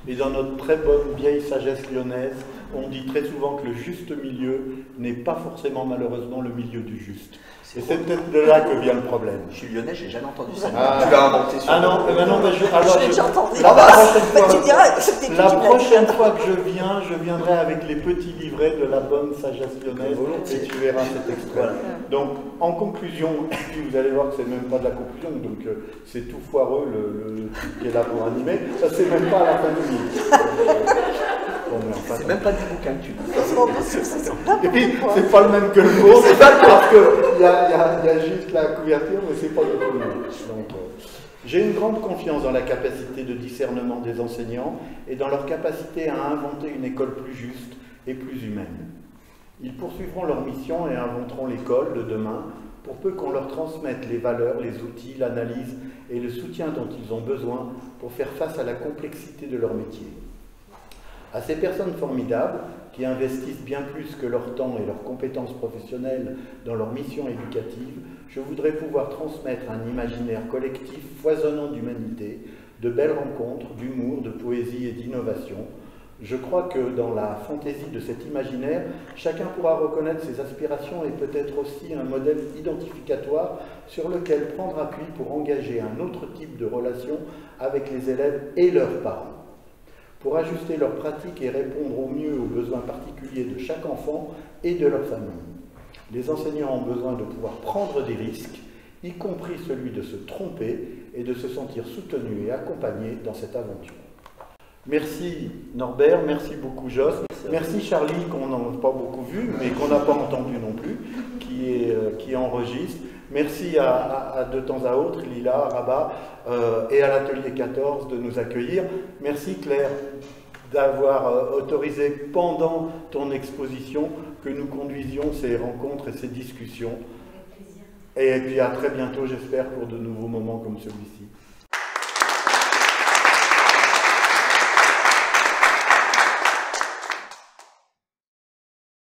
Et dans notre très bonne vieille sagesse lyonnaise, on dit très souvent que le juste milieu n'est pas forcément malheureusement le milieu du juste. Et c'est peut-être de là que vient le problème. Je suis lyonnais, j'ai jamais entendu ça. Ah. Tu l'as inventé sur non, mais je l'ai déjà entendu. La prochaine fois que je viendrai avec les petits livrets de la bonne sagesse lyonnaise et tu verras cet extrait. Voilà. Donc, en conclusion, et puis vous allez voir que c'est même pas de la conclusion, donc c'est tout foireux le type qui est là pour animer, ça c'est même pas à la fin du livre. Bon, c'est même pas du bouquin que tu dis. Et puis, c'est pas le même que le vôtre, parce qu'il y a juste la couverture, mais c'est pas du tout le même. Donc, j'ai une grande confiance dans la capacité de discernement des enseignants et dans leur capacité à inventer une école plus juste et plus humaine. Ils poursuivront leur mission et inventeront l'école de demain pour peu qu'on leur transmette les valeurs, les outils, l'analyse et le soutien dont ils ont besoin pour faire face à la complexité de leur métier. À ces personnes formidables, qui investissent bien plus que leur temps et leurs compétences professionnelles dans leur mission éducative, je voudrais pouvoir transmettre un imaginaire collectif foisonnant d'humanité, de belles rencontres, d'humour, de poésie et d'innovation. Je crois que dans la fantaisie de cet imaginaire, chacun pourra reconnaître ses aspirations et peut-être aussi un modèle identificatoire sur lequel prendre appui pour engager un autre type de relation avec les élèves et leurs parents. Pour ajuster leurs pratiques et répondre au mieux aux besoins particuliers de chaque enfant et de leur famille. Les enseignants ont besoin de pouvoir prendre des risques, y compris celui de se tromper et de se sentir soutenus et accompagnés dans cette aventure. Merci Norbert, merci beaucoup Jos, merci Charlie qu'on n'a pas beaucoup vu, mais qu'on n'a pas entendu non plus, qui enregistre. Merci à de temps à autre, Lila, Rabat et à l'Atelier 14 de nous accueillir. Merci Claire d'avoir autorisé pendant ton exposition que nous conduisions ces rencontres et ces discussions. Avec plaisir. Et puis à très bientôt, j'espère, pour de nouveaux moments comme celui-ci.